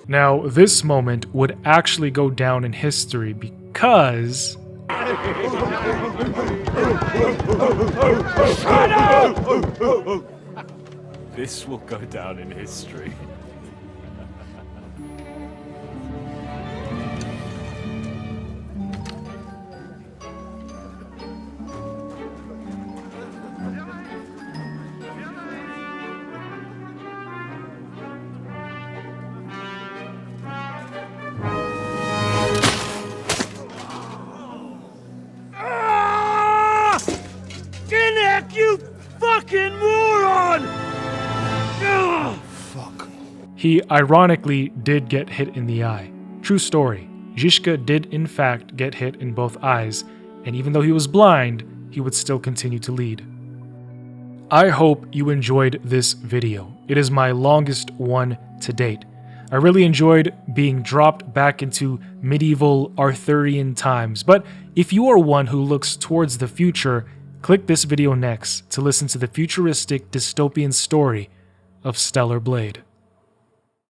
Speaker 1: Now, this moment would actually go down in history because...
Speaker 4: Shut up!
Speaker 3: This will go down in history.
Speaker 11: You fucking moron!
Speaker 1: He ironically did get hit in the eye. True story. Zizka did in fact get hit in both eyes, and even though he was blind, he would still continue to lead. I hope you enjoyed this video. It is my longest one to date. I really enjoyed being dropped back into medieval Arthurian times, but if you are one who looks towards the future, click this video next to listen to the futuristic dystopian story of Stellar Blade.